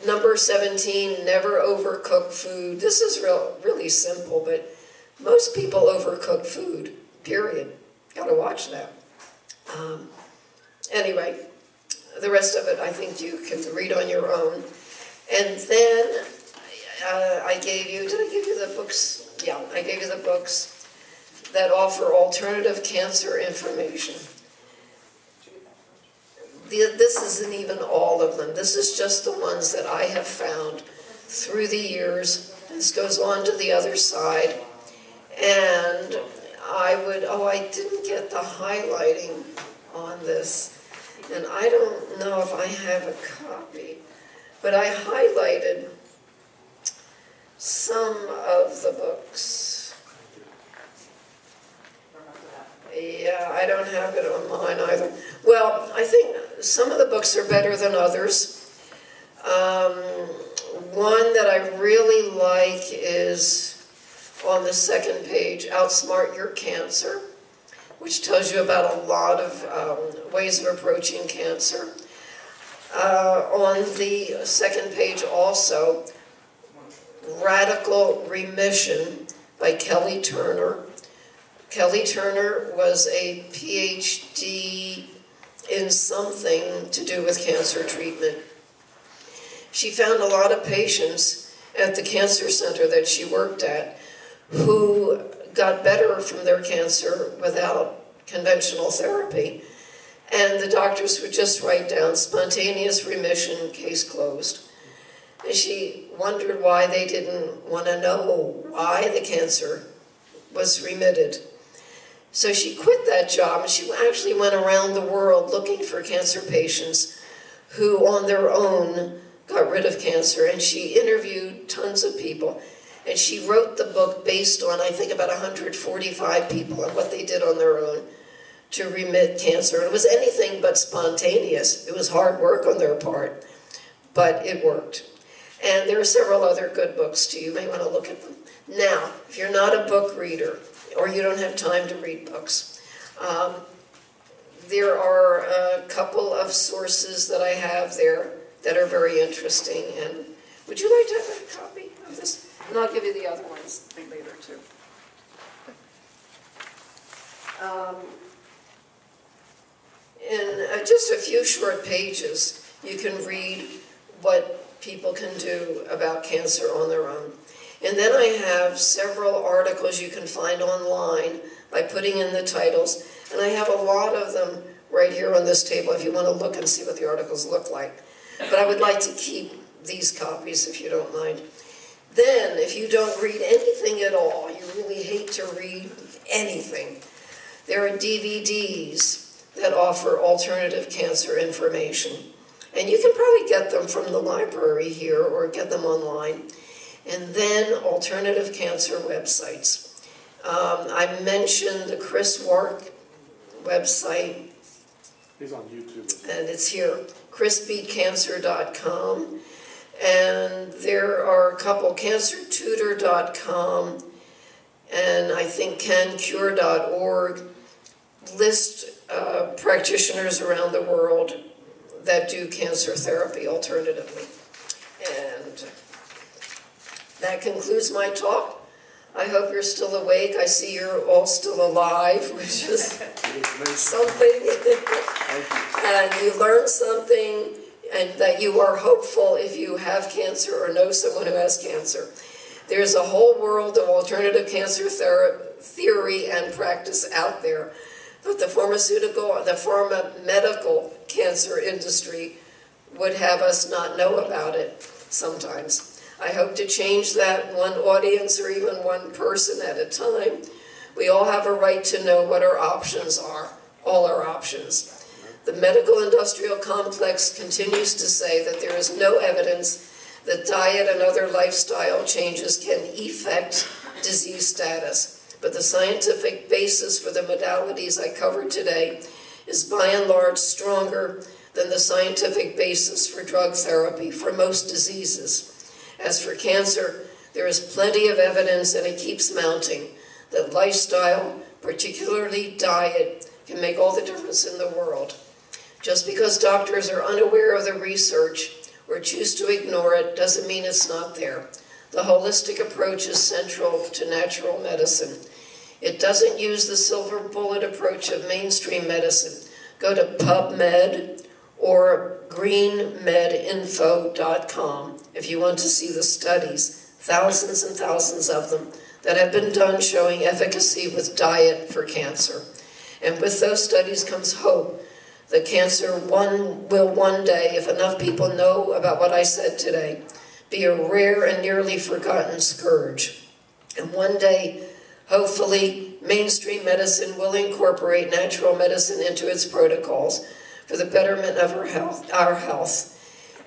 Number 17, never overcook food. This is really simple, but most people overcook food, period. Got to watch that. Anyway, the rest of it I think you can read on your own. And then I gave you, did I give you the books? Yeah, I gave you the books that offer alternative cancer information. This isn't even all of them. This is just the ones that I have found through the years. This goes on to the other side. And I didn't get the highlighting on this. And I don't know if I have a copy. But I highlighted some of the books. Yeah, I don't have it on mine either. Well, I think some of the books are better than others. One that I really like is on the second page, Outsmart Your Cancer, which tells you about a lot of ways of approaching cancer. On the second page also, Radical Remission by Kelly Turner. Kelly Turner was a PhD in something to do with cancer treatment. She found a lot of patients at the cancer center that she worked at who got better from their cancer without conventional therapy. And the doctors would just write down spontaneous remission, case closed. And she wondered why they didn't want to know why the cancer was remitted. So she quit that job and she actually went around the world looking for cancer patients who on their own got rid of cancer, and she interviewed tons of people. And she wrote the book based on, I think, about 145 people and what they did on their own to remit cancer. And it was anything but spontaneous. It was hard work on their part, but it worked. And there are several other good books too. You may want to look at them. Now, if you're not a book reader or you don't have time to read books, there are a couple of sources that I have there that are very interesting and Would you like to have a copy of this? And I'll give you the other ones later too. In just a few short pages, you can read what people can do about cancer on their own. And then I have several articles you can find online by putting in the titles. And I have a lot of them right here on this table if you want to look and see what the articles look like. But I would like to keep these copies if you don't mind. Then, if you don't read anything at all, you really hate to read anything, there are DVDs that offer alternative cancer information. And you can probably get them from the library here or get them online. And then alternative cancer websites. I mentioned the Chris Wark website. He's on YouTube. And it's here, chrisbeatcancer.com. And there are a couple, cancertutor.com and I think cancure.org list practitioners around the world that do cancer therapy alternatively. And that concludes my talk. I hope you're still awake. I see you're all still alive, which is something. And you learned something, and that you are hopeful if you have cancer or know someone who has cancer. There's a whole world of alternative cancer theory and practice out there, but the medical cancer industry would have us not know about it sometimes. I hope to change that one audience or even one person at a time. We all have a right to know what our options are, all our options. The medical industrial complex continues to say that there is no evidence that diet and other lifestyle changes can affect disease status. But the scientific basis for the modalities I covered today is by and large stronger than the scientific basis for drug therapy for most diseases. As for cancer, there is plenty of evidence, and it keeps mounting, that lifestyle, particularly diet, can make all the difference in the world. Just because doctors are unaware of the research or choose to ignore it doesn't mean it's not there. The holistic approach is central to natural medicine. It doesn't use the silver bullet approach of mainstream medicine. Go to PubMed or greenmedinfo.com if you want to see the studies, thousands and thousands of them, that have been done showing efficacy with diet for cancer. And with those studies comes hope that cancer will one day, if enough people know about what I said today, be a rare and nearly forgotten scourge. And one day, hopefully, mainstream medicine will incorporate natural medicine into its protocols for the betterment of our health.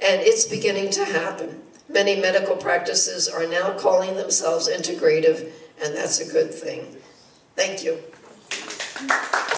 And it's beginning to happen. Many medical practices are now calling themselves integrative, and that's a good thing. Thank you.